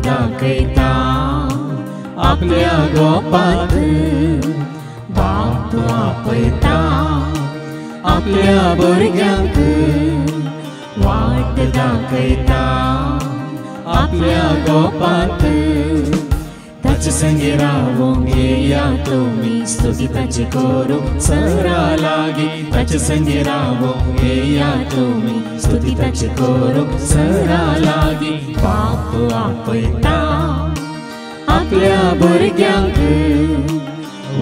दाखयता आपल्या गोपाक बाप आपयता आपल्या भुरग्यांक वाट दाखयता आपल्या गोपाक ताचे संगे रावूंक येया तुमी स्तुती ताची करूंक सरा लागीं ताचे संगे रावूंक येया तुमी स्तुती ताची करूंक सरा लागीं बाप आपयता आपल्या भुरग्यांक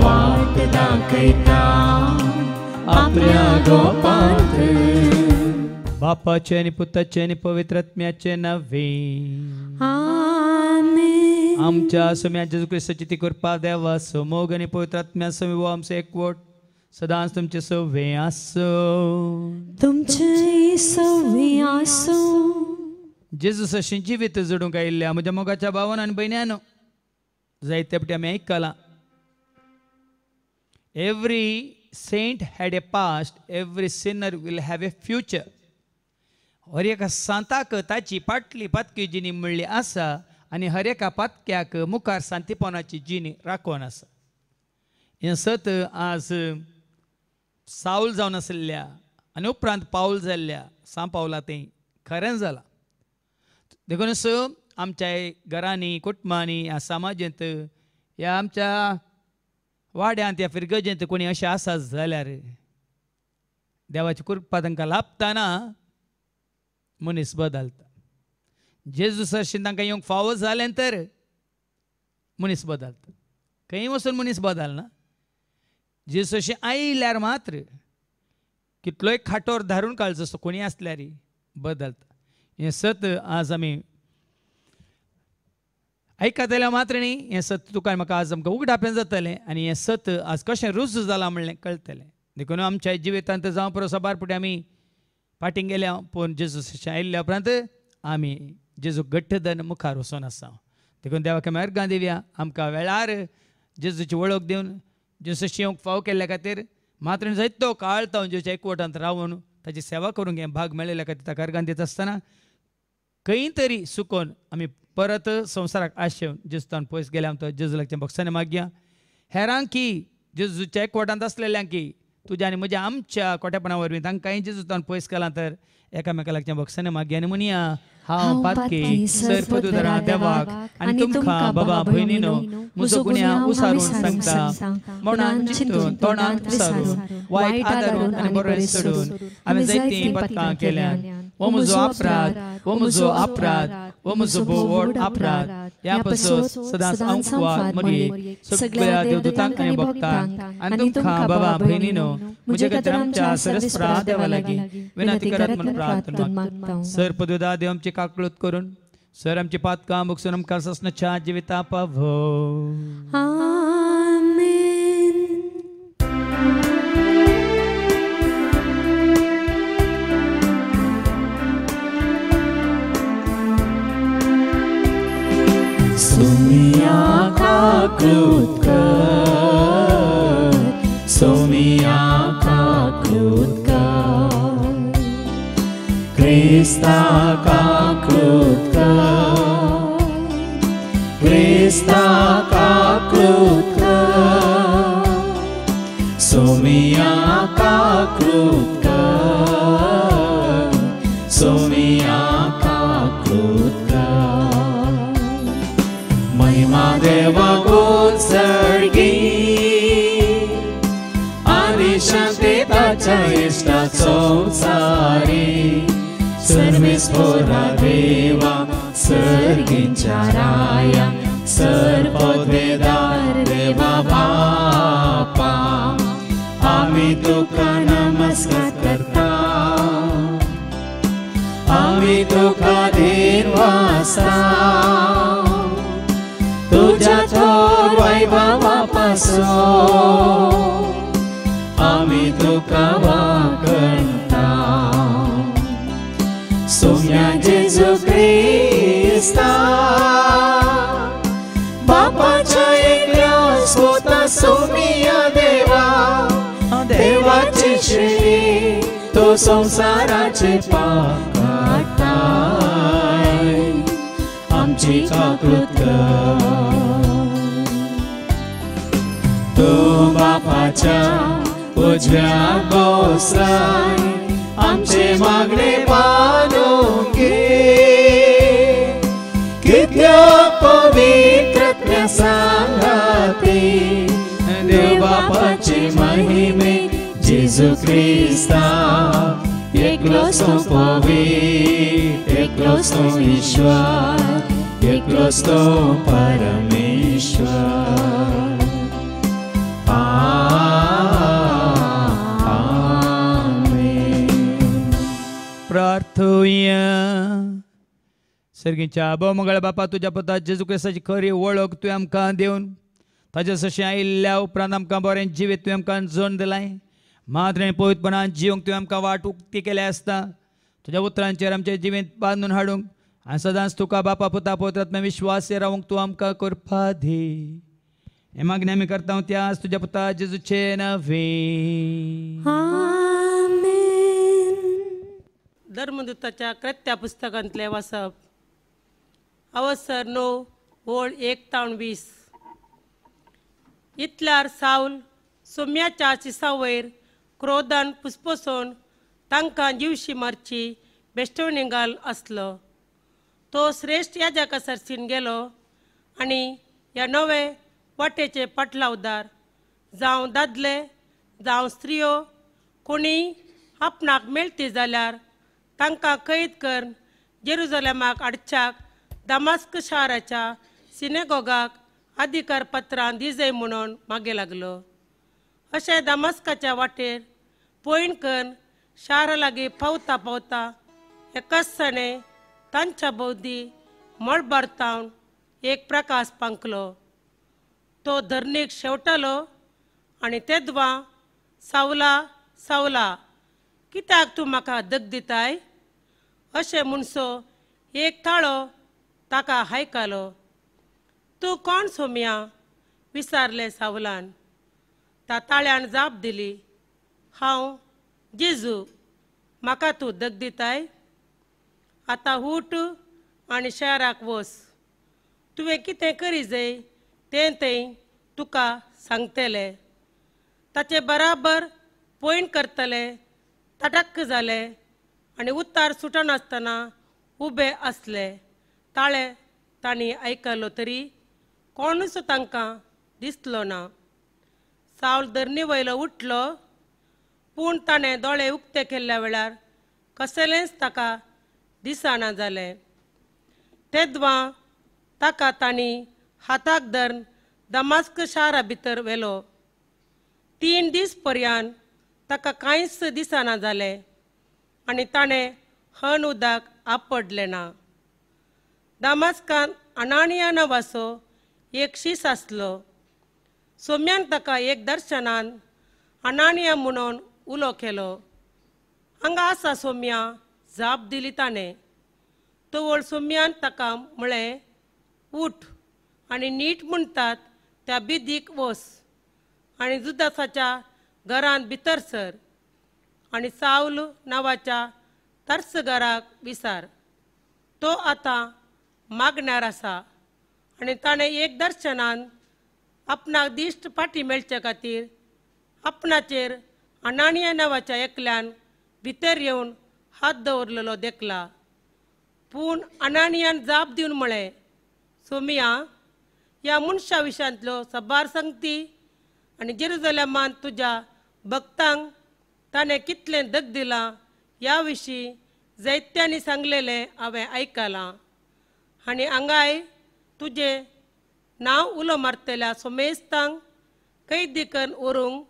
वाट दाखयता आपल्या गोपाक बापाचे आनी पुताचे आनी पवित्र आत्म्याचे नवे आमेन. आमच्या सम्या जेजू क्रिस्ताची ती कृपा देवा समोग आनी पवित्र आत्म्या समी वो आमचे एकवट सदांच तुमचे सवे आसो. तुमचे सवे आसो. जेजू सशी जिवीत जोडूंक आयिल्ल्या म्हज्या मोगाच्या भावान आनी भयण्यानो जायते फावटी आमी आयकलां every saint had a past every sinner will have a future. हर एका सांताक ताची फाटली पातकी जिणी म्हणली आसा आनी हर एका पातक्याक मुखार सांतीपणाची जिणी राखोन आसा. हें सत आज साऊल जावन आसल्या आनी उपरांत पावल जाल्ल्या सा पावला तें खरें जालां. देखूनच आमच्या घरांनी कुटुंबांनी ह्या समाजांत ह्या आमच्या वाड्यांत ह्या फिरगजेंत कोणी अशें आसा जाल्यार देवाची कृपा तांकां लाभतना मनीस बदलता. जेजू सरशीन तांकां येवंक फावो जालें तर मनीस बदलता. खंय वचून मनीस बदलना. जेजू सरशी आयल्यार मात्र कितलोय खाटोर धारून काळजो असो कोणी आसल्यार बदलता. हें सत आज आमी आयकतले मात्र न्ही. हें सत तुका म्हाका आज आमकां उगडापें जातलें आनी हें सत आज कशें रुजू जालां म्हणलें कळटलें. देखून आमच्या जिवितांत जावं परस साबार फुडें आमी फाटीं गेल्या पूण जेजू आयिल्ल्या उपरांत आमी जेजू घट्टधन मुखार वचून आसा. देखून देवाक मेहरगां दिवया आमकां वेळार जेजूची वळख दिवन जेजूची येवंक फाव केल्ल्या खातीर मात्र जायतो काळ तावन जेजूच्या एकवटांत रावून ताची सेवा करूंक हें भाग मेळिल्ल्या खातीर ताका अर्गां दित आसतना खंय तरी चुकोन आमी परत संवसाराक आशेवन जेजूतान पयस गेल्या आमकां जेजू लागचें भक्साने मागया. हेरांक की जेजूच्या एकवटांत आसलेल्यांक की तुज्या आनी म्हज्या आमच्या कोट्यापणा वरवीं तांकांय जेजूतान पयस केलां तर एकामेका लागचें भक्साने मागया आनी म्हणया हांव पातकी सर्पदुदारा देवाक आनी तुमकां बाबा भयणीनो म्हजो गुन्या उसारून सांगता. मनान चिंतून तोंडान विसारून वायट आदारून आनी बरें सोडून आमी जायतीं पथकां केल्यात. हो म्हजो अपराध हो म्हजो अपराध हो म्हजो भोव व्हड अपराध. ह्या पासून सदांच आंकवाद मरी सगळ्या देवदूतांक आनी भक्तांक आनी तुमकां बाबा भयणीनो म्हजे खातीर आमच्या सरस्वता देवा लागीं विनंती करात म्हूण प्रार्थना मागता. सर्पदुदा देव आमची काकळूत करून सर आमची पातकां बगसून आमकां ससनाच्या जिविता पावो. सोमिया काकळूत कर सोमिया काकळूत कर क्रिस्ता काकळूत कर क्रिस्ता काकळूत कर सोमिया काकळूत कर सोमिया काकळूत कर महिमा देवा गोसर्गी आनी शांती ताच्या इष्टा संसारी सर्वेस्वरा देवा सर्गींच्या राया सर्वोदेदार देवा बापा आमी तुका नमस्कार करता आमी तुका देवासा तुझ्या थोर वैभवा पासून आमी तुका वाकणता सोम्या जेजू क्रिस्ता बापाच्या एकल्या स्वता सोमिया देवा देवाची श्री तो संसाराचे पाप काडटाय आमची काकृत तू बापाच्या उजव्या बसलाय आमचे मागणे मानून घे कित्या पवित्र सांगाते देव बापाचे महिमे जेजू ख्रिस्ता एकलोच तो पवित्र एकलोच तो ईश्वर एकलोच तो परमेश्वर प्रार्थूया. सर्गीच्या आबो मंगळ बापा तुझ्या पुता जेजू क्रिस्ताची खरी वळख तुवें आमकां दिवन ताचे सशें आयिल्ल्या उपरांत आमकां बरें जिवीत तुवें आमकां जोड दिलाय. मात्र पवित्रपणान जिवंक तुवें आमकां वाट उक्ती केली आसता. तुज्या उतरांचेर आमचें जिवीत बांदून हाडूंक आनी सदांच तुका बापा पुता पवित्रात्म्या विश्वासी रावंक तूं आमकां करपा दी. हे मागणी आमी करता त्याच तुज्या पुता जेजूचे नवे. धर्मदूताच्या कृत्या पुस्तकांतले वाचप. अवसर 9 ओळ 1-20. इतल्यार साऊल सोम्याच्या चिसावयर क्रोधान पुसपसून तांकां जीवशी मारची बेश्टवणी घाल आसलो. तो श्रेष्ठ याजका सरसीन गेलो आनी ह्या नवे वाटेचे पाटलावदार जावं दादले जावं स्त्रियो कोणीय आपणाक मेळटी जाल्यार तांकां कैद कर जेरुजलेमाक हाडच्याक दमास्क शाराच्या सिनेगोगाक अधिकार पत्रां दिजय म्हणून मागे लागलो. अशें दमास्काच्या वाटेर पयणकर शारा लागीं पावता पावता एकाच सणे तांच्या भोवती मळबारतावन एक प्रकाश पांकलो. तो धरणीक शेवटलो आनी तेदवा सावला सावला कित्याक तूं म्हाका दग दिताय अशें म्हणसो एक ताळो ताका हायकालो. तूं कोण सोम्या विचारलें सावलान. त्या ताळ्यान जाप दिली, हांव जेजू, म्हाका तूं दग दिताय. आतां उठ आनी शहराक वच. तुवें कितें करी जाय तें थंय तुका सांगतलें. ताचे बराबर पयण करतले तटक्क जाले आनी उतार सुटनासतना उबे आसले. ताळे तांणी आयकलो तरी कोणूच तांकां दिसलो ना. सावल धरणी वयलो उठलो पूण ताणें दोळे उक्ते केल्ल्या वेळार कसलेंच ताका दिसना जालें. तेदवा ताका तांणी हाताक धरून दमास्क शारा भितर व्हेलो. 3 दीस पर्यंत ताका कांयच दिसना जालें आनी ताणें हन उदक आपडलें ना. दमास्कान अनानिया नांवाचो एक शीस आसलो. सोम्यान ताका एक दर्शनान अनानिया म्हणून उलो केलो. हांगा आसा सोम्या जाप दिली ताणें. तवळ सोम्यान ताका म्हळें, उठ आनी नीट म्हणटात त्या बिदीक वच आनी जुदासाच्या घरांत भितर सर आनी सावल नांवाच्या तरसगाराक विचार. तो आतां मागण्यार आसा आनी ताणें एक दर्शनान आपणाक दिश्ट फाटी मेळचे खातीर आपणाचेर अनानिया नांवाच्या एकल्यान भितर येवन हात दवरलेलो देखला. पूण अनानियान जाप दिवन म्हळें, सोमिया, ह्या मनशा विशयांतल्यो साबार सांगती आनी जेरुजलेमांत तुज्या भक्तांक ताणें कितलें दग दिलां ह्या विशीं जायत्यांनी सांगलेलें हांवें आयकलां. आनी हांगाय तुजें नांव उलो मारतल्या सोमेस्तांक कैदी करून व्हरूंक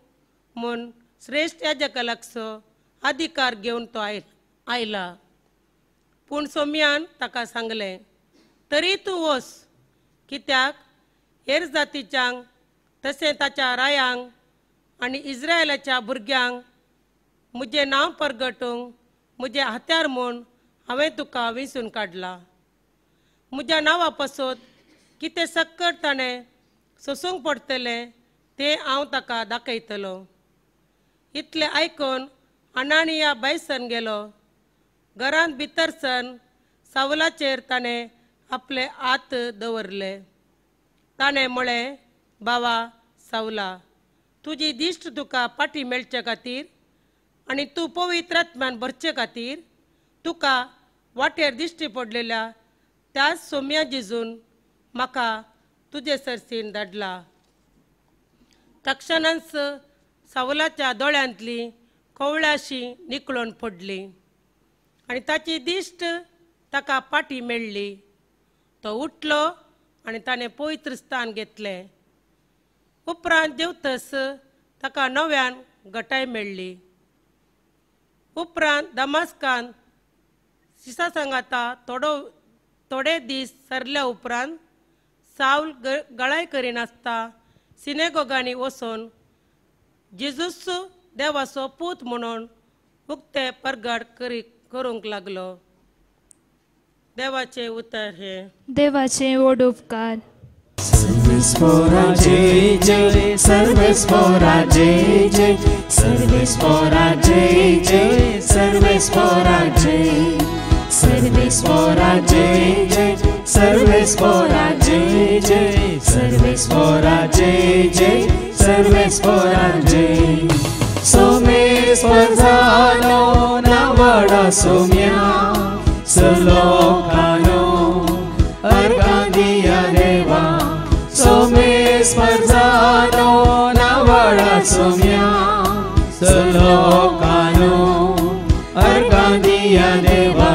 म्हूण श्रेष्ठ याजका लागचो अधिकार घेवन तो आयला. पूण सोम्यान ताका सांगलें, तरी तूं वच, कित्याक हेर जातीच्यांक तशें ताच्या रायांक आनी इस्रायलाच्या भुरग्यांक म्हजें नांव परगटूंक म्हजें हात्यार म्हूण हांवें तुका विंचून काडलां. म्हज्या नांवा पासत कितें सक्कट ताणें सोसूंक पडटलें तें हांव ताका दाखयतलो. इतलें आयकून अनानिया भायर सन गेलो. घरांत भितर सन सावलाचेर ताणें आपले आत दवरले. ताणें म्हळें, बावा सावला, तुजी दिश्ट तुका पाटी मेळचे खातीर आनी तूं पवित्र आत्म्यान भरचे खातीर तुका वाटेर दिश्टी पडलेल्या त्याच सोम्या जेजून म्हाका तुजे सर्सीन धाडला. तक्षणांच सावलाच्या दोळ्यांतली कवळाशी निकळून पडली आनी ताची दिश्ट ताका पाटी मेळ्ळी. तो उठलो आनी ताणें पवित्र स्थान घेतलें. उपरांत जेवतस ताका नव्यान घटाय मेळ्ळी. उपरांत दमास्कान सिसा सांगाता थोडे दीस सरल्या उपरांत सावल गळाय करिनासता सिनेगोगांनी वचून जेजूस देवाचो पूत म्हणून उक्ते परगट करूंक लागलो. देवाचे उतर हे. देवाचे व्हड उपकार. सर्वेस्पora जय जय, सर्वेस्पora जय जय, सर्वेस्पora जय जय, सर्वेस्पora जय, सर्वेस्पora जय जय, सर्वेस्पora जय जय, सर्वेस्पora जय जय, सर्वेस्पora जय. सोमेस्पर जालो नावडा सोम्या, सलोकानो अर्गांदिया देवा. सोमेस्पर जालो नावडा सोम्या, सलोकानो अर्गांदिया देवा.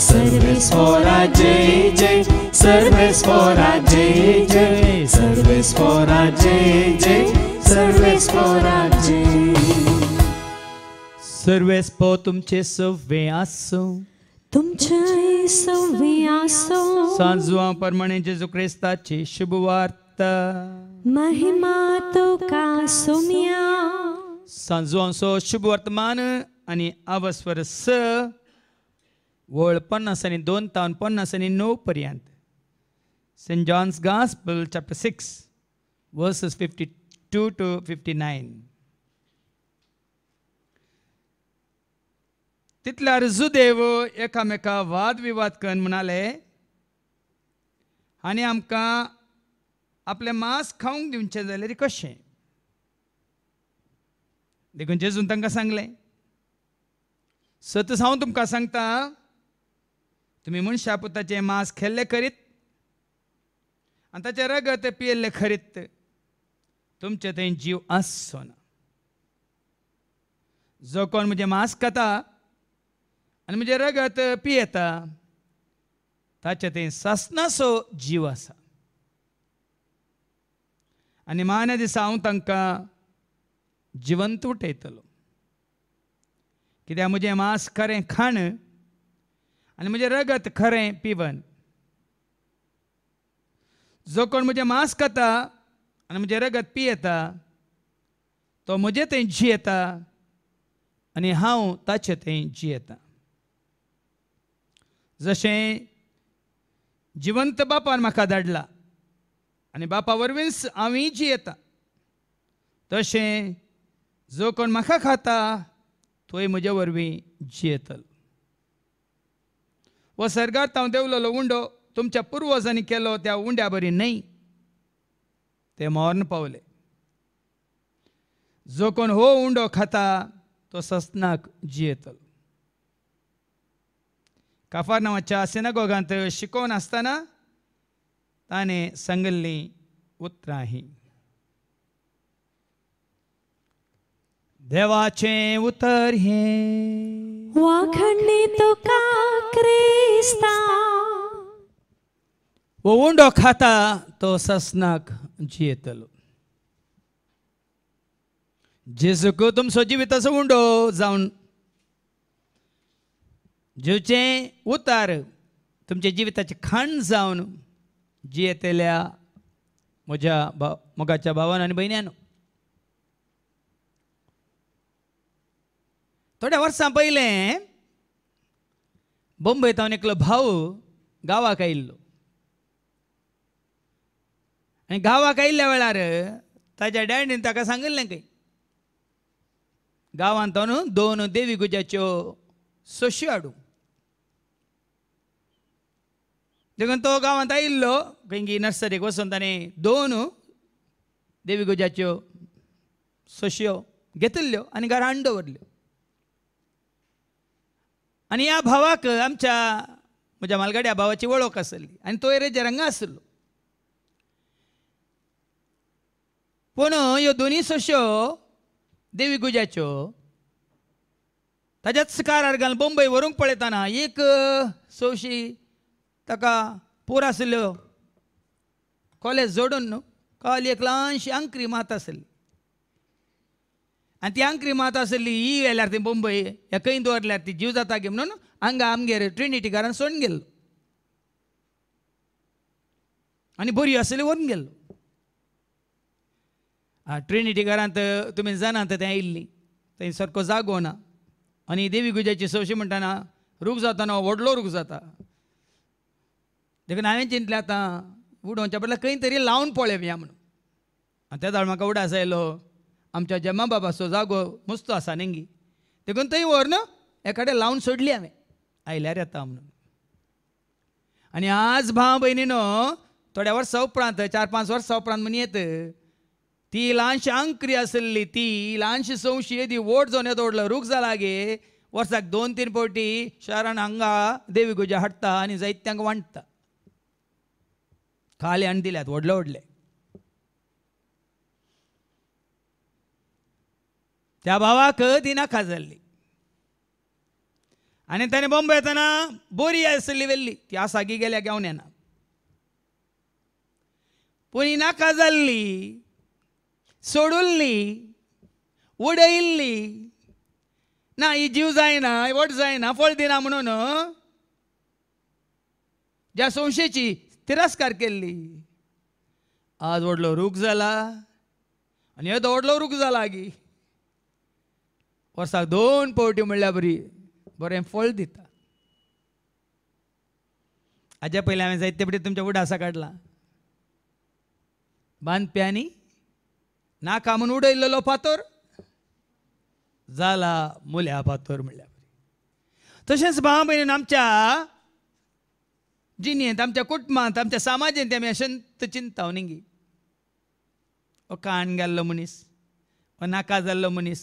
सर्वेस्पora जय जय, सर्वेस्पora जय जय, सर्वेस्पora जय जय, सर्वेस्पora जय. सर्वेस्पो तुमचे सव्वे आसो. तुमचे सव्वे आसो. सांजवा प्रमाणे जेजू क्रिस्ताची शुभ वार्ता. महिमा तुका सोम्या. सांजवांचो शुभ वर्तमान आनी आवस्वर स वळ 50 तावन 50 पर्यंत. Saint John's gospel chapter 6 verses 52 to 59. तितल्यार जुदेव एकामेका वाद विवाद करून म्हणाले, आनी आमकां आपलें मांस खावंक दिवचें जाल्यार कशें. देखून जेजून तांकां सांगलें, सत हांव तुमकां सांगता, तुमी मनशा पुताचें मांस खेल्लें करीत आनी ताचें रगत पियेल्लें खरीत, तुमचे थंय जीव आसचो ना. जो कोण म्हजें मांस खाता आनी म्हजें रगत पियेता ताचे थंय सासणाचो जीव आसा. आनी मान्या दिसा हांव तांकां जिवंत उठयतलो. कित्याक म्हजें मांस खरें खाण आनी म्हजें रगत खरें पिवन. जो कोण म्हजें मांस खाता आनी म्हजें रगत पियेता तो म्हजे थंय जियेता आनी हांव ताचे थंय जियेता. जशें जिवंत बापान म्हाका धाडला आनी बापा वरवींच हांवूय जियेता, तशें जो कोण म्हाका खाता तोय म्हजे वरवीं जियेतलो. हो सर्गांत हांव देवलेलो उंडो तुमच्या पुर्वजांनी केलो त्या उंड्या बरी न्हय, ते मरण पावले. जो कोण हो उंडो खाता तो सस्नाक जियेतलो. काफारनावाच्या सिनागोगांत शिकोवन आसतना ताणें सांगिल्लीं उतरां ही. देवाचें उतर हें. वाखडणी तुका क्रिस्ता. वो उंडो खाता तो सस्नाक जियेतलो. जेजूक तुमचो जिविताचो उंडो जावन जेवचें उतार तुमचे जिविताची खाण जावन जियेतल्या म्हज्या मोगाच्या भावान आनी भयण्यांनो, थोड्या वर्सां पयलें बंबयत हांव एकलो भाव गांवाक आयिल्लो. आनी गांवाक आयिल्ल्या वेळार ताच्या डॅडीन ताका सांगिल्लें खंय गांवांत न्हू 2 देवी गुज्याच्यो सोश्यो हाडूंक. देखून तो गांवांत आयिल्लो खंयची नर्सरीक वचून ताणें 2 देवीगुजाच्यो सोश्यो घेतिल्ल्यो आनी घरा हाडून दवरल्यो. आनी ह्या भावाक म्हज्या मालगाड्या भावाची वळख आसली आनी तो एरेजेर हांगा आसलो. पूण ह्यो 2 सोश्यो देवीगुजाच्यो ताच्याच कारार घालून बंबय व्हरूंक पळयतना एक सोशी ताका पूर आशिल्ल्यो कॉलेज जोडून न्हू काल एक ल्हानशी आंकरी मात आसली आनी ती आंकरी मात आसली ही व्हेल्यार ती बंबय ह्या खंय दवरल्यार ती जीव जाता गे म्हणून हांगा आमगेर ट्रिनिटी घरान सोडून गेल्लो आनी बरी आसली व्हरून गेल्लो. ट्रिनिटी घरांत तुमी जाणात तें आयिल्ली थंय सारको जागो ना आनी देवीगुजाची सवशी म्हणटाना रूख जाता व्हडलो रूख जाता. देखून हांवें चिंतलें आतां उडोवच्या बदला खंय तरी लावन पळोवया म्हणून. आनी त्या दाळ म्हाका उडास आयलो आमच्या जम्मा बाबाचो जागो मस्तो आसा नेंगी देखून थंय व्हरून एकाडेन लावन सोडली हांवें आयल्यार येता म्हणून. आनी आज भाव भयणीनो थोड्या वर्सां उपरांत 4-5 वर्सां उपरांत म्हणयत ती ल्हानशी आंकरी आसली ती ल्हानशी सवशी येदी वोट जावन येदो व्हडलो रूख जाला गे वर्साक 2-3 फावटी शहरान हांगा देवीगुजा हाडटा आनी जायत्यांक वांटता. खाली हाडून दिल्यात व्हडले व्हडले. त्या भावाक ती नाका जाल्ली आनी ताणें बॉम्बे येतना बरी आसली व्हेल्ली ती आसागी गेल्या घेवन येना पूण ही नाका जाल्ली सोडुल्ली उडयल्ली ना ही जीव जायना वट जायना फळ दिना म्हणून ज्या संशेची तिरस्कार केल्ली आज व्हडलो रूख जाला आनी येदो व्हडलो रूख जाला गी वर्साक 2 फावटी म्हणल्यार बरें फळ दिता. हाज्या पयलीं हांवें जायते फावटी तुमच्या उडासा काडला बांदप्यांनी नाका म्हूण उडयल्लो फातर जाला मुल्या फातर म्हणल्यार. तशेंच भाव भयणीन आमच्या जिणेंत आमच्या कुटुंबांत आमच्या समाजांत आमी अशेंत चिंतता न्ही हो काण गेल्लो मनीस हो नाका जाल्लो मनीस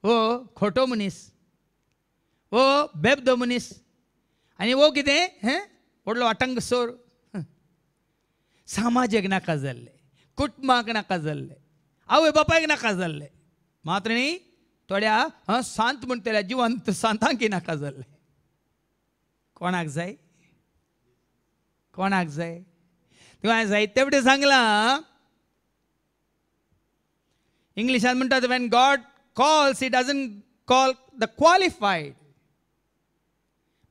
हो खोटो मनीस हो बेबदो मनीस आनी हो कितें व्हडलो आटंक सोर समाजाक नाका जाल्ले कुटुंबाक नाका जाल्ले आवय बापायक नाका जाल्ले मात्र न्ही थोड्या सांत म्हणटल्या जिवंत सांतांकी नाका जाल्ले. कोणाक जाय कोणाक जाय तेव्हा हांवें जायते फावटी सांगलां इंग्लिशान म्हणटात when God calls he doesn't call the qualified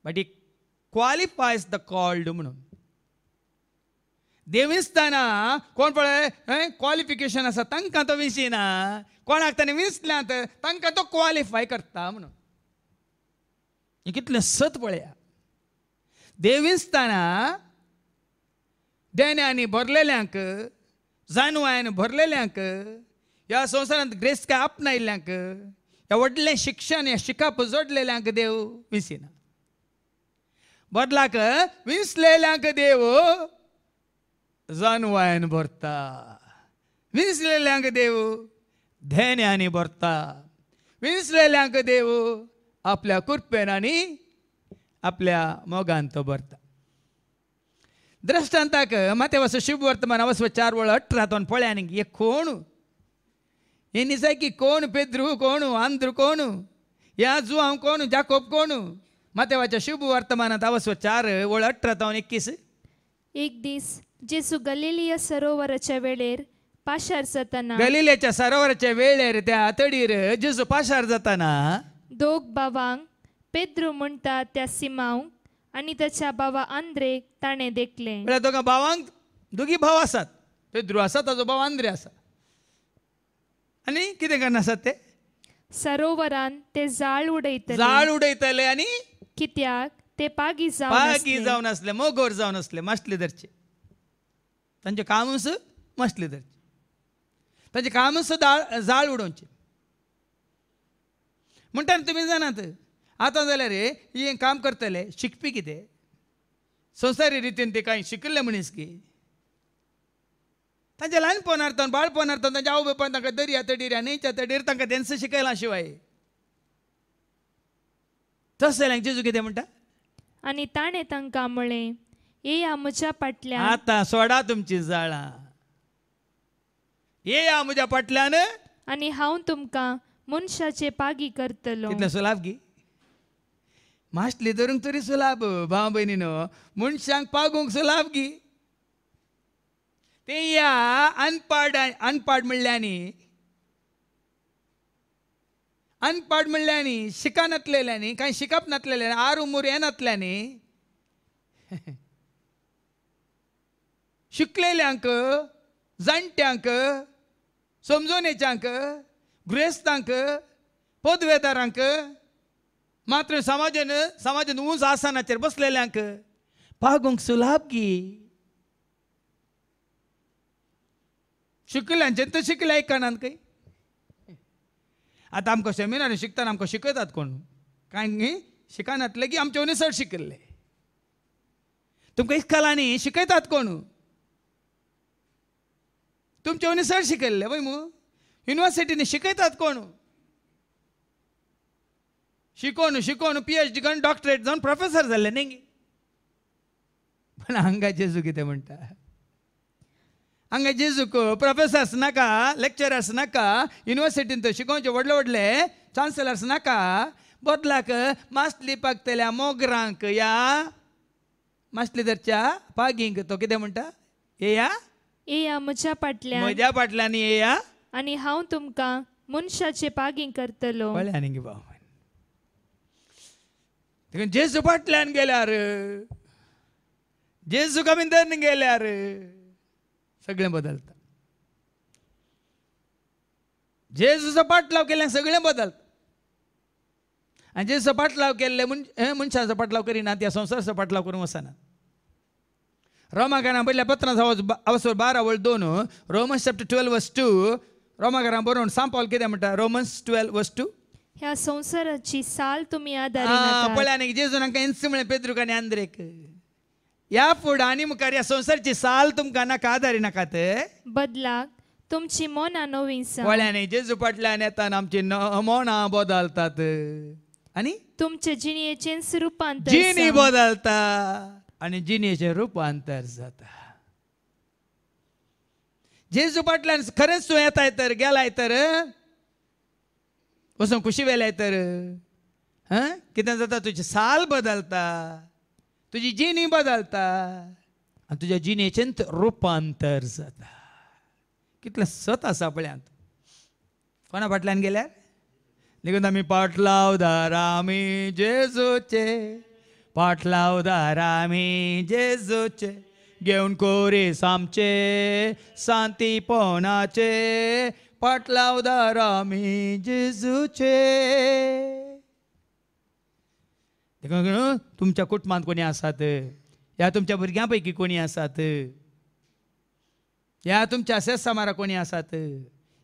but he qualifies the called म्हणून. देव विंसतना कोण पळय क्वॉलिफिकेशन आसा तांकां तो विंसिना कोणाक ताणें विंसल्यात तांकां तो क्वॉलिफाय करता म्हणून. हें कितलें सत पळया. देव विंसतना देण्यांनी भरलेल्यांक जानवान भरलेल्यांक ह्या संवसारांत ग्रेस काय आपणायल्ल्यांक ह्या व्हडलें शिक्षण ह्या शिकाप जोडलेल्यांक देव विंसिना. बदलाक विंसलेल्यांक देव जानवान भरता विंसलेल्यांक देव धेन्यांनी भरता विंसलेल्यांक देव आपल्या कुरपेन आनी आपल्या मोगान तो भरता. दृश्टांताक मातेवाचो शुभ वर्तमान अवस्व 4:18 पळया न्ही हे कोण हे निसायकी कोण पेद्रू कोण आंध्रू कोण ह्या जुआंव कोण जाकोब कोण मातेवाच्या शुभ वर्तमानात अवस्व 4:18-21. एक दीस जेसू गलिलिया सरोवराच्या वेळेर पाशार जाताना गलिलेच्या सरोवराच्या वेळेर त्या तडीर जेजू पाशार जाताना 2 भावांक पेद्रू म्हणटा त्या सिमांक आनी ताच्या भावा आंद्रेक ताणें देखलें. म्हळ्यार दोगां भावांक 2 भाव आसात. पेद्रू आसा ताजो भाव आंद्रे आसा आनी कितें करनासत ते सरोवरान ते जाळ उडयतले आनी कित्याक ते पागी जावन आसले मोगोर जावन आसले मासले धरचे तांचें कामूच मासले धरचे तांचें कामूच जाळ उडोवचें म्हणटा तुमी जाणात आतां जाल्यार हे काम करतले शिकपी कितें संवसारी रितीन ते कांय शिकिल्ले मनीस की तांच्या ल्हानपणांतल्यान बाळपणांतल्यान तांच्या आवय बापायन तांकां दर्या तडीर न्हंयच्या तडीर तांकां तेंच शिकयला शिवाय तस जाल्यार जेजू कितें म्हणटा आनी ताणें तांकां म्हळें येया म्हज्या फाटल्यान आतां सोडा तुमची जाळां येया म्हज्या फाटल्यान आनी हांव तुमकां मनशाचे पागी करतलो. कितले सुलाभ गी माश्टली धरूंक तरी सुलाभ भाव भयणीनो मनशांक पागूंक सुलाभ गी ते या अनपाड म्हणल्यानी अनपाड म्हणल्यानी शिका नातलेल्यांनी कांय शिकप नातलेल्यांनी आर उमूर हें नातल्यांनी शिकलेल्यांक जाणट्यांक समजोनेच्यांक गृहस्थांक पदवेदारांक मात्र समाजान उंच आसनाचेर बसलेल्यांक पागूंक सुलाभ गी शिकल्यांचे तर शिकले आयकनात खंय आतां आमकां सेमिनारी शिकतना आमकां शिकयतात कोण कांय शिकनातले की आमचे अनुसर शिकल्ले तुमकां इस्कॉलांनी शिकयतात कोण तुमचे अनुसर शिकयल्ले वय मू युनिवर्सिटीनी शिकयतात कोण शिकोवन शिकोवन PhD करून डॉक्टरेट जावन प्रोफेसर जाल्ले न्ही पण हांगा जेजू कितें म्हणटा हांगा जेजूक प्रोफेसर्स नाका लेक्चरर्स नाका युनिवर्सिटीन तो शिकोवचे व्हडले व्हडले चान्सलर्स नाका बदलाक मास्टली पागतल्या मोगरांक या मास्टलीदरच्या पागींक तो कितें म्हणटा येया येया म्हज्या फाटल्यान म्हज्या फाटल्यान येया आनी हांव तुमकां मनशाचे पागी करतलो. कळ्ळें न्ही गे भाव देखून जेजू फाटल्यान गेल्यार जेजू आमी धरून गेल्यार सगळें बदलता जेजूचो पाटलाव केल्ल्यान सगळें बदलता आनी जेजूचो पाटलाव केल्ले मनशाचो पाटलाव करिनात त्या संवसाराचो पाटलाव करूंक वचना. रोमाकारां पयल्या पत्रांत अवसर 12:2 रोमन्स चॅप्टर 12:2 रोमाकारां बरोवन सांपावल कितें म्हणटा रोमन्स 12:2 ह्या संसाराची साल तुमी आदारिनात. पळय आनी जेजून हांकां इंच म्हळें पेद्रूक आनी आंद्रेक या फुडें आनी मुखार ह्या संसाराची साल तुमकां नाका आदारी नाकात बदलाक तुमची मोना नवींसा वळ्यानी जेजू फाटल्यान येताना आमची मोना बदलतात आनी तुमचे जिणयेचें रुपांतर जिणी बदलता आनी जिणयेचें रुपांतर जाता. जेजू फाटल्यान खरेंच तूं येताय तर गेलाय तर वचून खुशी वेलाय तर कितें जाता तुजी साल बदलता तुजी जिणी बदलता आनी तुज्या जिणेचें रुपांतर जाता. कितलें सत आसा पळयात कोणा फाटल्यान गेल्यार देखून आमी पाटलावदार आमी जेजूचे पाटलावदार आमी जेजूचे घेवन कोरीस आमचे शांतीपणाचे पाटलावदार आमी जेजूचे. देखून तुमच्या कुटुंबांत कोणी आसात या तुमच्या भुरग्यां पैकी कोणी आसात या तुमच्या सेसामारा कोणी आसात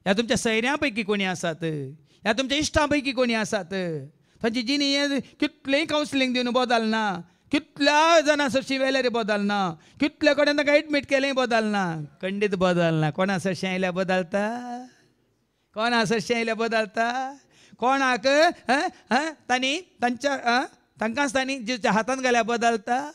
या तुमच्या सैऱ्यां पैकी कोणी आसात या तुमच्या इश्टां पैकी कोणी आसात तांची जिणी कितलेंय कावन्सिलींग दिवन बदलना कितल्या जाणां सरशी वेल्यार बदलना कितले कडेन ताका एडमीट केलेंय बदलना खंडीत बदलना. कोणा सरशें आयल्यार बदलता कोणा सरशें आयल्यार बदलता कोणाक तांणी तांच्या तांकांच तांणी जेच्या हातांत घाल्यार बदलता.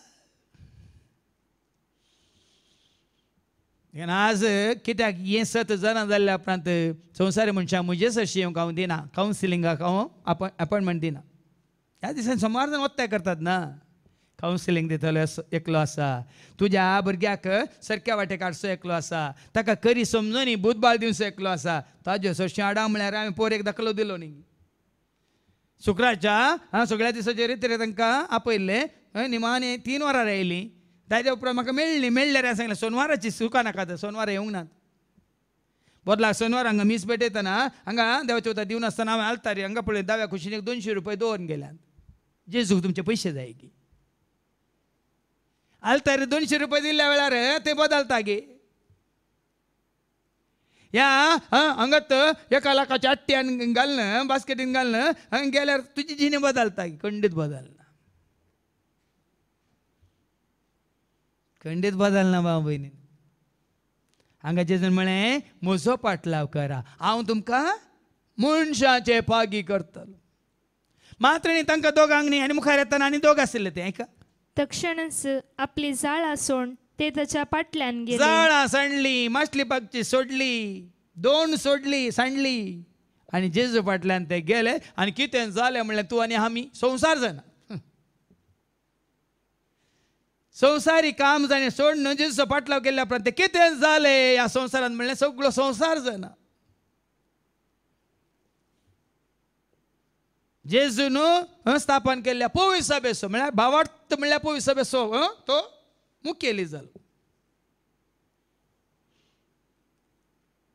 आज कित्याक हें सत जाणा जाल्ल्या उपरांत संवसारी मनशां म्हजे सरशी येवंक हांव दिना कावन्सिलिंगाक हांव अपॉयंटमेंट दिना. ह्या दिसांनी सुमार जाण वत्ताय करतात ना कावन्सिलींग दितलो एकलो आसा तुज्या भुरग्याक सारक्या वाटेक हाडचो एकलो आसा ताका खरी समजून बुधबाल दिवचो एकलो आसा ताज्यो सरशी हाडा म्हळ्यार हांवें पोरेक दाखलो दिलो न्ही शुक्राच्या सगळ्या दिसाचे रितीन तांकां आपयल्ले निमाणे 3 वरां रायलीं ताज्या उपरांत म्हाका मेळ्ळ्यार हांवें सांगलें सोनवाराची सुका नाका तर सोनवारा येवंक नात बदलाक सोनवार हांगा मीस पेटयतना हांगा देवाच्या उतर दिवन आसतना हांवें आलतारी हांगा पळय दाव्या खुशीन 200 रुपया दवरून गेल्यात जेजूक तुमचे पयशे जाय की आलतारी 200 रुपया दिल्ल्या वेळार ते बदलता गे ह्या हांगात 1 लाखाच्या आट्ट्यान घालन बास्केटीन घालन गेल्यार तुजी जिणे बदलता खंडीत बदलना. खंडीत बदलना भाव भयणी. हांगा जेजून म्हळें म्हजो पाटलाव करा, हांव तुमकां मनशाचे पागी करतलो. मात्र तांकां दोगांक न्ही, आनी मुखार येताना आनी दोग आशिल्ले ते ऐका. तक्षणच आपली जाळा सोड ते त्याच्या पाटल्यान गेले. जाळां सांडली, मासली पागची सोडली, 2 सोडली सांडली आनी जेजू फाटल्यान ते गेले. आनी कितें जालें म्हणल्यार तूं आनी आमी संवसार जाना. संवसारी काम जाणें सोडून जेजूचो पाटलाव केल्ल्या उपरांत ते कितें जालें ह्या संवसारांत म्हणल्यार सगळो संवसार जाना. जेजून स्थापन केल्ल्या पवित्र सभेचो म्हळ्यार भावार्थ म्हणल्यार पवित्र सभेचो तो मुखेली जालो.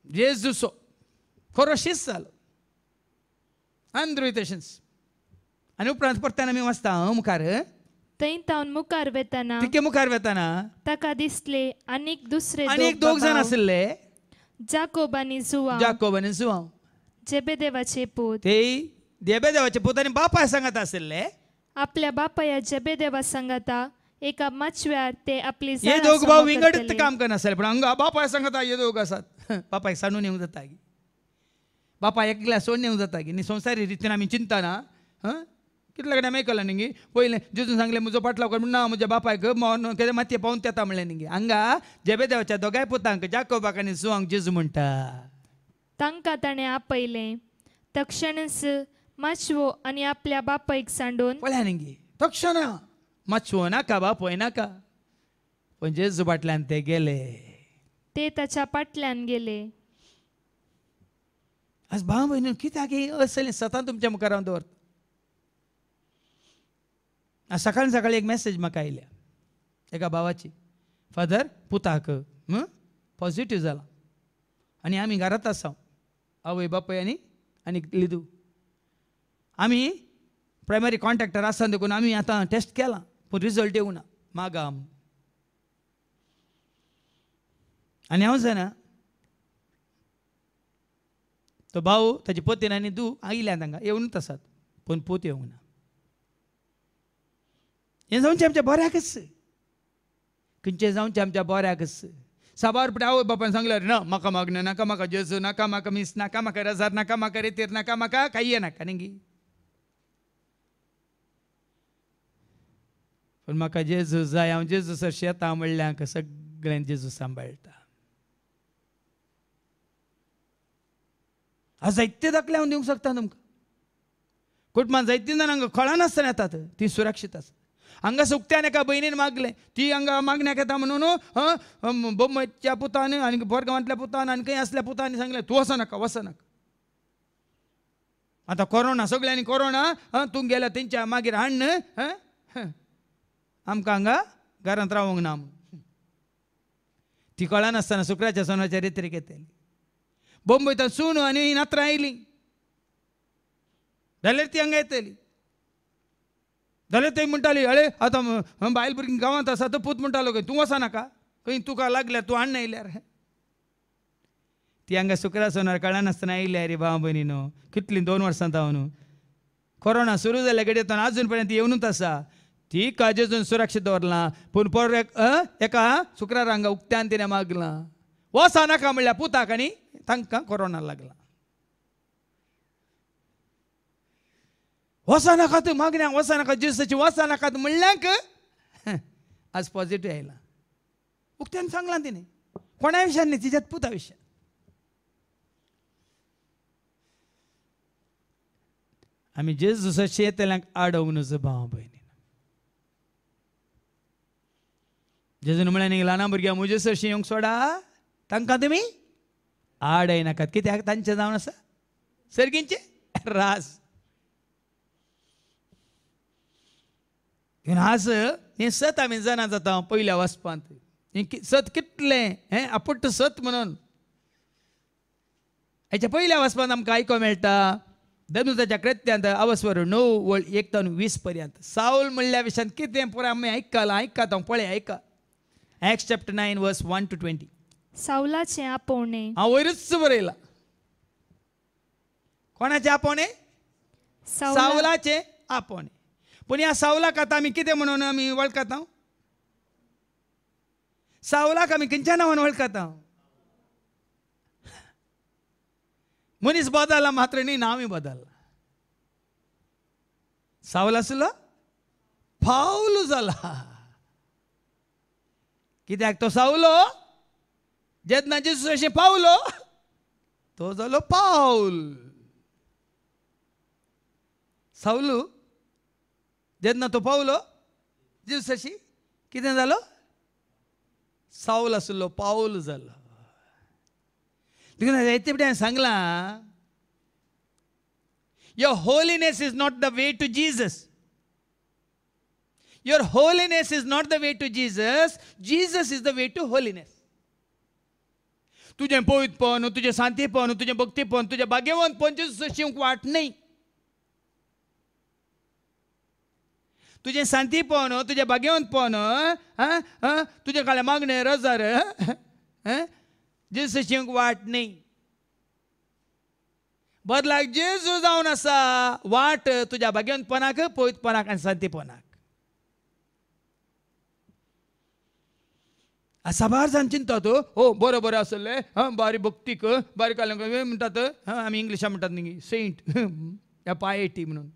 जेजूचो खरो शिस जालो. आंध्रूय तशेंच. आनी उपरांत परतान आमी वाचता मुखार थंय तावन मुखार वेताना तिके मुखार वेताना ताका दिसले आनीक दुसरे आनीक दोग जाण आशिल्ले, जाकोब आनी जुआंव, जाकोब आनी जुआंव. जेबेदेवाचे पूत. ते देबेदेवाचे पूत आनी बापाय सांगात आशिल्ले. आपल्या बापाया जेबेदेवा सांगाता एका माचव्यार ते आपली हे जाळा दोग भाव समो विंगडीत करतले. काम करनासले, पण हांगा बापाय सांगाता हे दोग आसात. बापायक सांडून येवंक जाता की बापाय एकल्या सोडून येवंक जाता की न्ही. संवसारी रितीन आमी चिंता ना. कितले कडेन आमी आयकलां न्ही पयलें जेजून सांगलें म्हजो पाटलाव कर, ना म्हज्या बापायक कितें मातये पावून येता म्हणलें न्ही. हांगा जेबेदेवाच्या दोगांय पुतांक जाकोबाक आनी जुआंक जेजू म्हणटा. तांकां ताणें आपयलें. तक्षणच माचवो आनी आपल्या बापायक सांडून पळया न्ही तक्षण मातसो नाका बापय नाका, पण जेजू फाटल्यान ते गेले. ते ताच्या पाटल्यान गेले. आज भाव भयणी कित्याक असलें सतां तुमच्या मुखार हांव दवरता. आज सकाळी सकाळी एक मॅसेज म्हाका आयल्या एका भावाची. फादर पुताक पॉझिटिव्ह जाला आनी आमी घरांत आसा, आवय बापय आनी लिदू. आमी प्रायमरी कॉन्ट्रॅक्टर आसा देखून आमी आतां टेस्ट केला, पूण रिजल्ट येवना. मागा आनी हांव जाणा तो भाऊ ताची पतीन आनी दू आयल्या तांकां येवनूच आसात, पूण पूत येवंक ना. हें जावचें आमच्या बऱ्याकच, खंयचें जावचें आमच्या बऱ्याकच. साबार पुटे आवय बापायन सांगल्यार ना म्हाका मागणें नाका, म्हाका जेजू नाका, म्हाका मीस नाका, म्हाका रजार नाका, म्हाका रितीर नाका, म्हाका कांय नाका न्ही. पण म्हाका जेजू जाय, हांव जेजू सरशी येता म्हणल्यार सगळ्यांक जेजू सांबाळटा. आज जायते दाखले हांव दिवंक शकता तुमकां. कुटुंबांत जायतीं जाणां हांगा कळनासतना येतात, ती सुरक्षीत आसा. हांगा सुकत्यान एका भयणीन मागलें, ती हांगा मागण्याक येता म्हणून बोम्मच्या पुतान आनी बोरगांवांतल्या पुतान आनी खंय असल्या पुतांनी सांगलें तूं वचनाका वचनाका. आतां कोरोना सगळ्यांनी कोरोना तूं गेल्या तेंच्या मागीर हाडन आमकां हांगा घरांत रावूंक ना म्हणून. ती कळनासतना शुक्राच्या सोनाच्या रेत्रेक येतली. बोंबयता सून आनी नात्रां आयलीं जाल्यार ती हांगा येतली. जाल्यार थंय म्हणटाली अळे आतां बायल भुरगीं गांवांत आसा तो पूत म्हणटालो खंय तूं वचनाका, खंय तुका लागल्यार तूं हाडून आयल्यार. ती हांगा शुक्रा सोनार कळनासतना आयल्या रे भाव भयणीनो. कितलीं 2 वर्सां जावन न्हू कोरोना सुरू जाल्या घडयेतना आजून पर्यंत येवनूच आसा. ती काजेजून सुरक्षीत दवरलां, पूण पर एका शुक्रार हांगा उक्त्यान तिणें मागलां वचनाका म्हणल्यार पुताक आनी तांकां कोरोना लागला. वचनाकात मागण्यांक वचनाका जेसाची वचनाकात म्हणल्याक आज पॉझिटिव्ह आयला. उक्त्यान सांगलां तिणें कोणा विशयान न्ही, तिच्यात पुता विशयान. आमी जेजूसाची येतल्यांक आडवंक नजो भाव भयणी. जेजून म्हळें न्ही ल्हान भुरग्यां म्हजे सरशी येवंक सोडा, तांकां तुमी आडयनाकात. कित्याक तांचें जावन आसा सर्गींचे रास. आज हें सत आमी जाणा जाता पयल्या वचपांत. हें सत कितलें आपुट्ट सत म्हणून हेच्या पयल्या वचपांत आमकां आयको मेळटा. दनुजाच्या कृत्यांत अवस्वर 9:1-20 पर्यंत साऊल म्हणल्या विशयान कितें पुराय आमी आयकात हांव पळय आयका. Acts chapter 9 verse 1-20. साऊलाचे आपोवणे. हांव वयरूच बरयलां. कोणाचे आपोवणे? साऊलाचे आपोवणे. पूण ह्या साऊलाक आतां आमी कितें म्हणून आमी वळखता? सावलाक आमी खंयच्या नांवान वळखता? मनीस बदलला मात्र न्ही, नांवूय बदलला. सावल आसलो पावल जाला. कित्याक तो सावलो जेन्ना जेजूस अशें पावलो तो जालो पावल. सावलू जेन्ना तो पावलो जेजूस अशी कितें जालो? सावल आसलो पावल जालो. देखून जायते बी सांगलां, your holiness is not the way to Jesus. Your holiness is not the way to Jesus. Jesus is the way to holiness. तुझें पवित्रपण, तुझें शांतीपण, तुझें भक्तीपण, तुझें भाग्यवंतपण जेजूस अशी वाट नाही. तुझें शांतीपण, तुझें भाग्यवंतपण, तुझे काळे मागणे रजार जेजूस अशी वाट नाही. बदलाक जेजू जावन आसा वाट तुझ्या भाग्यवंतपणाक, पवित्रपणाक आनी शांतीपणाक. साबार जाण चिंतात, हो बरो बरो आसले, बारी भक्तीक बारी काल म्हणटात, आमी इंग्लिशान म्हणटात न्ही सेंट, या पायेटी म्हणून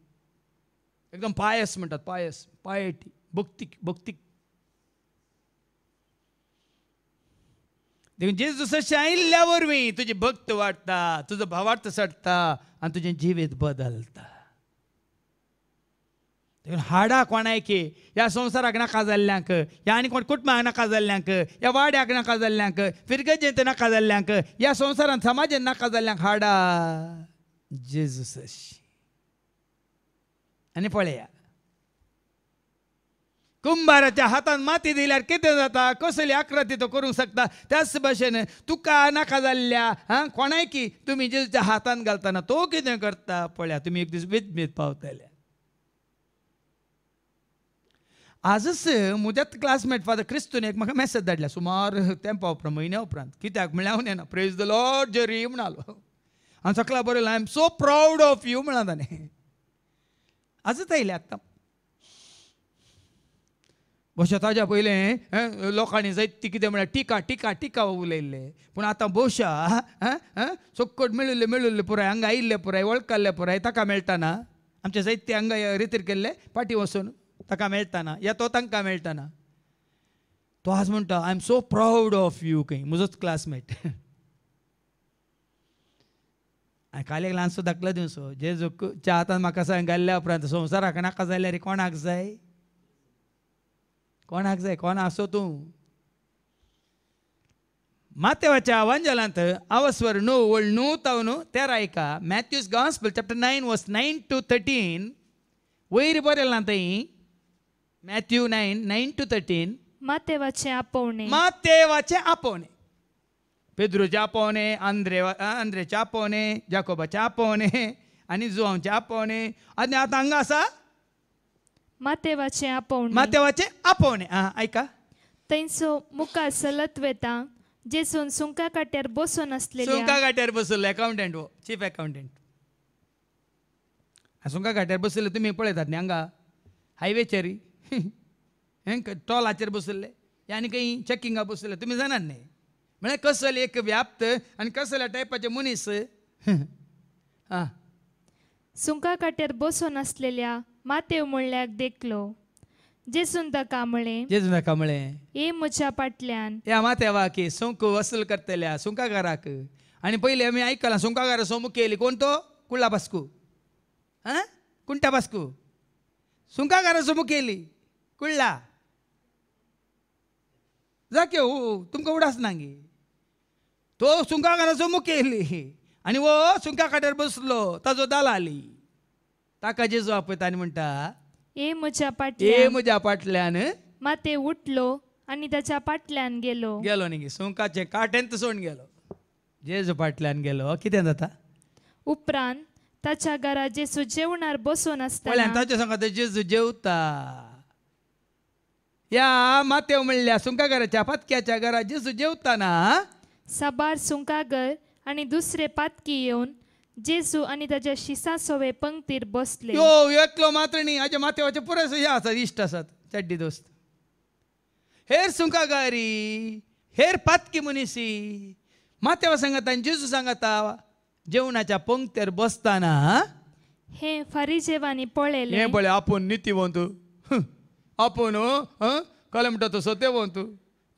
एकदम पायस म्हणटात, पायस पायेटी भक्तीक भक्तीक. देखून जेजूस अशें आयिल्ल्या वरवीं तुजी भक्त वाडटा, तुजो भावार्थ सडटा आनी तुजें जिवीत बदलता. देखून हाडा कोणायकी ह्या संवसाराक नाका जाल्ल्यांक, ह्या आनी कोण कुटुंबाक नाका जाल्ल्यांक, ह्या वाड्याक नाका जाल्ल्यांक, फिरगजेंत नाका जाल्ल्यांक, ह्या संवसारान समाजान नाका जाल्ल्यांक हाडा जेजूस अशी. आनी पळया, कुंभाराच्या हातान माती दिल्यार कितें जाता, कसली आकृती तो करूंक शकता. त्याच भाशेन तुका नाका जाल्ल्या कोणायकी तुमी जेजूच्या हातान घालतना तो कितें करता पळया. तुमी एक दीस वेदमेत पावतले. आजच म्हज्याच क्लासमेट फादर क्रिस्तून एक म्हाका मॅसेज धाडल्या सुमार तेंपा उपरांत, म्हयन्या उपरांत. कित्याक म्हळ्यार हांव नेना, प्रेज द लॉर्ड जेरी म्हणालो. हांव सकाळीं बरयलो, I am so proud of you म्हणा ताणें. आजच आयले आत्तां. भोवशा ताज्या पयलें लोकांनी जायती कितें म्हळ्यार टिका टिका टिका उलयल्ले. पूण आतां भोवशा सकट मेळिल्ले पुराय, हांगा आयिल्ले पुराय, वळखल्ले पुराय ताका मेळटाना. आमचे जायते हांगा रितीर केल्ले फाटीं वचून ताका मेळटाना, या तो तांकां मेळटाना. तो आज म्हणटा, I am so proud of you. खंय म्हजोच क्लासमेट. हांवें काल एक ल्हानसो दाखलो दिवचो. जेजूच्या हातान म्हाका सांग घाल्ल्या उपरांत संवसाराक नाका जाल्यार कोणाक जाय? कोणाक जाय? कोण आसो तूं? मातेवाच्या अवांजलांत आवस्वर 9:9-13 ऐका. Matthew's gospel chapter 9 verse 9 to 13 वयर बरयलां थंय. मॅथ्यू 9:9-13. मातेवाचे आपोवणे. मातेवाचे आपोवणे. पेद्रूचे आपोवणे, आंद्रेचे आपोवणे, जाकोबाचे आपोवणे आनी जुआंवचे आपोवणे. आनी आतां हांगा आसा मातेवाचे आपोवणे. मातेवाचे आपोवणे. ऐका. थंयचो मुखार चलत वेता जेसून सुंका काट्यार बसून आसलेल्या. सुंका काट्यार बसलो अकाउंटंट, वो चीफ अकाउंटंट. सुंका काट्यार बसले तुमी पळयतात न्ही हांगा हायवेचेर, टॉलाचेर बसले आनी खंय चॅकिंगा बसले. तुमी जाणात न्ही, म्हळ्यार कसले एक व्याप्त आनी कसल्या टायपाचे मनीस. सुंका काट्यार बसून आसलेल्या मातेव म्हणल्याक देखलो. जेसून ताका म्हळें, जेजून ताका म्हळें, ये म्हज्या फाटल्यान. या मातेवा की सुंक वसूल करतल्या सुंकागाराक. आनी पयलीं आमी आयकलां सुंकागारा सोमुख येयली. कोण तो? कुळ्ळा बास्कू. कुंटा बास्कू सुंकागारा सोमुख येयली. कुळ्ळा जाके तुमकां उडास नांगी. तो सुंकागारा सोमुख येयली आनी वो सुंका काट्यार बसलो, ताजो दालाली. ताका जेजू आपयता आनी म्हणटा, ये म्हज्या ए फाटल्यान. म्हज्या फाटल्यान. माते उठलो आनी ताच्या फाटल्यान गेलो. गेलो न्ही, सुंकाचे काटेंत सोडून गेलो, जेजू फाटल्यान गेलो. कितें जाता उपरांत ताच्या घरा जेसू जेवणार बसून पळय, आसतना ताचे सांगात जेजू जेवता. या मातेव म्हणल्या सुंकागाराच्या पातक्याच्या घरा जेजू जेवताना साबार सुंकागर आनी दुसरे पातकी येवन जेसू आनी ताच्या शिसा सोवे पंक्तीर बसले. यो एकलो मात्र न्ही, हाजे मातेवाचे पुरेसे हे आसात, इश्ट आसात, चड्डी दोस्त. हेर सुंकागारी हेर पातकी मनीसी मातेवा सांगता जेजू सांगता जेवणाच्या पंक्तेर बसताना हे फरिजेवांनी पळयले हे पळय आपूण नितीवंत आपूण कले म्हणटा तसो तेवंत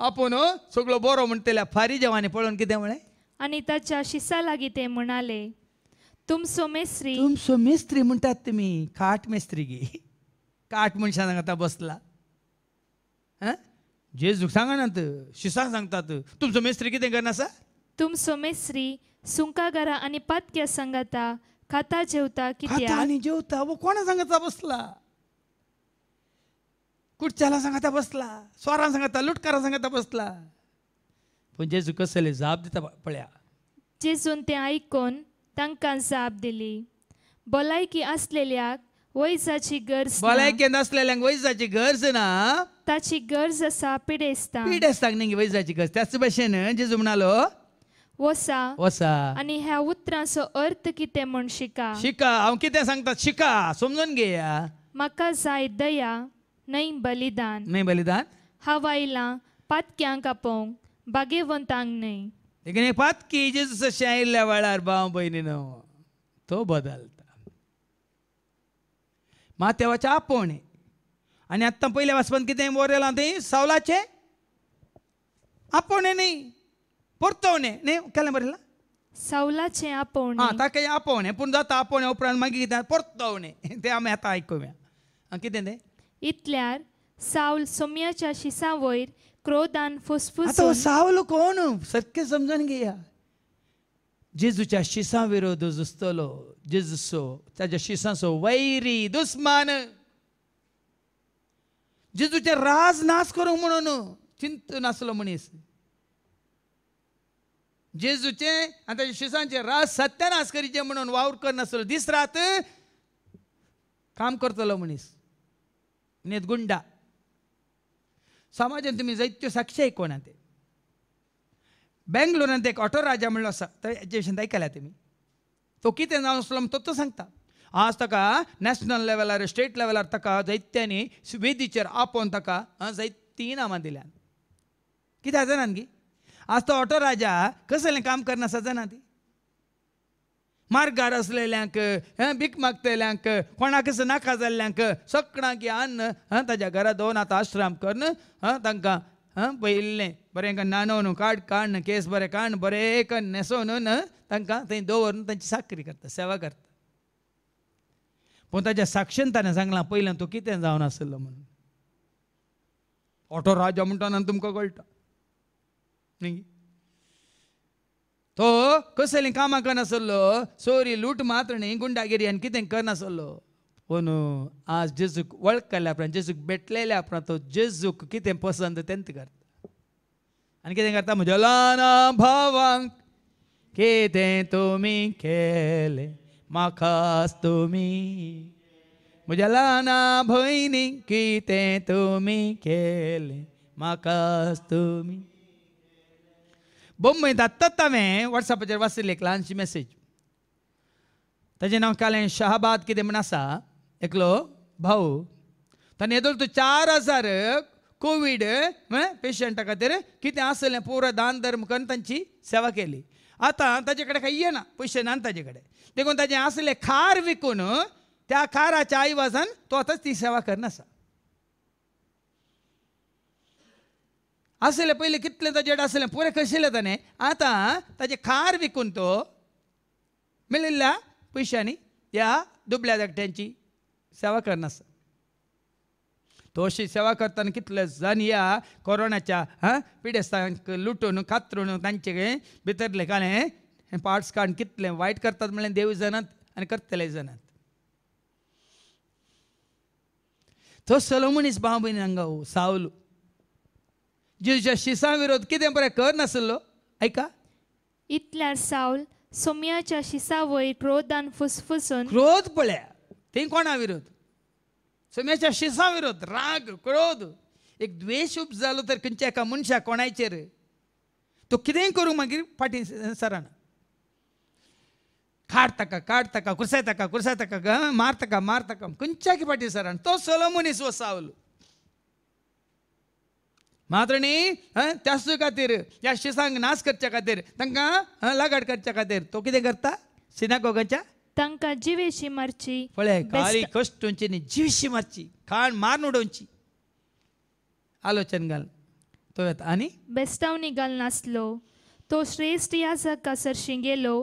आपूण सगळो बरो म्हणटल्या फारिजेवांनी पळोवन कितें म्हळें आणि ताच्या शिसा लागीं ते म्हणाले तुमचो मेस्त्री तुमचो मेस्त्री म्हणटात तुमी काट मेस्त्री गे काट मनशां सांगता बसला जेजूक सांगनात शिसाक सांगतात तुमचो मेस्त्री कितें करना आसा तुमचो मेस्त्री सुंकागारा आणि पातक्या सांगता खाता जेवता खाता कित्याक आनी जेवता वो कोणा सांगता बसला कुडच्याला सांगता बसला स्वरान सांगता लुटकारा सांगता बसला पण जेजू कसले जाप दिता पळया जेजून ते आयकून तांकां जाप दिली भलायकी असलेल्याक वैजाची गरज ना. भलायकी नसलेल्यांक वैजाची गरज ना ताची गरज आसा पिडेस्तांक पिडेस्तांक न्ही वैजाची गरज त्याच भशेन जेजू म्हणालो वसा वसा आणि ह्या उतरांचो अर्थ कितें म्हण शिका शिका हांव कितें सांगता शिका समजून घेया म्हाका जाय दया न्हय बलिदान न्हय बलिदान हांव आयलां पातक्यांक आपोवंक भाग्यवंतांक न्हय देखीन पातकी जेजूस अशें आयिल्ल्या वेळार भाव भयणीनो तो बदलता मातेवाच्या आपोवणे आनी आत्तां पयल्या वाचपान कितें बरयलां थंय सावलाचे आपोवणे न्ही परतवणे न्ही केलें बरयलां सावलाचें आपोवणे ताका आपोवणे पूण जाता आपोवणे उपरांत मागीर कितें परतवणे तें आमी आतां आयकुया कितें तें इतल्यार सावल सोम्याच्या शिसा वयर क्रोधान आतां फुसफुसून सावलो कोण सारकें समजून घेया जेजूच्या शिसां विरोध झुजतलो जेजूचो ताच्या शिसांचो वैरी दुस्मान जेजूचे राज नाश करूंक म्हणून चिंत नासलो मनीस जेजूचे आनी ताच्या शिसांचे राज सत्यानाश करीचे म्हणून वावर करनासलो दीस रात काम करतलो मनीस न्हीद गुंडा समाजान तुमी जायत्यो साक्षी आयकोना ते बेंगलोरांत एक ऑटो राजा म्हणलो आसा हेजे विशीं आयकल्या तुमी तो कितें जावन आसलो तो सांगता आज ताका नॅशनल लेवलार स्टेट लेवलार ताका जायत्यांनी वेदीचेर आपोवन ताका जायतीं इनामां दिल्यात कित्याक जाणा न्ही आज तो ऑटो राजा कसलें काम करना आसा जाणा ती मार्गार असलेल्यांक भीक मागतल्यांक कोणाकच नाका जाल्ल्यांक सगळ्यांक अन्न ताच्या घरा दोन आतां आश्रम करून तांकां पयिल्लें बरें नानोवन काडून केस बरें काडून बरें करून न्हेसोवन तांकां थंय दवरून तांची साकरी करता सेवा करता पूण ताच्या साक्षीन ताणें सांगलां पयलें तूं कितें जावन आसलो म्हणून ऑटो राजा म्हणटा तुमकां कळटा न्ही तो कसलीं कामां करनासलो चोरी लूट मात्र न्ही गुंडागिरी आनी कितें करनासलो पूण आज जेजूक वळखल्या उपरांत जेजूक भेटलेल्या उपरांत तो जेजूक कितें पसंद तेंच करता आनी कितें करता म्हज्या ल्हान भावांक कितें तुमी केलें म्हाकाच तुमी म्हज्या ल्हान भयणीक कितें तुमी केलें म्हाकाच तुमी मुंबयंत आत्ताच हांवें वॉट्सॅपाचेर वाचलेली एक ल्हानशी मेसेज ताचें नांव कालें शहाबाद कितें म्हण आसा एकलो भाऊ ताणें येदोळ तो 4000 कोवीड पेशंटा खातीर कितें आसलें पुरो दान धर्म करून तांची सेवा केली आतां ताजे कडेन काही येना पयशे ना ताजे कडेन देखून ताजें आसलें खार विकून त्या खाराच्या आयवाजान तो आतां ती सेवा करनासा आसलें पयलीं कितलें ताजेड आसलें पुरें कशिल्लें ताणें आतां ताजें खार विकून तो मेळिल्ल्या पयशांनी ह्या दुबळ्या धाकट्यांची सेवा करनासा तो अशी सेवा करतना कितले जाण ह्या कोरोनाच्या पिडेस्तांक लुटून कातरून तांचे भितरले काळें पार्ट्स काडून कितलें वायट करतात म्हणलें देव जाणात आनी करतले जाणात तो सलो मनीस भाव भयणी हांगा सावलो जेजूच्या शिसां विरोध कितें बरें करनासलो ऐका इतल्यार सावल सोम्याच्या शिसा वयर क्रोधान फुसफुसून क्रोध पळया थंय कोणा विरोध सोम्याच्या शिसां विरोध राग क्रोध एक द्वेश जालो तर खंयच्या एका मनशाक कोणाचेर तो कितेंय करूंक मागीर फाटीं सराना काड ताका कुरसाय ताका मार ताका खंयच्याक फाटीं सराना तो सलो मनीस वो सावलो मात्र न्ही त्याच खातीर ह्या शिसांक नाश करच्या खातीर तांकां लागाड करच्या खातीर तो कितें करता सिनागोगाच्या तांकां जिवेशी मारची पळय काळी कश्टोवची न्ही जीवशी मारची खाण मारून उडोवची आलोचन घाल तो येता आनी बेस्तावनी घाल नासलो तो श्रेष्ठ याजक सरशी गेलो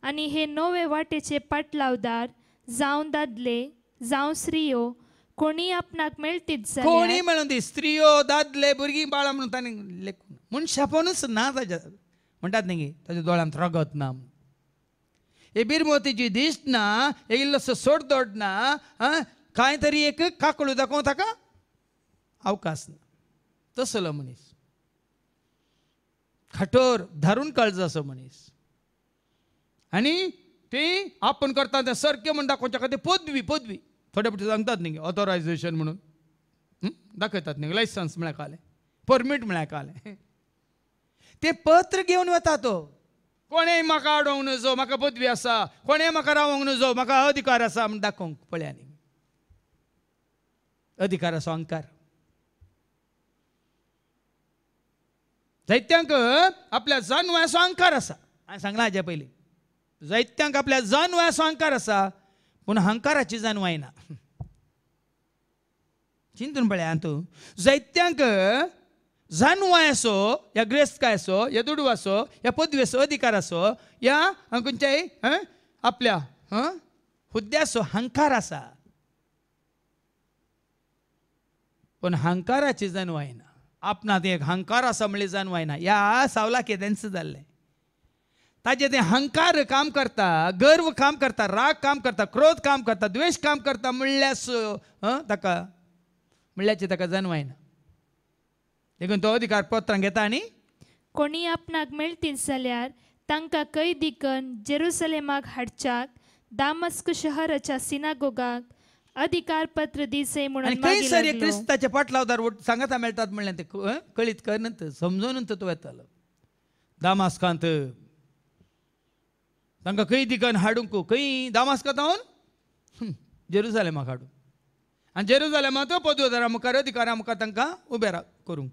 आनी हे नवे वाटेचे पाटलावदार जावं दादले जावं स्त्रियो कोणी आपणाक मेळटीत कोणी जाल्यार म्हणून दी स्त्रियो दादले भुरगीं बाळां म्हणून ताणें लेखून मनशापणूच ना ताच्या म्हणटात न्ही ताच्या दोळ्यांत रगत ना एबीर मोतीची दिश्ट ना इल्लोसो सोड दोड ना कांय तरी एक काकळू दाखोवन ताका अवकाश ना तसलो मनीस कठोर धरून काळज असो मनीस आनी ते आपण करता ते सारकें म्हणून दाखोवच्या खातीर पदवी थोडे फावटी सांगतात न्ही ऑथोरायझेशन म्हणून दाखयतात न्ही लायसन्स म्हळ्यार काले परमीट म्हळ्यार काले ते पत्र घेवन वता तो कोणेय म्हाका आडोवंक नजो म्हाका पदवी आसा कोणेय म्हाका रावोंक नजो म्हाका अधिकार आसा म्हण दाखोवंक पळया न्ही अधिकार असो अहंकार जायत्यांक आपल्या जानवयाचो अहंकार आसा हांवें सांगलां हाज्या पयलीं जायत्यांक आपल्या जानवयाचो अहंकार आसा पूण अहंकाराची जानवाय ना चिंतून पळया तूं जायत्यांक जानवाय आसो या ग्रेस्तकाय आसो या दुडू आसो या पदवी आसो अधिकार आसो या खंयच्याय आपल्या हुद्द्याचो अहंकार आसा पण अहंकाराची जानवाय ना आपणात एक अहंकार आसा म्हणली जानवाय ना या सावला केदेंच जाल्लें ताजे ते अहंकार काम करता गर्व काम करता राग काम करता क्रोध काम करता द्वेष काम करता म्हणल्यास ताका म्हणल्याची ताका जानवाय ना देखून तो अधिकार पत्रांक घेता आनी कोणी आपणाक मेळटीत जाल्यार तांकां कैदी करून जेरुसलेमाक हाडच्याक दामस्क शहराच्या सिनागोगाक अधिकार पत्र दिसे म्हणून आनी खंय सर क्रिस्ताचे पाटलावदार सांगाता मेळटात म्हणलें ते कळीत करनंत समजून तो येतालो दामास्कांत तांकां कैदी करून हाडूंक खंय दामास्कांत हाडून जेरुसलेमाक हाडूंक आनी जेरुसलेमांत पदवीदारा मुखार अधिकारा मुखार तांकां उबे करूंक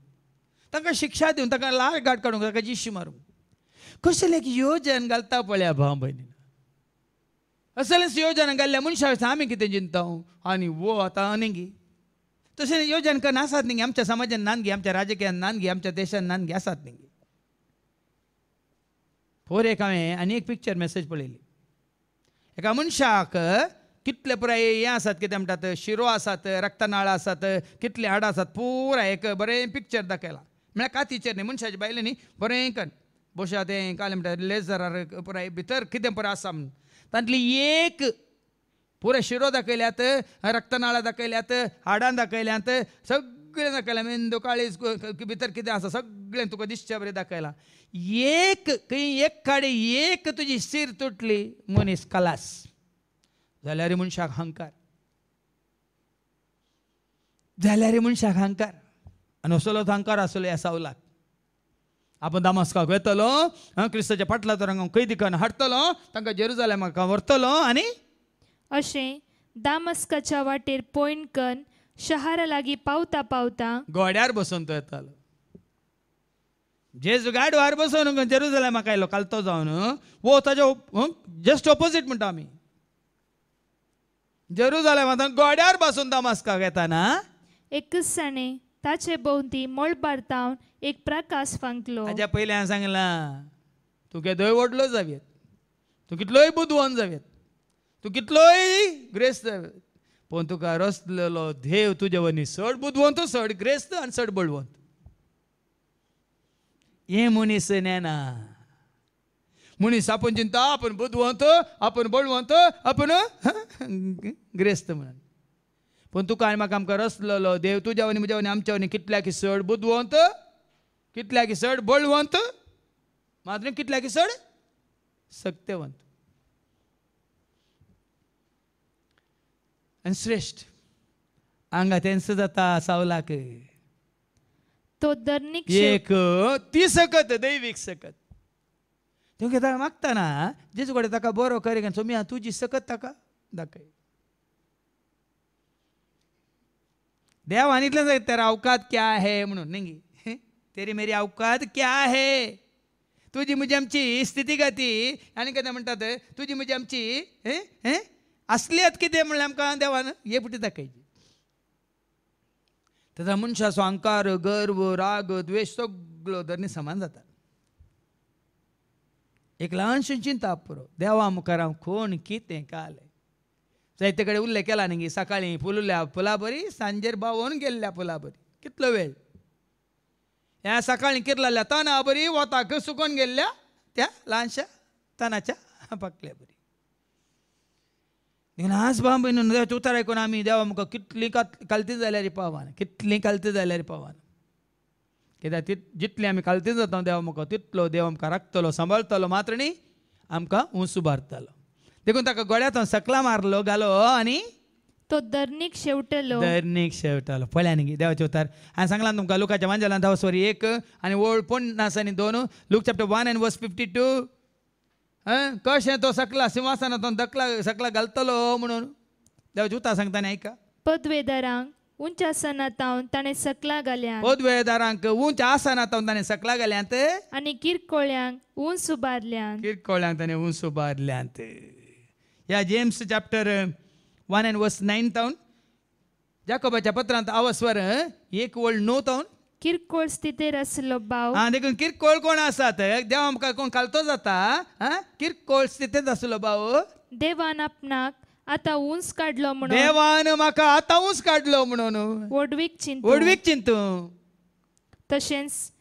तांकां शिक्षा दिवन तांकां लाळ गाठ काडूंक तांकां जिश्शी मारूंक कसलें योजन घालता पळया भाव भयणी असलेंच योजन घाल्ल्या मनशा आमी कितें चिंता आनी वो आतां अनेंगी तशें योजन करून आसात न्ही आमच्या समाजान नानगी आमच्या राजकीयान नानगी आमच्या देशान नानगी आसात न्ही पोर एक हांवें आनी एक पिक्चर मेसेज पळयली एका मनशाक कितले पुराय हें आसात कितें म्हणटात शिरो आसात रक्तनाळां आसात कितले हाडां आसात पुराय एक बरें पिक्चर दाखयलां म्हळ्यार कातीचेर न्ही मनशाचे बायले न्ही बरें करून बशा तें काले म्हणटात लेजरार पुराय भितर कितें पुराय आसा म्हूण तांतली एक पुराय शिरो दाखयल्यात रक्तनाळां दाखयल्यात हाडां दाखयल्यात सगळें दाखयलां मेंदू काळीज भितर कितें आसा सगळें तुका दिसचें बरें दाखयलां एक खंय एक काडे एक तुजी सीर तुटली मनीस कलास जाल्यार मनशाक अहंकार जाल्यार मनशाक अहंकार आनी असलो अहंकार आसलो ह्या सावलाक आपण दामस्काक वेतलो क्रिस्ताच्या पाटलादारांक कैदी करून हाडटलो तांकां जेरुसलेमाक व्हरतलो आनी अशें दामस्काच्या वाटेर पॉयंट करून शहरा लागीं पावता पावता गोड्यार बसून तो येतालो जेजू गाडवार बसून जेरुसलेमाक आयलो कालतो जावन वो ताच्या जस्ट ऑपोजीट म्हणटा आमी जेरुसलेमांत गोड्यार बसून दामस्काक येताना एकच जाणें ताचे भोंवती मळबारतावन एक प्रकाश फांकलो हाज्या पयलीं हांवें सांगलां तूं केदोय व्हडलो जावेत तूं कितलोय बुदवंत जावेत तूं कितलोय ग्रेस्त जावेत पूण तुका रचलेलो देव तुजे वनी चड बुदवंत चड ग्रेस्त आनी चड बळवंत हें मनीस नेना मनीस आपूण चिंता आपूण बुदवंत आपूण बळवंत आपूण ग्रेस्त म्हणून पूण तुका आनी म्हाका आमकां रचलेलो देव तुज्या वनी म्हज्या वनी आमच्या वनी कितल्याक चड बुदवंत कितल्याक चड बळवंत मात्र कितल्याक चड सत्यवंत आनी श्रेष्ठ हांगा तेंच जाता सावलाक तो धर्मीक एक ती सकत दैवीक सकत तूं ताका मागतना जेजू कडेन ताका बरो करे सोमी तुजी सकत ताका दाखय देव आनीतलें तेरा अवकात क्या है म्हणून न्ही तेरी मेरी औकात क्या है. तुझी म्हणजे आमची स्थितीगती आनी कितें म्हणटात तुझी म्हणजे आमची असलियत कितें म्हणल्यार आमकां देवान हे पुटी दाखयची. तेन्ना मनशाचो अहंकार गर्व राग द्वेष सगळो धरणी समान जाता. एक ल्हानशी चिंता पुरो देवा मुखार हांव कोण कितें कालें. जायते कडेन उल्लेख केला न्ही सकाळीं फुलल्या फुला बरी सांजेर बावोन गेल्ल्या फुला बरी. कितलो वेळ ह्या सकाळीं किरलेल्या तना बरी वताक सुकोवन गेल्ल्या त्या ल्हानशा तनाच्या पाकल्या बरी. देखून आज बांबून देवाचें उतर आयकून आमी देवा मुखार कितलीं कालती जाल्यार पावाना कितलीं कालती जाल्यार पावाना. कित्याक जितली आमी कालती जाता देवा मुखार तितलो देव आमकां राखतलो सांबाळटलो मात्र न्ही आमकां उंच उबारतलो. देखून ताका गळ्यांत सकला मारलो घालो आनी तो धरणीक शेवटलो. धरणीक शेवटलो. पळया न्ही देवाचे उतार हांवें सांगलां तुमकां लुकाच्या वांजेलांत 10:1 आनी ओळ 50 आनी 2 लूक चॅप्टर 1 and verse 52. कशें तो सकला सिंहासनांतून सकला घालतलो म्हणून देवाचे उतार सांगता आनी आयका. पदवेदारांक उंच आसनांतावन ताणें सकला घाल्यात. पदवेदारांक उंच आसनांतावन ताणें सकला घाल्यांत आनी किरकोळ्यांक उंच उबारल्यात. किरकोळ्यांक ताणें उंच उबारल्यांत. ह्या जेम्स चॅप्टर 1 and verse 9 तावन जाकोबाच्या पत्रांत आवस्वर 1:9 तावन किरकोळ स्थितीर आसलो भाव. देखून किरकोळ कोण आसात देव आमकां कोण कालतो जाता किरकोळ स्थितींत आसलो भाव. देवान आपणाक आतां उंच काडलो म्हणून देवान म्हाका आतां उंच काडलो म्हणून ओडवीक चिंतू. तशेंच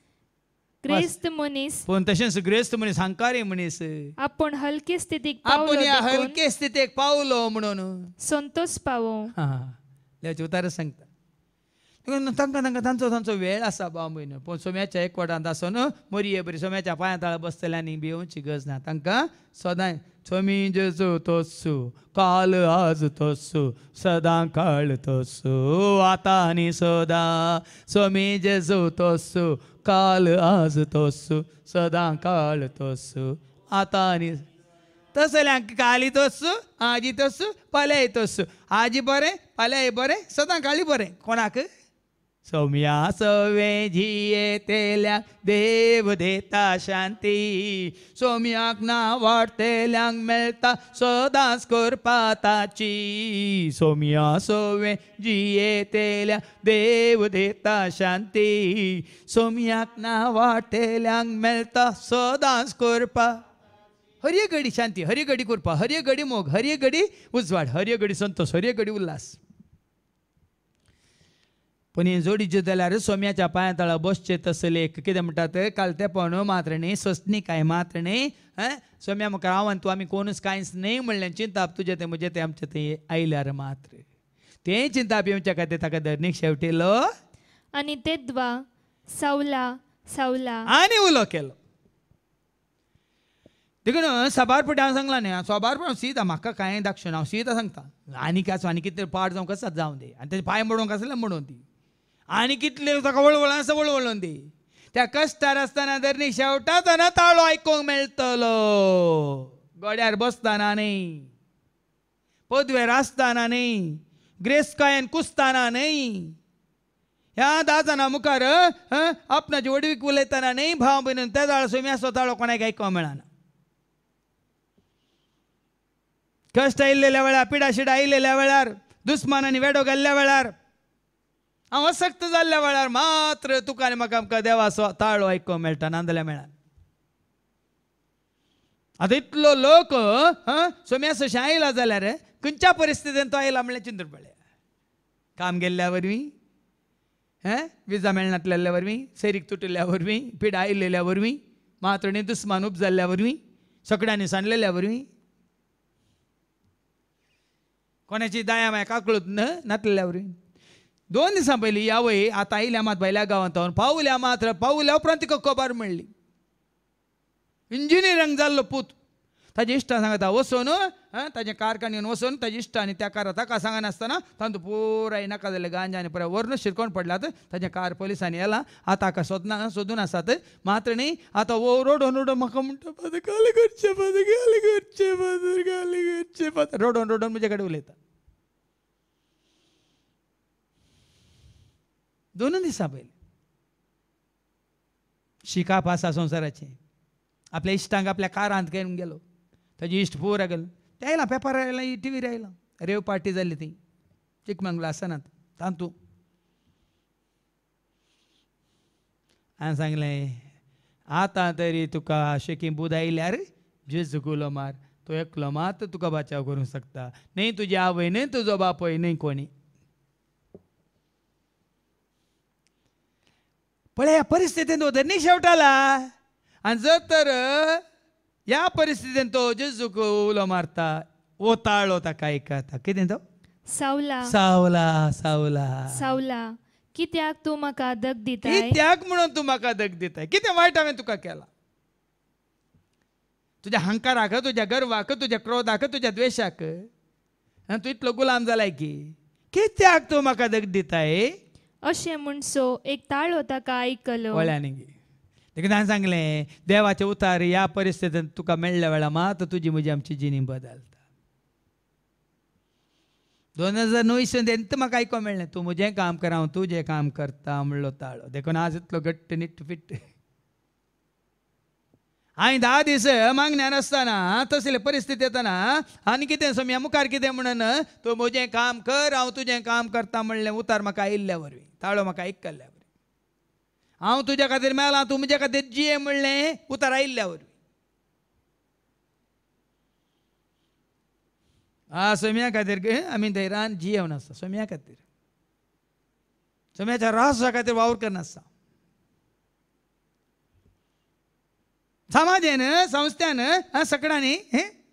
ग्रेस्त मनीस पूण तशेंच ग्रेस्त मनीस हंकारी मनीस आपण हलके स्थितीक आपूण ह्या पावलो हलके स्थितीक पावलो म्हणून संतोष पावो. देवाचे उतार सांगता. तांकां तांचो वेळ आसा बांबून पूण सोम्याच्या एकवटांत आसून मोरये बरी सोम्याच्या पांया ताळा बसतल्यांनी भिवूंची गरज ना. तांकां सदां सोमी जेजू तोसू काल आज तोसू सदां काळ तोसू आतां आनी सदां. सोमी जेजू तोसू काल आज तोसू सदां काळ तोसू आतां आनी तसल्यांक काली तोसू आजी तोसू फाल्याय तोसू. आजी बरें फाल्याय बरें सदां काळी बरें. कोणाक सोम्या सोवे जिये तेल्यांक देव देता शांती. सोम्याक ना वाडतेल्यांक मेळटा सदांच करपा ताची. सोम्या सोवे जिये तेल्यांक देव देता शांती. सोम्याक ना वाडतेल्यांक मेळटा सदांच करपा. हर एक घडी शांती हर एक घडी करपा हर एक घडी मोग हर एक घडी उजवाड हर एक घडी संतोष हर एक घडी उल्हास. पूण हे जोडीचे जाल्यार सोम्याच्या पांया तळा बसचे तसले कितें म्हणटात काल तेंपण मात्र न्ही सोसणीकाय मात्र न्ही. सोम्या मुखार हांव तूं आमी कोणूच कांयच न्ही म्हणलें चिंताप तुजें तें म्हजें तें आमचें तें आयल्यार मात्र तें चिंताप येवच्या खातीर ताका धरणीक शेवटिलो आनी तेद्वा सावला सावला आनी उलो केलो. देखून सबारपटी हांव सांगलां न्ही सबारपण सीद म्हाका कांय दाखचें हांव सीद सांगता. आनी आसूं आनी कितें पाड जावं कसो जावं दी आनी तेजे पांय मोडोवंक आसलें म्हणून दी आनी कितले ताका वळवळ आसा वळवळून दी. त्या कश्टार आसतना धरणीक शेवटातना ताळो आयकूंक मेळटलो. गोड्यार बसतना न्ही पदवेर आसतना न्ही ग्रेस्कायेन कुसतना न्ही ह्या 10 जाणां मुखार आपणाची वडवीक उलयतना न्ही भाव भयणीन त्या ताळो सोम्याचो ताळो कोणाक आयकूंक मेळना. कश्ट आयिल्ल्या वेळार पिडा शिडा आयिल्ल्या वेळार दुस्मानांनी वेडो घाल्ल्या वेळार हांव असक्त जाल्ल्या वेळार मात्र तुका आनी म्हाका आमकां देवाचो ताळो आयकूंक मेळटा नाजाल्यार मेळना. आतां इतलो लोक सोम्याचो आयला जाल्यार खंयच्या परिस्थितीन तो आयला म्हणल्यार चिंतून पळया. काम गेल्ल्या वरवीं विजा मेळनासलेल्या वरवीं सैरीक तुटिल्ल्या वरवीं पिडा आयिल्ल्या वरवीं मात्र न्ही दुस्मान उब जाल्ल्या वरवीं सगळ्यांनी सांडलेल्या वरवीं कोणाची दया माया काकळूत नासलेल्या वरवीं 2 दिसां पयलीं ह्या वय आतां आयल्या मात भायल्या गांवांत पावल्या मात्र पावल्या उपरांत तिका खबर मेळ्ळी. इंजिनियरींग जाल्लो पूत ताजे इश्टां सांगता वचून ताजे कारखान्यान वचून ताजे इश्टांनी त्या कारां ताका सांगनासतना तातूंत पुराय नाका जाल्ले गांजा आनी पुराय वर्ण शिरकोवन पडल्यात. ताजें कार पुलिसांनी येलां आतां हाका सोदून आसात मात्र न्ही आतां वो रोडोन म्हाका म्हणटा फादर गाली करचे फादर गाली करचे फादर गाली करचे फादर रोडोन म्हजे कडेन उलयता. 2 दिसां पयलीं शिकाप आसा संवसाराचें. आपल्या इश्टांक आपल्या कारांत घेवन गेलो, ताजी इश्ट पुरा गेलो. ते आयलां पेपर आयलां, टीव्हीर आयलां, रेव पार्टी जाल्ली ती चिकमंगला आसनात तांतू. हांवें सांगलें आतां तरी तुका शेकी बूद आयल्यार जेजू गुलो मार, तो एकलो मात तुका बचाव करूंक शकता. न्ही तुजी आवय, न्ही तुजो बापूय, न्ही कोणी. पळय ह्या परिस्थितींत उदरनीक शेवटाला. आनी जर तर ह्या परिस्थितींत तो जेजूक उलो मारता, वो ताळो ताका आयकता. कितें तो सावला सावला सावला सावला, कित्याक तूं म्हाका दग दिताय? कित्याक म्हणून तूं म्हाका दग दिताय? कितें वायट हांवें तुका केलां? तुज्या हंकाराक, तुज्या गर्वाक, तुज्या क्रोधाक, तुज्या द्वेशाक आनी तूं इतलो गुलाम जालाय की कित्याक तूं म्हाका दग दिताय? अशें म्हणसो एक ताळो ताका आयकलो. वळ्यांनी देखून हांवें सांगलें देवाचे उतार ह्या परिस्थितींत तुका मेळ्ळ्या वेळा मात तुजी म्हजी आमची जिणी बदलता. 2009 तेन्ना म्हाका आयको मेळ्ळें तूं म्हजें काम कर, हांव तुजें काम करता म्हणलो ताळो. देखून आज इतलो घट्ट निट्ट फिट्ट. हांवें 10 दीस मागण्यान आसतना तसले परिस्थिती येतना आनी कितें सोम्या मुखार कितें म्हणून तूं म्हजें काम कर, हांव तुजें काम करता म्हणलें उतार म्हाका आयिल्ल्या वरवीं, ताळो म्हाका आयकल्ल्या वरवीं. हांव तुज्या खातीर मेळ्ळां, तूं म्हजे खातीर जिये म्हणलें उतार आयिल्ल्या वरवीं. सोम्या खातीर आमी धैर्यान जियेवन आसता. सोम्या खातीर, सोम्याच्या रासा खातीर वावर करनासता. समाजान, संस्थान, सकडांनी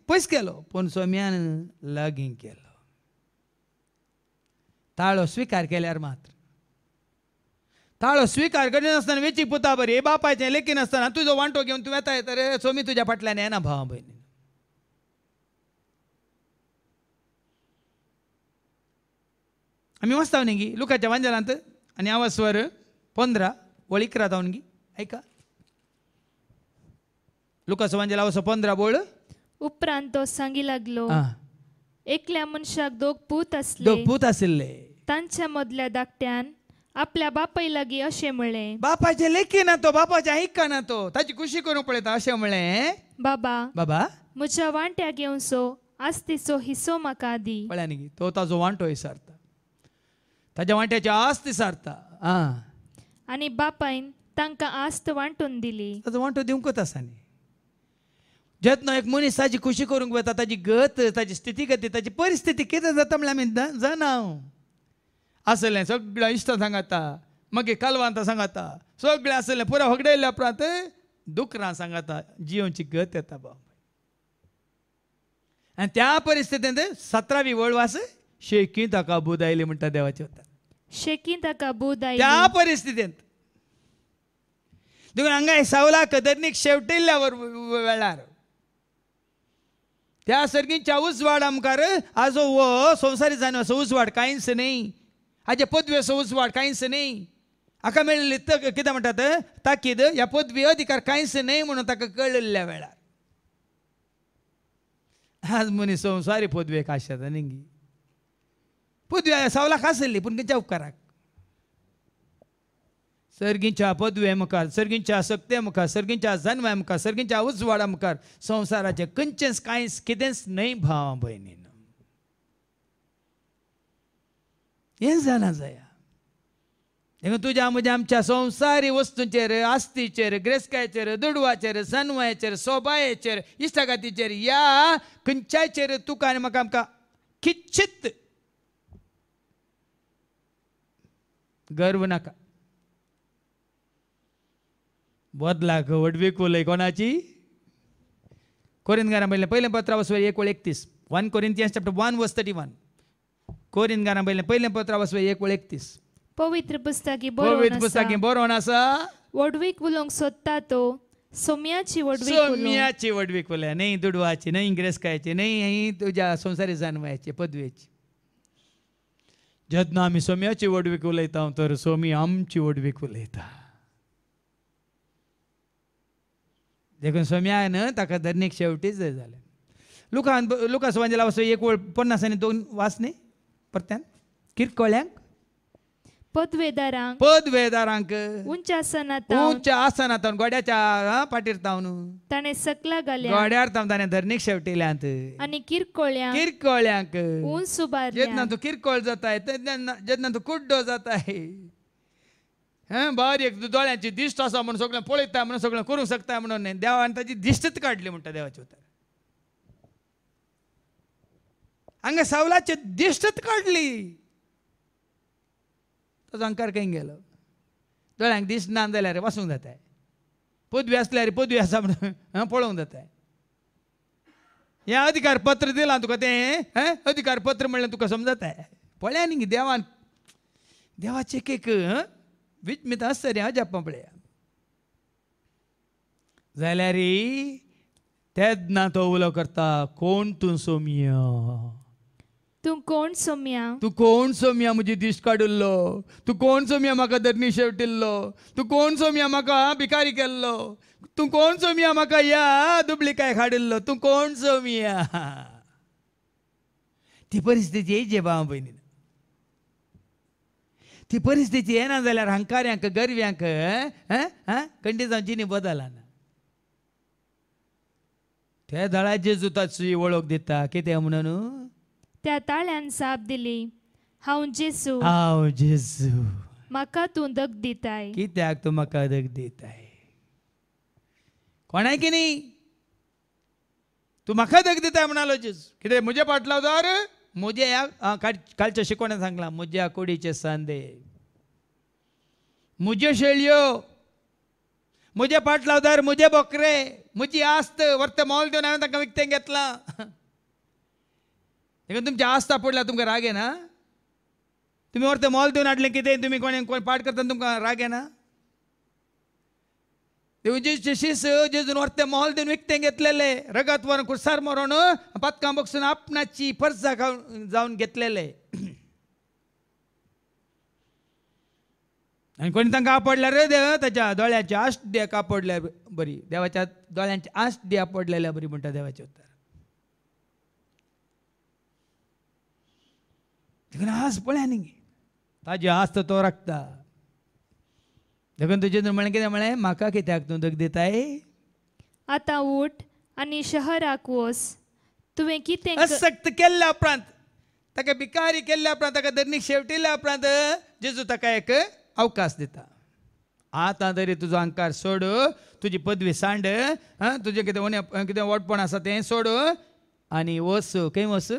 पयस केलो, पूण सोम्यान लगीन केलो. ताळो स्विकार केल्यार मात्र. ताळो स्विकार करिनासतना वेची पुता बरी बापायचें लेकीन आसतना तुजो वांटो घेवन तूं येता तर सोमी तुज्या फाटल्यान येना भावा भयणी. आमी वचता न्ही गी लुकाच्या वांजलांत आनी हांव स्वर 15 बोळ 11 जावन गी ऐका. लुकाचो वांजल हांव 15 बोळ. उपरांत तो सांगी लागलो, एकल्या मनशाक दोग पूत आसले. तांच्या मदल्या धाकट्यान आपल्या बापाय लागीं अशें म्हणलें, बापाचे लेखी ना तो, बापाचे ऐकना तो, ताची खुशी करूंक पळयता. अशें म्हणलें, बाबा म्हज्या वांट्या घेवन सो आस्तीचो हिस्सो म्हाका दी. पळया न्ही तो ताजो वांटो विसारता, ताज्या वांट्याची आस्त विसारता. आनी बापायन तांकां आस्त वांटून दिली. ताजो वांटो दिवंकूच आसा न्ही. जेन्ना एक मनीस ताजी खुशी करूंक वता, ताजी गत, ताजी स्थिती गती, ताजी परिस्थिती कितें जाता म्हणल्यार आमी जाणा. आसलें सगळें इश्ट सांगाता, मागीर कालवांत सांगाता, सगळें आसलें पुरा हगडायल्या उपरांत दुकरां सांगाता, जियोची गत येता बाबा. आनी त्या परिस्थितींत 17वी वळवास शेकी ताका बूद आयली म्हणटा देवाचे उतर. शेकी ताका बूद आयली. त्या परिस्थितींत देखून हांगा सावला कदरनीक शेवटिल्ल्या वेळार त्या सर्गीच्या उजवाड आमकां आजो वो संवसारी जावन उजवाड कांयच न्ही, हाजे पदवेचो उजवाड कांयच न्ही. हाका मेळिल्ली कितें म्हणटात ताकीद ह्या पदवी अधिकार कांयच न्ही म्हणून ताका कळिल्ल्या वेळार आज मनीस संवसारी पदवेक आशेता न्ही. पदवी सावलाक आसली पूण खंयच्या उपकाराक? सर्गीच्या पदवे मुखार, सर्गीच्या सक्ते मुखार, सर्गीच्या जन्मा मुखार, सर्गीच्या उजवाडा मुखार संवसाराचें खंयचेंच कांयच कितेंच न्ही भावा भयणीन. हें जाणा जाया. देखून तुज्या म्हज्या आमच्या संवसारी वस्तूंचेर, आस्तीचेर, ग्रेस्कायचेर, दुडवाचेर, सनवायचेर, सोबायेचेर, इश्टागातीचेर, ह्या खंयच्याचेर तुका आनी म्हाका आमकां किंचित गर्व नाका. बदलाक वडवीक उलय कोणाची? कोरिंथांकारां पयलें पत्र 1:31. 1 Corinthians chapter 1:31. कोरिंथांकारां पयलें पत्र 1:31. पवित्र पुस्तकी बरोवन आसा. वडवीक उलोवंक सोदता तो सोम्याची वडवीक उलय, न्ही दुडवाची, न्ही ग्रेस्कायची, न्ही तुज्या संवसारी जानवायची, पदवेची. जेन्ना आमी सोम्याची वडवीक उलयता तर सोमी आमची वडवीक उलयता. देखून सोम्यान ताका धरणीक शेवटीच जालें. लुकास वांजला 1:50 आनी 2 वाच न्ही परत्यान. किरकोळ्यांक पदवेदारांक पदवेदारांक उंच आसनात उंच आसनात गोड्याच्या पाठीर तावन ताणे सकला घाल्या गोड्यार ताणे धरणीक शेवटिल्यांत आनी किरकोळ्या किरकोळ्यांक उंच उबारल्या जेन्ना तूं किरकोळ जाताय जेन्ना तूं कुड्डो जाताय बारीक दोळ्यांची दिश्ट आसा म्हणून सगळें पळयता म्हणून सगळें करूंक शकता म्हणून देवान ताची दिश्टच काडली म्हणटा देवाची उतर हांगा सावलाची दिश्टच काडली तो अंकार खंय गेलो दोळ्यांक दिश्ट ना जाल्यार वसूंक जाताय पदवी आसल्यार पदवी आसा म्हणून पळोवंक जाताय हें अधिकार पत्र दिलां तुका तें अधिकार पत्र म्हणल्यार तुका समजताय पळया न्ही देवान देवाचे एक विचमित आसता रे अजाप पळया जाल्यार तेन्ना तो उलो करता कोण तूं सोम्या तूं कोण सोम्या तूं कोण सोम्या म्हजी दिश्ट काडिल्लो तूं कोण सोम्या म्हाका धरणी शेवटिल्लो तूं कोण सोम्या म्हाका भिकारी केल्लो तूं कोण सोम्या म्हाका ह्या दुबळिकाय हाडिल्लो तूं कोण सोम्या ती परिस्थिती येयची भाव भयणी ती परिस्थिती येना जाल्यार हंकार्यांक गर्व्यांक खंडी जावन जिणी बदलना त्या दळा जेजू ताची वळख दिता कितें म्हणून त्या ताळ्यान साप दिली हांव जेजू हांव जेजू म्हाका तूं दग दिताय कित्याक तूं म्हाका दग दिताय कोणाय की न्ही तूं म्हाका दग दिताय म्हणालो जेजू कितें म्हजे फाटलादार म्हजे ह्या कालच्या शिकवण्यात सांगला म्हज्या कुडीचे सांदे म्हज्यो शेळयो म्हजे फाटलादार म्हजे बकरे म्हजी आस्त वर्त मोल दिवन हांवें तांकां विकतें घेतलां देखून तुमची आस्ता पडल्या तुमकां राग येना तुमी वर्त मोल दिवन हाडलें कितें तुमी कोण पाठ करतना तुमकां राग येना देवजीचे शिस जेजून वर्ते मोल दिवन विकतें घेतलेले रगत व्हरून कुर्सार मरोन पतकां बगसून आपणाची फर्जा जावन घेतलेले आनी कोणी तांकां आपडल्यार देव ताच्या दोळ्याची आश्ट दियाक आपडल्यार बरी देवाच्या दोळ्यांची आश्ट दिया पडलेल्या बरी म्हणटा देवाचें उतर देखून आस पळया न्ही ताजी आस्त तो राखता देखून तुजें म्हणलें कितें म्हळें म्हाका कित्याक तूं दग दिताय आतां उठ आनी शहराक वच तुवें कितें असक्त केल्ल्या उपरांत ताका भिकारी केल्ल्या उपरांत ताका धरणीक शेवटिल्ल्या उपरांत जेजू ताका एक अवकाश दिता आतां तरी तुजो अहंकार सोड तुजी पदवी सांड तुजें कितें वटपण आसा तें सोड आनी वच खंय वच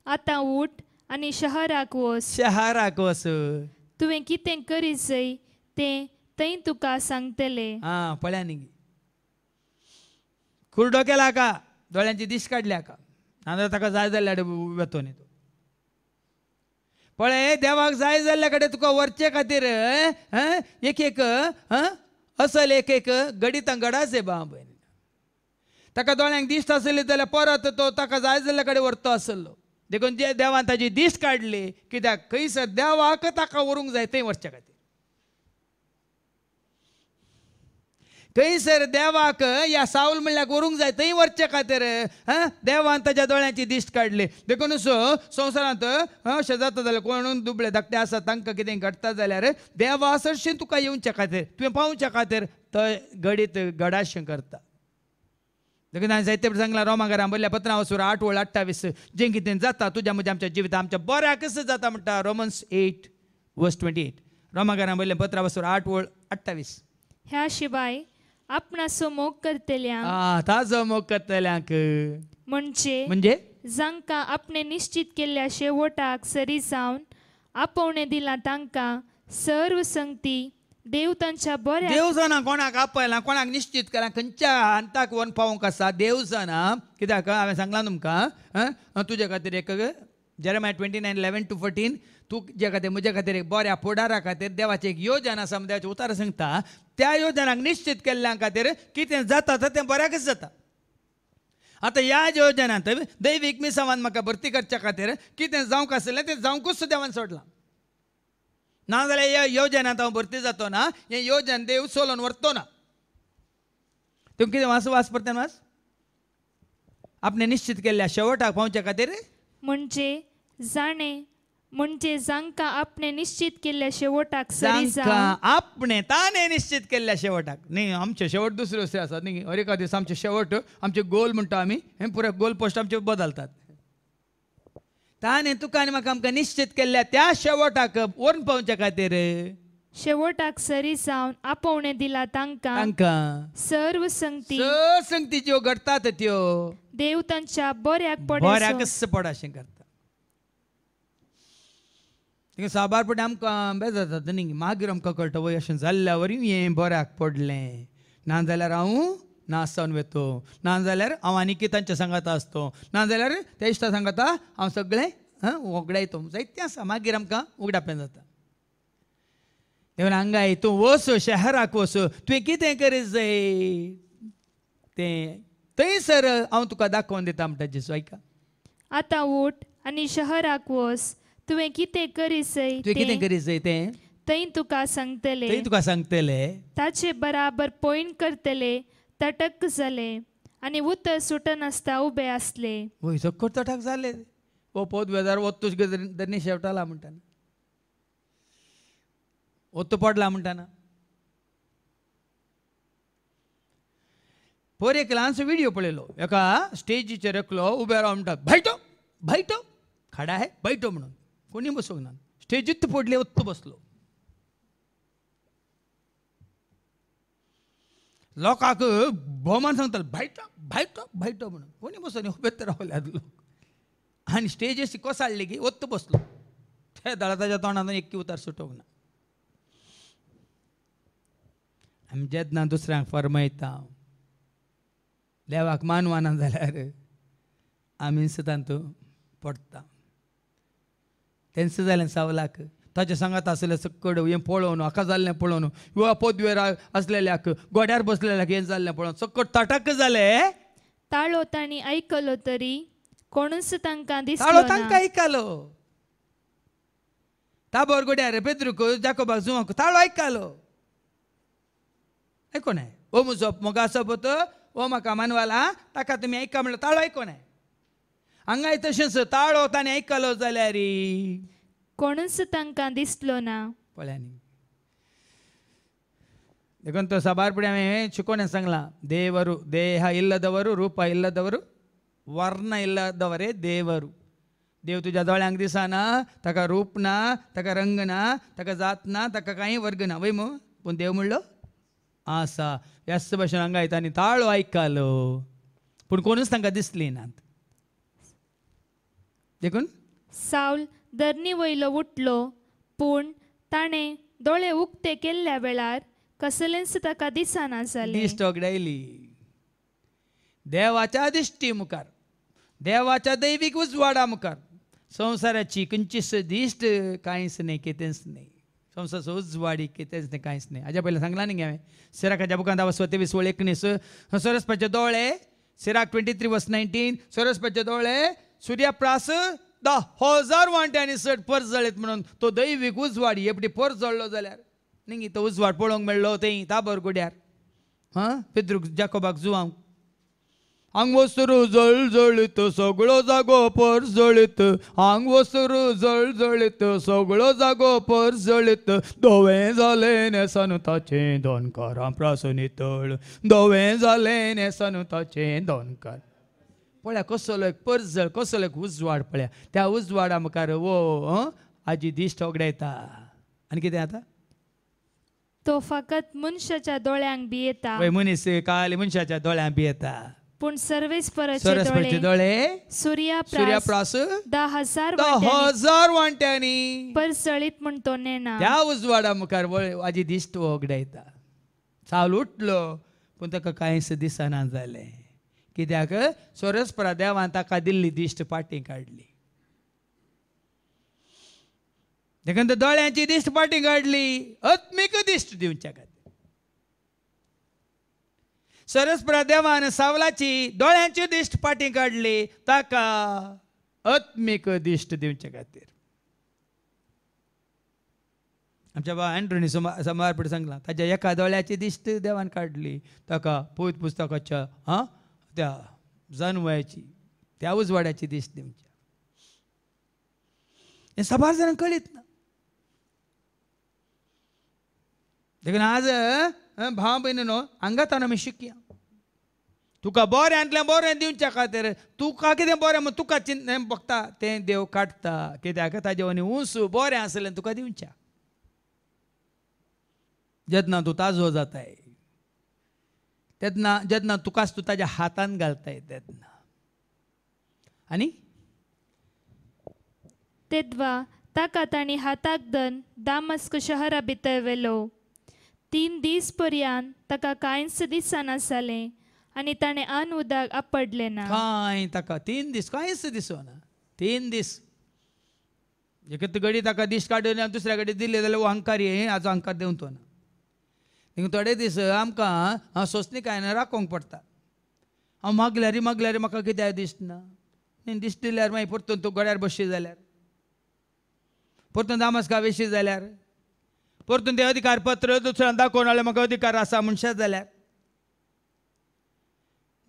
आतां उठ आनी शहराक वच शहराक वच तुवें कितें करीत जंय तें थंय तुका सांगतले पळया न्ही कुर्डो केला का दोळ्यांची दिश्ट काडल्या का नाजाल्यार ताका जाय जाल्यार वेतो न्ही पळय देवाक जाय जाल्ल्या कडेन तुका व्हरचे खातीर एक असल एक गडीत गडास बा भयणी ताका दोळ्यांक दिश्ट आसली जाल्यार परत तो ताका जाय जाल्ल्या कडेन व्हरतो आसलो देखून जे देवान ताची दिश्ट काडली कित्याक खंयसर देवाक ताका व्हरूंक जाय थंय व्हरचे खातीर खंयसर देवाक ह्या सावल म्हणल्यार व्हरूंक जाय थंय व्हरचे खातीर देवान ताच्या दोळ्यांची दिश्ट काडली देखून संवसारांत अशें जाता जाल्यार कोण दुबळे धाकटे आसा तांकां कितें घडटा जाल्यार देवा सरशीं तुका येवच्या खातीर तुवें पावच्या खातीर तो घडीत गडाशें करता देखून हांवें जायते सांगलां रोमाकारां बरल्या पत्रां वचून 8:28 जें कितें जाता तुज्या म्हज्या आमच्या जिवितांत आमच्या बऱ्याकच जाता म्हणटा रोमन्स 8:28 रोमाकारां बरल्या पत्रां वचून 8:28 ह्या शिवाय आपणाचो मोग करतल्यांक ताजो मोग करतल्यांक म्हणजे जांकां आपणे निश्चित केल्ल्या शेवटाक सरी जावन आपोवणें दिलां तांकां सर्व संगती देव तांच्या बऱ्या देव जाणा कोणाक आपयलां कोणाक निश्चित केलां खंयच्या अंताक व्हरून पावोवंक आसा देव जाणा कित्याक हांवें सांगलां तुमकां तुजे खातीर एक जेरेमाया 29:11-14 तुजे खातीर म्हजे खातीर एक बऱ्या फुडारा खातीर देवाची एक योजना आसा देवाचे उतार सांगता त्या योजनाक निश्चित केल्ल्या खातीर कितें जाता तें बऱ्याकच जाता आतां ह्या योजनांत दैवीक मिसावान म्हाका भरती करच्या खातीर कितें जावंक आसलें तें जावंकूच देवान सोडलां नाजाल्यार ह्या योजनांत हांव भरती जातो ना हें योजन देव सोलोवन व्हरतो ना तुमकां कितें वास परतें वास आपणे निश्चित केल्ल्या शेवटाक पावच्या खातीर म्हणजे जाणें म्हणजे जांकां आपणे निश्चित केल्ल्या शेवटाक सरी जांकां जावन आपणे ताणे निश्चित केल्ल्या शेवटाक न्ही आमचे शेवट दुसरे दुसरे आसात न्ही हर एका दिसा आमचे शेवट आमचे गोल म्हणटा आमी हे पुरे गोल पोस्ट आमचे बदलतात ताणे तुका आनी म्हाका आमकां निश्चित केल्ल्या त्या शेवटाक व्हरून पावच्या खातीर शेवटाक सरी जावन आपोवणें दिला तांकां तांकां सर्व संगती संगती ज्यो घडटात त्यो देव तांच्या बऱ्याक बऱ्याक पडे पडाशें करता थिंगा साबारपणी आमकां बेजार जाता न्ही मागीर आमकां कळटा वय अशें जाल्ल्या वरी हें बऱ्याक पडलें नाजाल्यार हांव नासोन वेतो नाजाल्यार हांव आनी तांच्या सांगात आसतो नाजाल्यार त्या इश्टा सांगाता हांव सगळें वगडायतो जायतें आसा मागीर आमकां उगडापें जाता देवून हांगाय तूं वच शहराक वच तुवें कितें करीत जाय तें थंयसर हांव तुका दाखोवन दिता म्हणटा जेजू आयका आतां उठ आनी शहराक वच तुवें कितें करीसय तुवें कितें करीत जाय तें थंय तुका सांगतले थंय तुका सांगतले ताचे बराबर पॉयंट करतले तटक जाले आनी उतर सुटनासता उबे आसले वय सक्कट तटाक जाले ओ पोत बेजार ओत्तूच धरणी शेवटाला म्हणटाना ओत्तू पडला म्हणटाना पोर एक ल्हानसो व्हिडिओ पळयलो एका स्टेजीचेर एकलो उबे रावन म्हणटा भायटो भायटो खाडा आहे भायटो म्हणून कोणी बसोंक ना स्टेजीत पडले ओत्तू बसलो लोकांक भोवमान सांगताले भायटो भायटो भायटो म्हणून कोणी बसोन उबेच रावल्यात लोक आनी स्टेज अशी कोसाळली की ओत्तू बसलो त्या दळा ताच्या तोंडान एक उतार सुटोंक ना आमी जेन्ना दुसऱ्यांक फरमायता देवाक मानवाना जाल्यार आमी सदांत पडटा तेंच जालें सावलाक ताचे सांगात आसले सक्कड हें पळोवन हाका जाल्लें पळोवन वा पदवेर आसलेल्याक गोड्यार बसलेल्याक हें जाल्लें पळोवन सक्कड ताटाक जालें ताळो तांणी आयकलो तरी कोणूच तांकां ताळो दिसलो तांकां ना आयकलो ताबोर गोड्यार पेद्रूक जाकोबाक जुवाक ताळो आयकलो आयकोनाय ओ म्हजो मोगा आसा पळय तो ओ म्हाका मानवाला ताका तुमी आयका म्हणल्यार ताळो आयकोनाय हांगाय तशेंच ताळो ताणें आयकलो जाल्यार कोणूच तांकां दिसलो ना पळयांनी देखून तो सबारपडी हांवें शिकोवण्यान सांगलां देವರು ದೇಹ ಇಲ್ಲದವರು ರೂಪ ಇಲ್ಲದವರು ವರ್ಣ ಇಲ್ಲದವರೇ ದೇವರು देव तुज्या दोळ्यांक दिसना ताका रूप ना ताका रंग ना ताका जात ना ताका कांय वर्ग ना वय मग पूण देव म्हणलो आसा ह्याच भाशेन हांगा तांणी ताळो आयकलो पूण कोणूच तांकां दिसली नात देखून सावल धरणी वयलो उठलो पूण ताणें दोळे उक्ते केल्ल्या वेळार कसलेंच ताका दिसना जालें दिश्ट ओगडायली देवाच्या दिश्टी मुखार देवाच्या दैवीक उजवाडा मुखार संवसाराची खंयचीच दिश्ट कांयच नाही कितेंच नाही संवसाराचो उजवाडी कितेंच नाही कांयच नाही हाज्या पयलीं सांगलां न्ही हांवें सिराकाच्या बुकांत 23:19 सरस्पाचे दोळे सिराक 23:19 सरस्पाचे दोळे सूर्यप्रास 10,000 वांट्यांनी सट परस जळीत म्हणून तो दैवीक उजवाडी एपटी परस जळलो जाल्यार न्ही तो उजवाड पळोवंक मेळ्ळो थंय ताबर गोड्यार पेद्रूक जाकोबाक जुवांक हांग वसरू जळजळीत सगळो जागो परस जळीत हांग वसरू जळजळीत सगळो जागो परस जळीत धोवें जालें नेसन ताचें दोनकारां प्रासनितळ धोवें जालें नेसन ताचें दोनकार पळया कसलो एक परजळ कसलो एक उजवाड पळया त्या उजवाडा मुखार वो हाजी दिश्ट ओगडायता आनी कितें जाता तो फकत मनशाच्या दोळ्यांक बी येता वय मनीस काल मनशाच्या दोळ्यांक बी येता पूण सर्वेस्पराचे सरस्वतीचे दोळे सूर्यप्रास सूर्यप्रास 10,000 वांट्यांनी परसळीत म्हण तो नेना त्या उजवाडा मुखार हाजी दिश्ट ओगडायता सावल उठलो पूण ताका कांयच दिसना जालें कित्याक सरस्परा देवान ताका दिल्ली दिश्ट पाटी काडली देखून दोळ्यांची दिश्ट पाटी काडली आत्मीक दिश्ट दिवच्या खातीर सरस्परा देवान सावलाची दोळ्यांची दिश्ट पाटी काडली ताका आत्मीक दिश्ट दिवच्या खातीर आमच्या बा अँड्रोनी समारपडी सांगला ताच्या एका दोळ्याची दिश्ट देवान काडली ताका पवित्र पुस्तकाच्या त्या जानवयाची त्या उजवाड्याची दिश्ट दिवच्या हें साबार जाणांक कळीत ना. देखून आज भाव भयणीनो हांगातान आमी शिकया. तुका बऱ्यांतलें बरें दिवच्या खातीर तुका कितें बरें म्हूण तुका बघता तें देव काडटा. कित्याक ताजे वनी ऊंस बरें आसलें तुका दिवच्या. जेन्ना तूं ताजो जाताय तेन्ना जेन्ना तुकाच तूं ताज्या हातान घालताय तेन्ना. आनी तेदवा ताका तांणी हाताक धरून दामस्क शहरा भितर व्हेलो. 3 दीस पर्यंत ताका कांयच दिसना जालें आनी ताणें अन्न उदक आपडलें ना. कांय ताका 3 दीस कांयच दिसना. 3 दीस एक घडी ताका दिश्ट काडून दुसऱ्या घडी दिले जाल्यार अहंकारी हाजो अहंकार देंवतो ना. देखून थोडे दीस आमकां सोंसणीकायेन राखोंक पडटा. हांव मागल्यार म्हाका कित्याक दिसना. दिश्ट दिल्यार मागीर परतून तूं गड्यार बसशी जाल्यार परतून दामस्का वेशी जाल्यार परतून ते अधिकार पत्र दुसऱ्यान दाखोवन हाडलें म्हाका अधिकार आसा म्हणशें जाल्यार.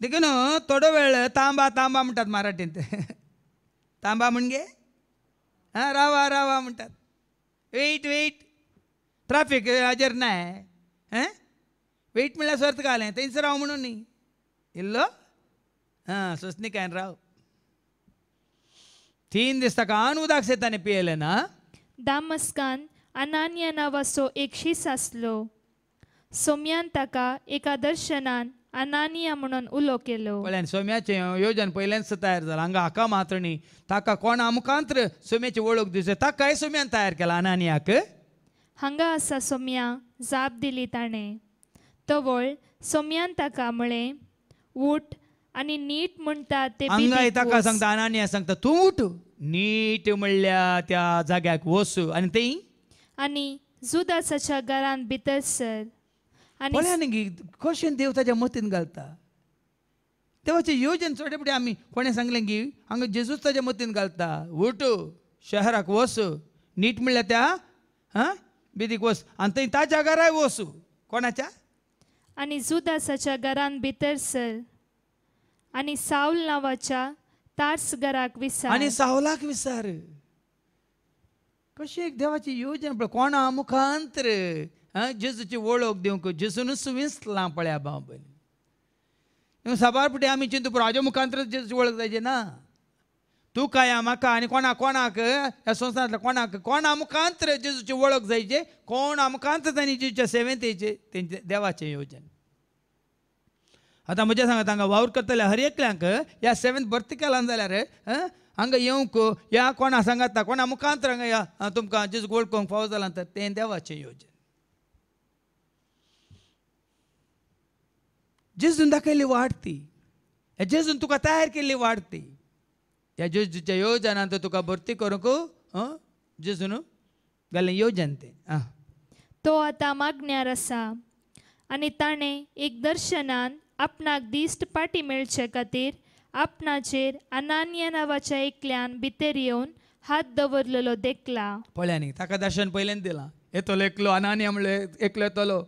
देखून थोडो वेळ तांबा तांबा म्हणटात मराठींत. तांबा म्हणजे रावा रावा म्हणटात. वेट वेट ट्राफीक हाजेर नाय. वेट म्हणल्यार सर्त घालें थंयच राव म्हणून न्ही. इल्लो सोंसणीकायेन राव. 3 दीस ताका अन्न उदक शेतांनी पियेलें ना. दामस्कान अनानिया नांवाचो एक शीस आसलो. सोम्यान ताका एका दर्शनान अनानिया म्हणून उलो केलो. पळयान सोम्याचें येवजण पयलेंच तयार जालां. हांगा हाका मात्र न्ही ताका कोणा मुखांतर सोम्याची वळख दिवची ताकाय सोम्यान तयार केला अनानियाक. हांगा आसा सोम्या जाप दिली ताणें. तवळ सोम्यान ताका म्हळें उठ आनी नीट म्हणटा ते हांगा ताका सांगता अनानिया सांगता तूं उठ नीट म्हणल्या त्या जाग्याक वच आनी थंय आनी जुदासाच्या घरान भितर सर. आनी पळयान कशें देव ताच्या मतीन घालता. देवाचें येवजण चोडे फुडें आमी कोणें सांगलें की हांगा जेजूच ताच्या मतीन घालता. उठ शहराक वच नीट म्हणल्या त्या बिदीक वच आनी थंय ताच्या घराय वच. कोणाच्या आनी जुदासाच्या घरान भितर सर आनी साऊल नांवाच्या तार्स घराक विसार. आनी सावलाक विचार. कशी एक देवाची येवजण पळय कोणा मुखांतर जेजूची वळख दिवंक जेजूनच विसलां पळया भाव भयणी. साबार फुडें आमी चिंतू पूण हाज्या मुखांतर जेजूची वळख जायची ना. तूं काय म्हाका आनी कोणाक ह्या संवसारांतल्या कोणा मुखांतर जेजूची वळख जायचे. कोणा मुखांतर तांणी जेजूच्या सेवेंत येयचे तेंचे देवाचें येवजण. आतां म्हज्या सांगात हांगा वावर करतल्या हर एकल्यांक ह्या सेवेंत भरती केला जाल्यार हांगा येवंक ह्या कोणा सांगाता कोणा मुखांतर हांगा तुमकां जेजूक वळखूंक फावो जालां तर तें देवाचें येवजण. जेजून दाखयल्ली वाट ती. हे जेजून तुका तयार केल्ली वाट ती. ह्या जेजूच्या येवजणांत तुका भरती करूंक जेजून घालें येवजण तें. तो आतां मागण्यार आसा आनी ताणें एक दर्शनान आपणाक दिश्ट पाटी मेळचे खातीर आपणाचेर अनानिया नांवाच्या एकल्यान भितर येवन हात दवरलेलो देखला. पळयांनी ताका दर्शन पयलें दिलां. येतलो एकलो अनानिया म्हणलें एकलो येतलो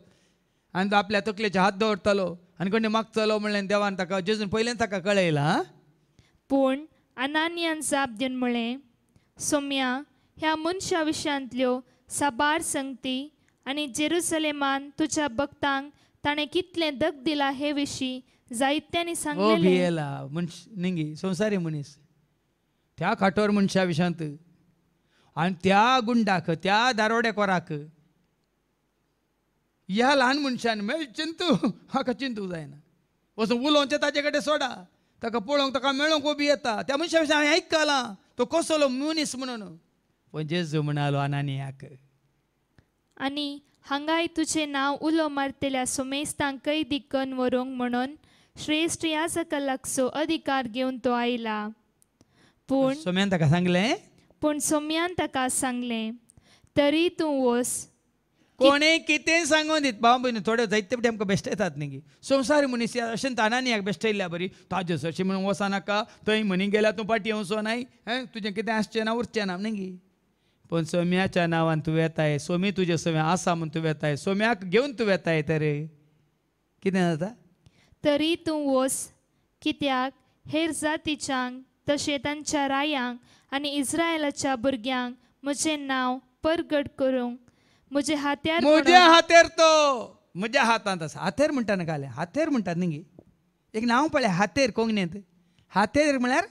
आनी आपल्या तकलेचे हात दवरतलो आनी कोणी मागतलो म्हणलें देवान ताका जेजून पयलें ताका कळयलां. पूण अनानियान जाप दिवन म्हळें सोम्या ह्या मनशा विशयांतल्यो साबार संगती आनी जेरुसलेमान तुज्या भक्तांक ताणें कितलें दग दिला हे विशीं जायत्यांनी सांगलेलें. भियेला निंगी संवसारी मनीस त्या काटोर मनशा विशांत आनी त्या गुंडाक त्या दारोडेकोराक ह्या ल्हान मनशान चिंतू हाका चिंतूंक जायना. वचून उलोवचें ताजे कडेन सोडा. ताका पळोवंक ताका मेळोवंक उबी येता. त्या मनशा विशीं हांवें आयकलां तो कसलो मनीस म्हणून. पण जेजू म्हणालो अनानियाक आनी हांगाय तुजें नांव उलो मारतल्या सोमेस्तांक कैदी करून व्हरूंक म्हणून श्रेश्ठ याजका लागचो अधिकार घेवन तो आयला. पूण सोम्यान ताका सांगलें सोम्यान ताका सांगलें तरी तूं वच. कोणें कितें सांगून दीत भाव भयणी थोडे जायते फुडें आमकां बेश्टयतात न्ही. संवसारी मनीस अशें अनानियाक बेश्टयल्या बरी ताजेच अशें म्हणून वचनाका थंय म्हणी गेल्यार तूं पाटी येवचो नाय तुजें कितें आसचें ना उरचें ना न्ही. पण सोम्याच्या नांवान तूं येताय. सोमी तुजे सवें आसा म्हूण तूं येताय. सोम्याक घेवन तूं येताय तर कितें जाता. तरी तूं वच कित्याक हेर जातीच्यांक तशें तांच्या रायांक आनी इस्रायलाच्या भुरग्यांक म्हजें नांव परगट करूंक म्हजे हात्यार म्हज्या हातेर तो म्हज्या हातांत आसा. हातेर म्हणटा नाका जाल्यार हातेर म्हणटात न्ही. एक नांव पळय हातेर कोंकणींत. हातेर म्हळ्यार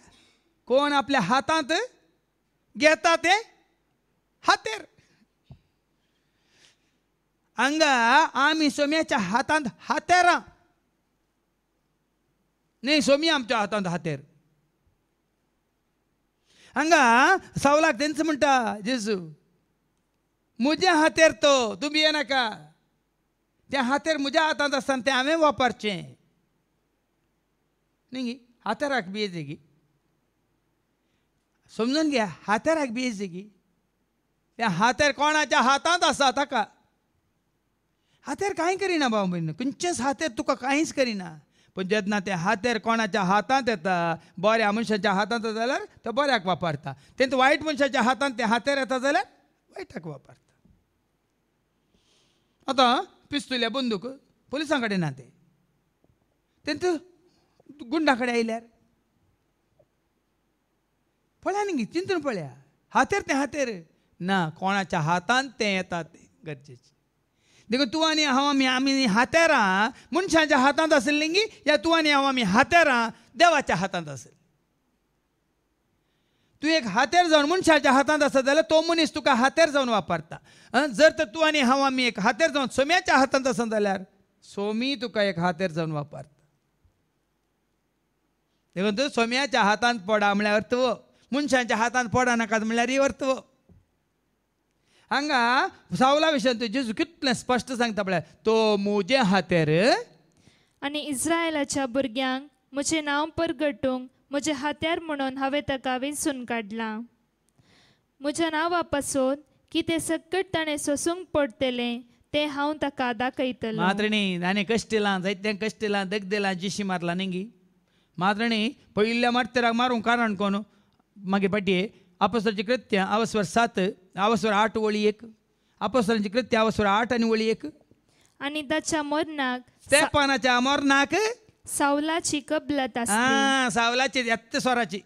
कोण आपल्या हातांत घेता ते हातेर. हांगा आमी सोम्याच्या हातांत हातेरां न्ही, सोमी आमच्या हातांत हातेर. हांगा सावलाक तेंच म्हणटा जेजू म्हज्या हातेर तो तूं भिये नाका. त्या हातेर म्हज्या हातांत आसतना तें हांवें वापरचें न्ही. हातेराक भियेचे गी, समजून घ्या. हातेराक भियेचे गी. त्या हातेर कोणाच्या हातांत आसा ताका. हातेर कांय करिना भाव भयण, खंयचेच हातेर तुका कांयच करिना. पण जेन्ना ते हातेर कोणाच्या हातांत येता, बऱ्या मनशाच्या हातांत येता जाल्यार तो बऱ्याक वापरता. तेंच वायट मनशाच्या हातांत ते हातेर येता जाल्यार वायटाक वापरता. आतां पिस्तुल्या बंदूक पुलिसां कडेन ना ते तेंच गुंडा कडेन आयल्यार पळया न्ही, चिंतून पळया. हातेर ते हातेर ना, कोणाच्या हातांत ते येता ते गरजेचें. देखून तूं आनी हांव आमी हातेरां मनशाच्या हातांत आसली न्ही, या तूं आनी हांव आमी हातेरां देवाच्या हातांत आसली. तूं एक हातेर जावन मनशाच्या हातांत आसा जाल्यार तो मनीस तुका हातेर जावन वापरता. जर तर तूं आनी हांव आमी एक हातेर जावन सोम्याच्या हातांत आसा जाल्यार सोमी तुका एक हातेर जावन वापरता. देखून तूं सोम्याच्या हातांत पडा म्हळ्यार अर्थव, मनशाच्या हातांत पडा नाकात म्हळ्यार अर्थव. हांगा सावला विशयान तूं जेजू कितलें स्पश्ट सांगता पळय. तो म्हजे हातेर आनी इस्रायेलाच्या भुरग्यांक म्हजें नांव परगटूंक म्हजे हात्यार म्हणून हांवें ताका वेंचून काडलां. म्हज्या नांवा पासून कितें सकट ताणें सोसूंक पडटलें तें हांव ताका दाखयतलों. मात्रिणी ताणें कश्टिलां, जायत्यांक कश्टिलां, दगदेलां, जिशी मारला न्ही. मात्रिणी पयल्या मार्तेराक मारूंक कारण कोण मागे पाटये अपोस्तलांची कृत्यां अवस्वर 7 अवस्वर 8 वळी 1. अपोस्तलांची कृत्यां अवस्वर 8 आनी वळी 1. आनी ताच्या मरणाक स्तेफानाच्या मरणाक सावलाची कबलत आसली. सावलाची येत्त स्वराची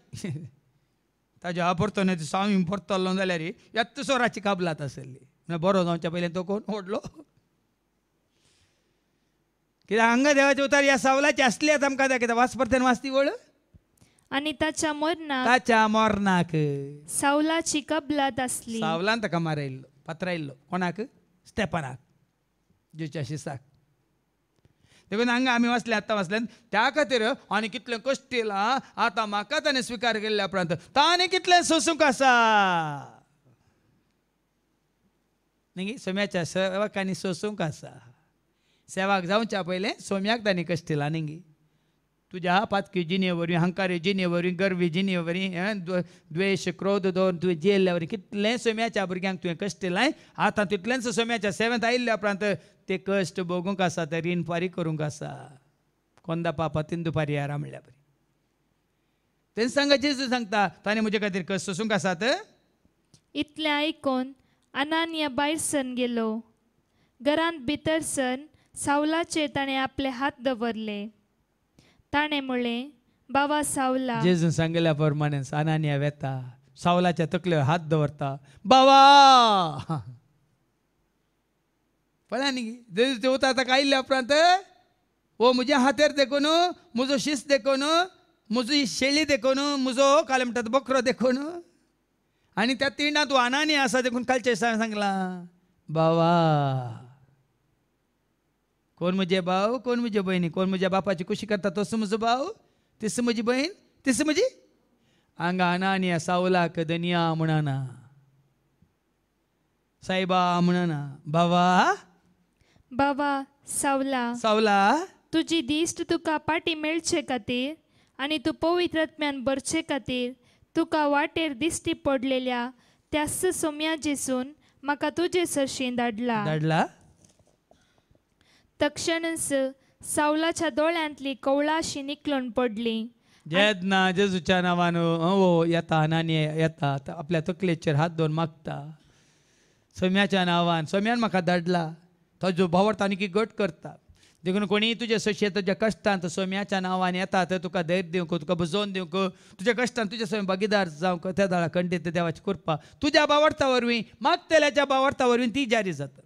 ताज्या परतोन स्वामी परतलो जाल्यार येत्त स्वराची कबलात आसली. बरो जावच्या पयलें तो कोण ओडलो. कित्याक हांगा देवाचे उतार ह्या सावलाची आसली आतां आमकां कित्याक वाचपर्त्यान वाचती वळ. आनी ताच्या मरणाक ताच्या मरणाक सावलाची कबलत आसली. सावलान ताका मारयल्लो, पात्रायल्लो. कोणाक? स्तेफानाक, जेच्या शिसाक. देखून हांगा आमी वाचले आतां वाचल्यान त्या खातीर आनी कितलें कश्ट येयलां. आतां म्हाका ताणें स्विकार केल्ल्या उपरांत ताणें कितलें सोसूंक आसा न्ही. सोम्याच्या सेवकांनी सोसूंक आसा. सेवाक जावच्या पयलें सोम्याक ताणें कश्ट येयला न्ही. तुज्या पातकी जिणे वरवीं, हंकारी जिणे वरवीं, गर्वी जिणे वरवीं, द्वेश क्रोध दवरून तुवें जियेल्ल्या वरवीं कितलें सोम्याच्या भुरग्यांक तुवें कश्ट दिलां. आतां तितलेंच सोम्याच्या सेवेंत आयिल्ल्या उपरांत ते कश्ट भोगूंक आसा, ते रीण फारीक करूंक आसा. कोंदा पापा तिंदू पारयारा म्हणल्या बरी. तें सांगा जेजू सांगता ताणें म्हजे खातीर कश्ट सोसूंक आसात. इतलें आयकून अनानिया भायर सर गेलो. घरांत भितर सर सावलाचेर ताणें आपले हात दवरले. ताणें म्हणलें, बाबा सावला. जेजून सांगल्या प्रमाणे अनानिया वेता, सावलाच्या तकलेर हात दवरता. बाबा पळया न्ही. जेजू देवता ताका आयिल्ल्या उपरांत ओ म्हज्या हातेर देखून, म्हजो शीस देखून, म्हजी शेळी देखून, म्हजो काल म्हणटात बकरो देखून, आनी त्या तिंडा तूं अनानिया आसा देखून कालचे सांगलां बाबा कोण म्हजे भाव, कोण म्हजे भयणी, कोण म्हज्या बापाची कुशी करता तसो म्हजो भाव, तिस म्हजी बहीण, तिस म्हजी. हांगा अनानिया सावलाक दनिया म्हणना, सायबा म्हणना, बाबा बाबा सावला. सावला तुजी दिश्ट तुका पाटी मेळचे खातीर आनी तूं पवित्र आत्म्यान भरचे खातीर तुका वाटेर दिश्टी पडलेल्या त्याच सोम्या जेसून म्हाका तुजे सरशीं धाडला. धाडला. तक्षणच सावलाच्या दोळ्यांतली कवळाशी निकलून पडली. जेन्ना जेजूच्या नांवान येता अनानिया येता आपल्या तकलेचेर हात दवरून मागता सोम्याच्या नांवान, सोम्यान म्हाका धाडला, ताजो भावार्थ आनी की घट करता. देखून कोणी तुझे सोशे तुझ्या कश्टांत सोम्याच्या नांवान येतात तुका धैर्य दिवंक तुका बुजोवन दिवंक तुझ्या कश्टांत तुझे सोय भागीदार जावंक त्या दाळा खंडीत देवाची कृपा तुझ्या बावर्ता वरवीं मागतल्याच्या बावर्ता वरवीं ती जारी जाता.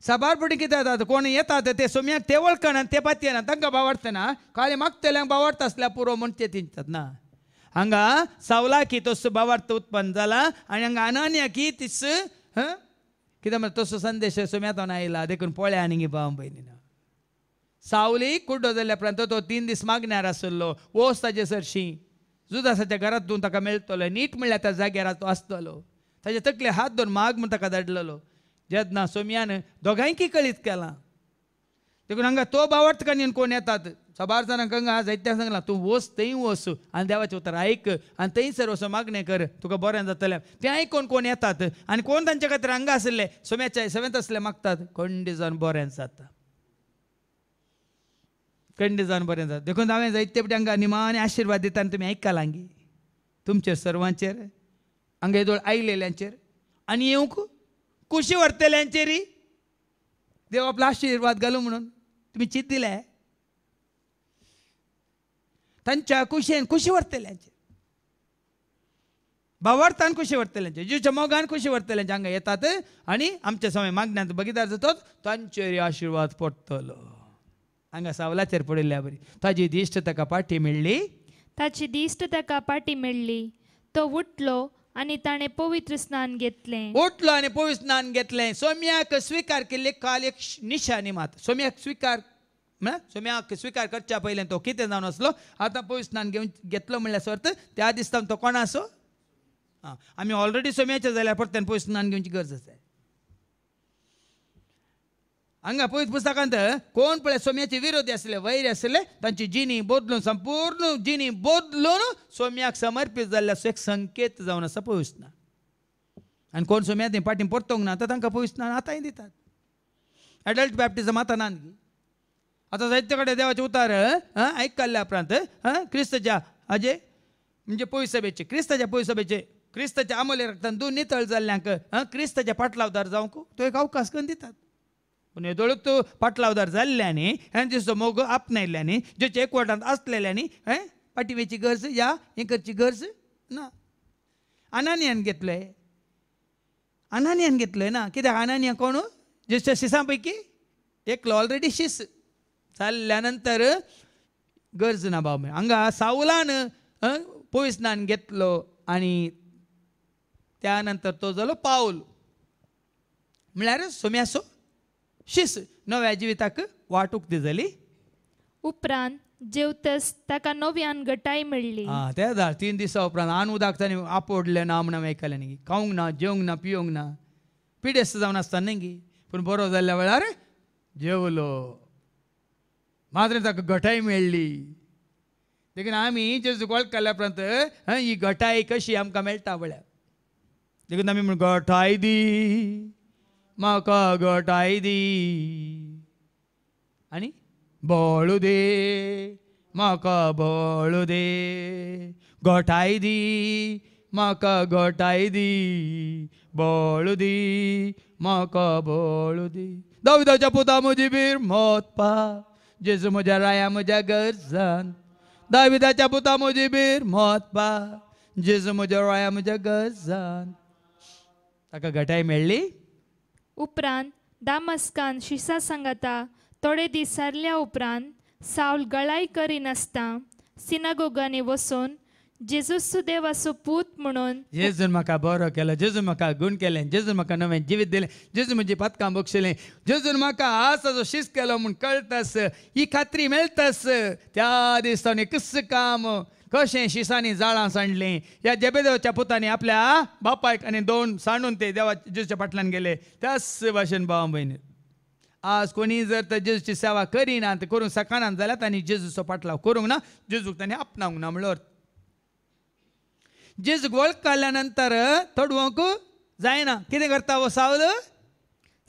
साबारपणी कितें जाता कोण येतात ते सोम्याक ते वळखना ते पातयेना तांकां बावडटना खाली मागतल्यांक बावडटा आसल्या पुरो म्हण ते तिंतात ना. हांगा सावला की तसो बावार्थ उत्पन्न जाला आनी हांगा अनान्या की तिस कित्याक म्हळ्यार तसो संदेश सोम्यातून आयला देखून पळया आनी भाव भयणी ना. सावली कुड्डो जाल्ल्या उपरांत तो 3 दीस मागण्यार आसलो वोस ताजे सरशी जुदासाच्या घरांतून ताका मेळटलो नीट म्हणल्यार त्या जाग्यार तो आसतलो ताजे तकले हात धरून माग म्हूण ताका धाडलेलो जेन्ना सोम्यान दोगांयकी कळीत केलां देखून हांगा तो बावर्थ काणयेन कोण येतात सबार जाणांक हांगा जायत्यांक सांगलां तूं वच थंय वच आनी देवाचें उतर आयक आनी थंयसर वचून मागणें कर तुका बरें जातलें तें आयकून कोण येतात आनी कोण तांचे खातीर हांगा आसले सोम्याच्या सेवेंत आसले मागतात खंडी जावन बरें जाता खंडी जावन बरें जाता. देखून हांवें जायते फावटी हांगा निमाणे आशिर्वाद दिता आनी तुमी आयकला हांगी तुमचेर सर्वांचेर हांगा येदोळ आयलेल्यांचेर आनी येवंक कुशी व्हरतल्यांचेरय देव आपलो आशिर्वाद घालूं म्हणून तुमी चिंत दिले तांच्या कुशेन खुशी व्हरतल्यांचेर भावार्थान खुशी व्हरतल्यांचेर जीवच्या मोगान खुशी व्हरतल्यांचे हांगा येतात आनी आमच्या समय मागण्यांत भागीदार जातात तांचेर आशिर्वाद पडटलो. हांगा सावलाचेर पडिल्ल्या बरी ताजी दिश्ट ताका पाठी मेळ्ळी ताची दिश्ट ताका पाटी मेळ्ळी तो उठलो आनी ताणें पवित्र स्नान घेतलें. उठलो आनी पवित्र स्नान घेतलें. सोम्याक स्विकार केल्ले काल एक निशाणी मात सोम्याक स्विकार करच्या पयलें तो कितें जावन आसलो आतां पवित्र स्नान घेवन घेतलो म्हणल्यार अर्थ त्या दिसता तो कोण आसो आमी ऑलरेडी सोम्याचे जाल्यार परत पवित्र स्नान घेवची गरज आसा. हांगा पवित्र पुस्तकांत कोण पळय सोम्याचे विरोधी आसले वैरी आसले तांची जिणी बदलून संपूर्ण जिणी बदलून सोम्याक समर्पीत जाल्ल्याचो एक संकेत जावन आसा पवित्र स्नान. आनी कोण सोम्या पाटी परतोंक ना तांकां पवित्र स्नान आतांय दितात. एडल्ट बॅप्टिझम आतां ना आतां जायते कडेन देवाचे उतार आयकल्ल्या उपरांत क्रिस्ताच्या हाजे म्हणजे पवित्र सभेचे क्रिस्ताच्या पवित्र सभेचे क्रिस्ताच्या आमोले रक्तान दून नितळ जाल्ल्यांक क्रिस्ताच्या पाटलावदार जावंक तो एक अवकाश करून दितात. पूण येदोळूक तूं पाटलावदार जाल्ल्यानी आनी तिचो मोग आपणायल्ल्यानी जेचे एकवटांत आसलेल्यांनी पाटिवेची गरज या हें करची गरज ना. अनानियान घेतलोय ना कित्याक अनानिया कोण जेच्या शिसां पैकी एकलो ऑलरेडी शिस जाल्ल्या नंतर गरज ना भाव हांगा सावलान पवित्र स्नान घेतलो आनी त्या नंतर तो जालो पावल म्हळ्यार सोम्याचो शिस नव्या जिविताक वाट उक्ती जाली. उपरांत जेवतस ताका नव्यान घटाय मेळ्ळी. ते जाल 3 दिसां उपरांत आन उदक ताणें आपोडलें ना म्हणून आयकलें न्ही खावंक ना जेवंक ना पिवंक ना पिडेस्त जावन आसता न्ही गी पूण बरो जाल्ल्या वेळार जेवलो मात्र ताका घटाय मेळ्ळी. देखून आमी जेजू वळखल्या उपरांत ही घटाय कशी आमकां मेळटा म्हळ्यार देखून आमी म्हण घटाय दी म्हाका घटाय दी आनी बळू दे म्हाका बळू दे घटाय दी म्हाका घटाय दी बळू दी म्हाका बळू दी. दाविदाच्या पुता म्हजी बीर मोत पा जेजू म्हज्या राया म्हज्या गरजान दाविदाच्या पुता म्हजी बीर मोत पा जेजू म्हज्या राया म्हज्या गरजान ताका घटाय मेळ्ळी. उपरांत दामस्कान शिसा सांगाता थोडे दीस सारल्या उपरांत सावल गळाय करिनासता सिनागोगांनी वचून जेजूचो देवाचो पूत म्हणून जेजून म्हाका बरो केलो जेजून म्हाका गूण केलें जेजून म्हाका नवें जिवीत दिलें जेजून म्हजी पातकां बक्षिलें जेजून म्हाका आसाचो शिस केलो म्हूण कळटस ही खात्री मेळटस. त्या दिसांनी कस काम कशें शिसांनी जाळां सांडलीं ह्या जेबेदेवाच्या पुतांनी आपल्या बापायक आनी 2 सांडून ते देवा जेजूच्या फाटल्यान गेले त्याच भाशेन भाव भयणी आज कोणी जर तर जेजूची सेवा करिना ते करूंक शकना जाल्यार तांणी जेजूचो फाटलाव करूंक ना जेजूक तांणी आपणावंक ना म्हणल्यार जेजूक वळख काडल्या नंतर थोडवंक जायना कितें करता हो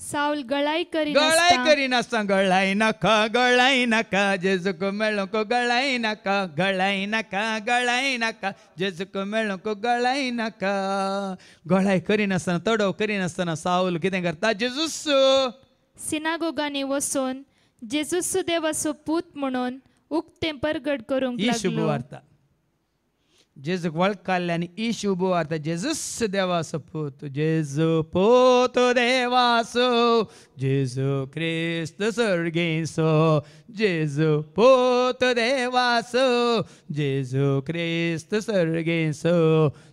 सावल गळाय करिनासता गळाय नाका जेजूक मेळोंक गळाय नाका जेजूक मेळोंक गळाय नाका गळाय करिनासतना तडव करिनासतना सावल कितें करता जेजूस सिनागोगांनी वचून जेजूस देवाचो पूत म्हणून उक्तें परगट करूंक ही शुभ लागलो. वार्ता. जेजूक वळख काडली आनी ही शुभ वार्ता. जेजूस देवाचो पूत, जेजू पूत देवाचो, जेजू क्रिस्त सर्गेचो, जेजू पूत देवाचो, जेजू क्रिस्त सर्गेचो,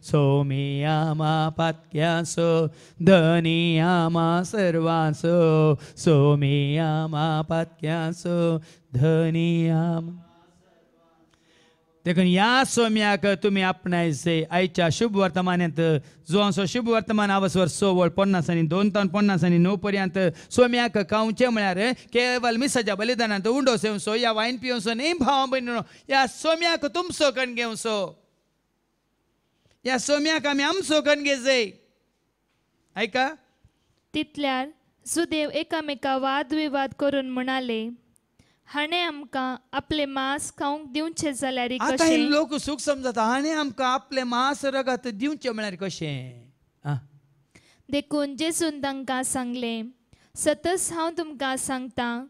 सोमी आमा पातक्याचो, धनी आमा सर्वांचो, सोमी आमा पातक्याचो, धनी आमा. देखून ह्या सोम्याक तुमी आपणायचे. आयच्या शुभ वर्तमानांत जो आमचो शुभ वर्तमान आवसवर 6 वळ 50 आनी 2 तावन 50 आनी 9 पर्यंत सोम्याक खावचें म्हळ्यार केवळ मिसाच्या बलिदानांत उंडो सेवसो या वायन पिवसो न्ही भाव भयणीनो. ह्या सोम्याक तुमचो कण घेवसो. ह्या सोम्याक आमी आमचो कण घेवचे. ऐका. तितल्यार जुदेव एकामेका वाद विवाद करून म्हणाले, हाणें आमकां आपले मांस खावंक दिवचें जाल्यार आता हे कशें. लोक सूख समजता. आनी आमकां आपले मांस रगत दिवचें म्हळ्यार कशें. देखून जेजून तांकां सांगलें, सतत हांव तुमकां सांगतां,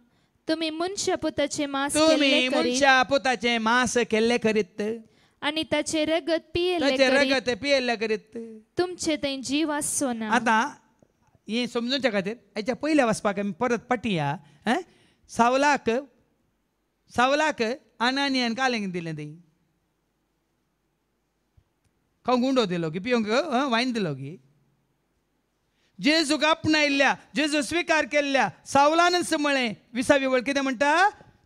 तुमी मनशा पुताचें मांस तुमी केल्लें करीत मनशा पुताचें मांस केल्लें करीत, आनी ताचें रगत पियेल्लें ताचें करीत, रगत पियेल्लें करीत. तुमचे थंय जीव आसचो ना. आतां हें समजूच्या खातीर हेच्या पयल्या वचपाक आमी परत पटया. सावलाक आनानियान कालें दिलें थंय. खावंक गुंडो दिलो की पिवंक वायन दिलो की. जेजूक आपणायल्ल्या, जेजू स्विकार केल्ल्या सावलानच म्हळें 20वी वळ कितें म्हणटा,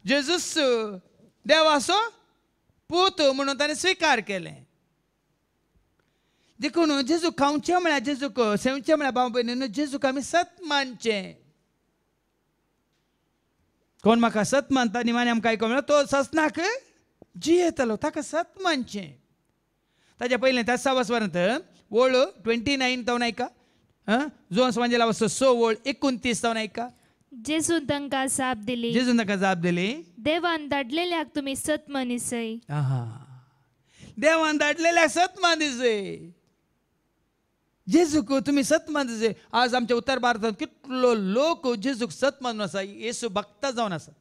जेजूस देवाचो पूत म्हणून ताणें स्विकार केलें. देखून जेजू खावचें म्हळ्यार, जेजूक सेवचें म्हळ्यार भाव भयणीनो, जेजूक आमी सत मानचें. कोण म्हाका सत मानता निमाणे आमकां आयको म्हणल्यार तो ससनाक जियेतलो, ताका सत मानचें. ताच्या पयलें त्या 6 वसवरांत वळ 29 तावन ऐका. जो सांजेला वचो 6 वळ 29 तावन ऐका. जेजून तांकां जाप दिली, जेजून ताका जाप दिली, देवान धाडलेल्याक तुमी सत मनीसय. देवान धाडलेल्याक सत मानिसय. जेजूक तुमी सत मानिसय. आज आमच्या उत्तर भारतांत कितलो लोक जेजूक सत मानून आसा, येसू भक्त जावन आसा.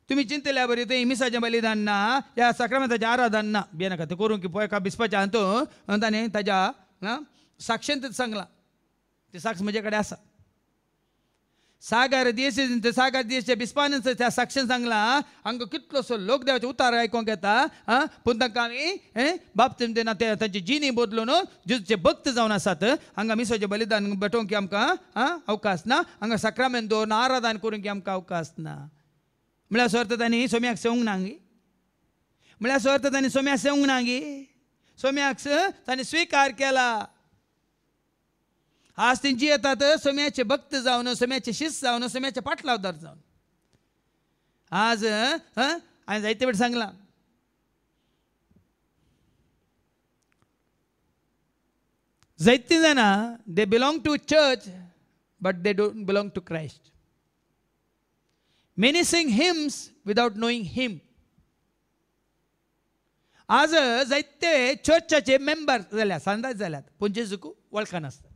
तुमी चिंतल्या बरी थंय मिसाचें बलिदान ना, ह्या सक्रामेंताचें आराधन ना. भियेनाका तें करूंक पळय बिस्पाच्या हातू ताणें ताच्या साक्षेंत सांगलां. ते साक्ष म्हजे कडेन आसा. सागर दियेचे बिस्पानच त्या साक्षेन सांगला हांगा कितलोसो लोक देवाचे उतार आयकोंक येता. पूण तांकां आमी बाप्तीम दिना तांची जिणी बदलून जेजूचे भक्त जावन आसात. हांगा मिसाचें बलिदान भेटोवंक आमकां अवकाश ना. हांगा सक्रामेंत दवरून आराधन करूंक आमकां अवकाश ना. म्हळ्यार असो अर्थ तांणी सोम्याक सेवंक ना गी. म्हळ्यार असो अर्थ तांणी सोम्याक सेवंक ना गी. सोम्याक तांणी स्विकार केला. आज तेंची येतात सोम्याचे भक्त जावन, सोम्याचे शिष्य जावन, सोम्याचे पाटलावदार जावन. आज हांवें जायते वेळ सांगलां, जायतीं जाणां they belong to church but they don't belong to Christ. Many sing hymns without knowing him. आज जायते चर्चाचे मेंबर जाल्यात, सांदाज जाल्यात, पूण जेजूक वळखनासतात.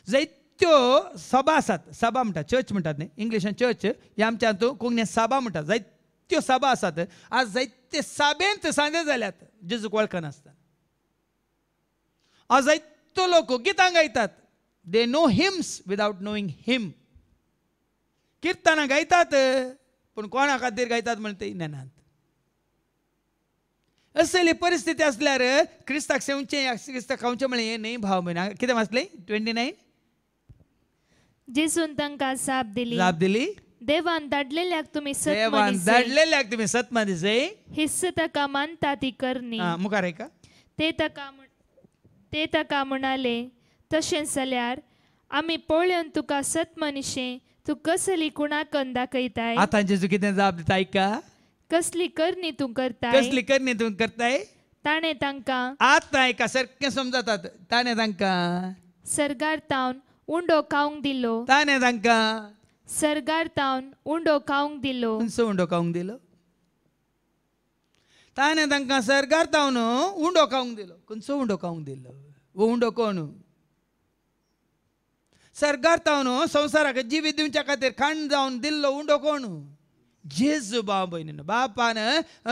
जायत्यो सभा आसात. सभा म्हणटात, चर्च म्हणटात न्ही इंग्लिशान चर्च, हे आमच्या हातूंत कोंकणीन सभा म्हणटात. जायत्यो सभा आसात. आज जायते सभेंत सांदे जाल्यात जेजूक वळखनासतात. आज जायतो लोक गितां गायतात. They know hymns without knowing him. किर्तनां गायतात पूण कोणा खातीर गायतात म्हण ते नेनात. असली परिस्थिती असल्यार क्रिस्ताक सेवचें, क्रिस्ताक खावचें म्हळें हें न्ही भाव भयणां. कितें वाचलें 29. जेजून तांकां जाप दिली, देवान धाडलेल्याक तुमी सत देवान मनीसय. धाडलेल्याक तुमी सत मानिसय. हिस्स ताका मानता ती करनी. मुखार ऐका. ते ताका म्हणाले, तशें जाल्यार आमी पळोवन तुका सत मनीशें तूं कसली कुणाकन दाखयताय. आतां जेजू कितें जाप दिता ऐका. कसली करनी तूं करताय. कसली करणी तूं करताय. ताणें तांकां आतां ऐका सारकें समजतात. ताणें तांकां सर्गार तावन उंडो खावंक दिलो. ताणें तांकां सर्गार तावन उंडो खावंक दिलो. खंयचो उंडो खावंक दिलो. ताणें तांकां सर्गार तावन उंडो खावंक दिलो. खंयचो उंडो खावंक दिलो. वो उंडो कोण. सर्गार न्हू संवसाराक जिवीत दिवच्या खातीर खाण जावन दिल्लो उंडो कोण? जेजू भाव भयणीनो, बापान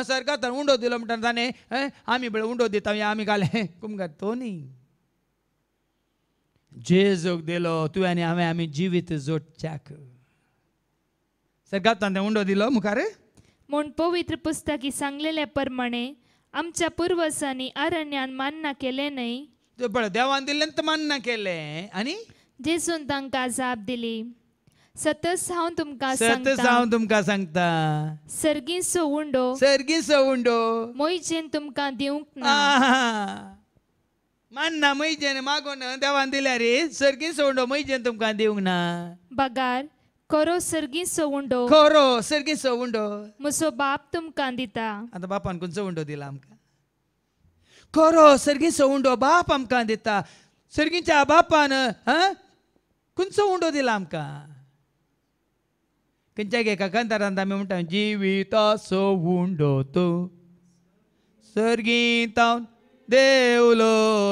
सर्गार उंडो दिलो म्हणटा ताणें आमी बळे उंडो दिता आमी घाले कुमगार तो न्ही, जेजूक दिलो तुवें आनी हांवें आमी जिवीत जोडच्याक सर्गार उंडो दिलो मुखार. म्हूण पवित्र पुस्तकी सांगलेल्या प्रमाणे आमच्या पुर्वजांनी अरण्यान मान्ना केले न्हय, पळय देवान दिल्लें तर मान्ना केलें आनी जेजून तांकां जाप दिली. सतत हांव तुमकां सतत सांगता, हांव तुमकां सांगता सर्गीचो उंडो सर्गीचो उंडो मोयजेन तुमकां दिवंक ना. मान्ना मैजेन मागोन देवान दिल्या रे, सर्गीचो उंडो मैजेन तुमकां दिवंक ना. बगार खरो सर्गीचो उंडो खरो सर्गीचो उंडो म्हजो बाप तुमकां दिता. आतां बापान खंयचो उंडो दिला आमकां? खरो सर्गीचो उंडो बाप आमकां दिता. सर्गीच्या बापान खंयचो उंडो दिला आमकां? खंयच्याय एका कंतारांत आमी म्हणटा जिविताचो उंडो तो सर्गींत देवलो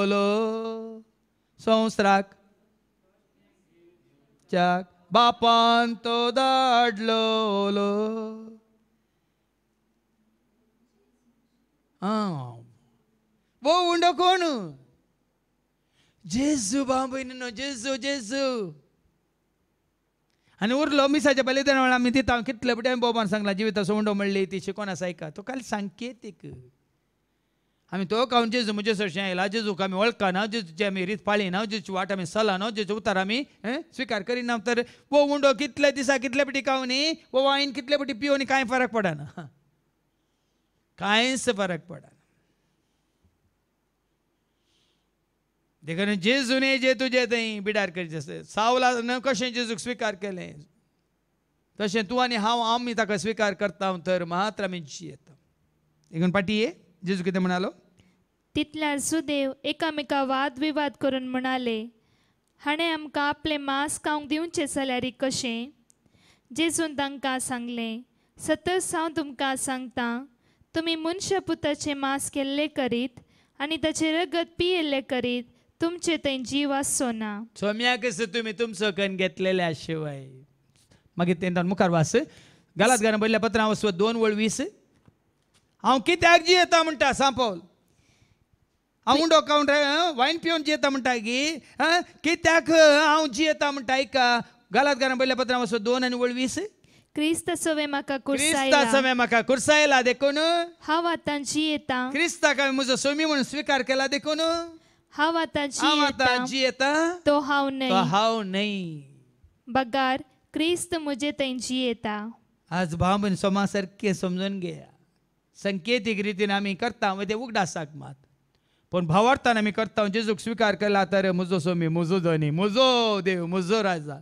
संवसाराक बापान तो धाडलो. वो उंडो कोण? जेजू भाव भयणीनो, जेजू जेजू. आनी उरलो मिसाच्या बलिदाना वेळा आमी दिता कितले बटे बोबान सांगला जिविताचो उंडो म्हणली ती शिकोन आसा ऐका. तो खाली सांकेतीक. आमी तो खावन जेजू म्हजे सरशें आयला, जेजूक आमी वळखना, जेजूची आमी रीत पाळिना, जेजूची वाट आमी चलना, जेजू उतार आमी स्विकार करिना, तर वो उंडो कितले दिसा कितले बटी खावनी, वो वायन कितले बटी पिवनी कांय फरक पडना, कांयच फरक पडना. देखून जेजूने जे तुजे थंय बिडार करचें सावलान कशें जेजूक स्विकार केलें तशें तूं आनी हांव आमी ताका स्विकार करता तर मात्र आमी जियेता. देखून पाटये जेजू कितें म्हणालो? तितल्यार सुदेव एकामेका वाद विवाद करून म्हणाले, हाणें आमकां आपलें मांस खावंक दिवचें जाल्यार कशें? जेजून तांकां सांगलें, सतत हांव तुमकां सांगता, तुमी मनशा पुताचें मांस केल्लें करीत आनी ताचें रगत पियेल्लें करीत तुमचे थंय जीव आसचो ना. सोम्याक तुमी तुमचो कण घेतलेल्या शिवाय. मागीर तेन्ना मुखार वास गलातियांत बरयल्ल्या पत्रां वचो 2:20 हांव कित्याक जियेता म्हणटा सांग पावल. हांव उंडो खावन वायन पिवन जियेता म्हणटा की कित्याक हांव जियेता म्हणटा ऐका. गलातियांत बरयल्ल्या पत्रां वचो 2:20 क्रिस्तासोवे म्हाका क्रिस्तासोवे म्हाका कुरसायला देखून हांव आतां जियेता. क्रिस्ताक हांवें म्हजो सोमी म्हणून स्विकार केला देखून हांव आतां जियेता, तो हांव न्हय. बगार क्रिस्त म्हजे थंय जियेता. आज भाव भयण सोमा सारकें समजून घेया. संकेतीक रितीन आमी करता ते उगडासाक मात, पण भावार्थान आमी करता जेजूक स्विकार केला तर म्हजो सोमी, म्हजो धनी, म्हजो देव, म्हजो राजा.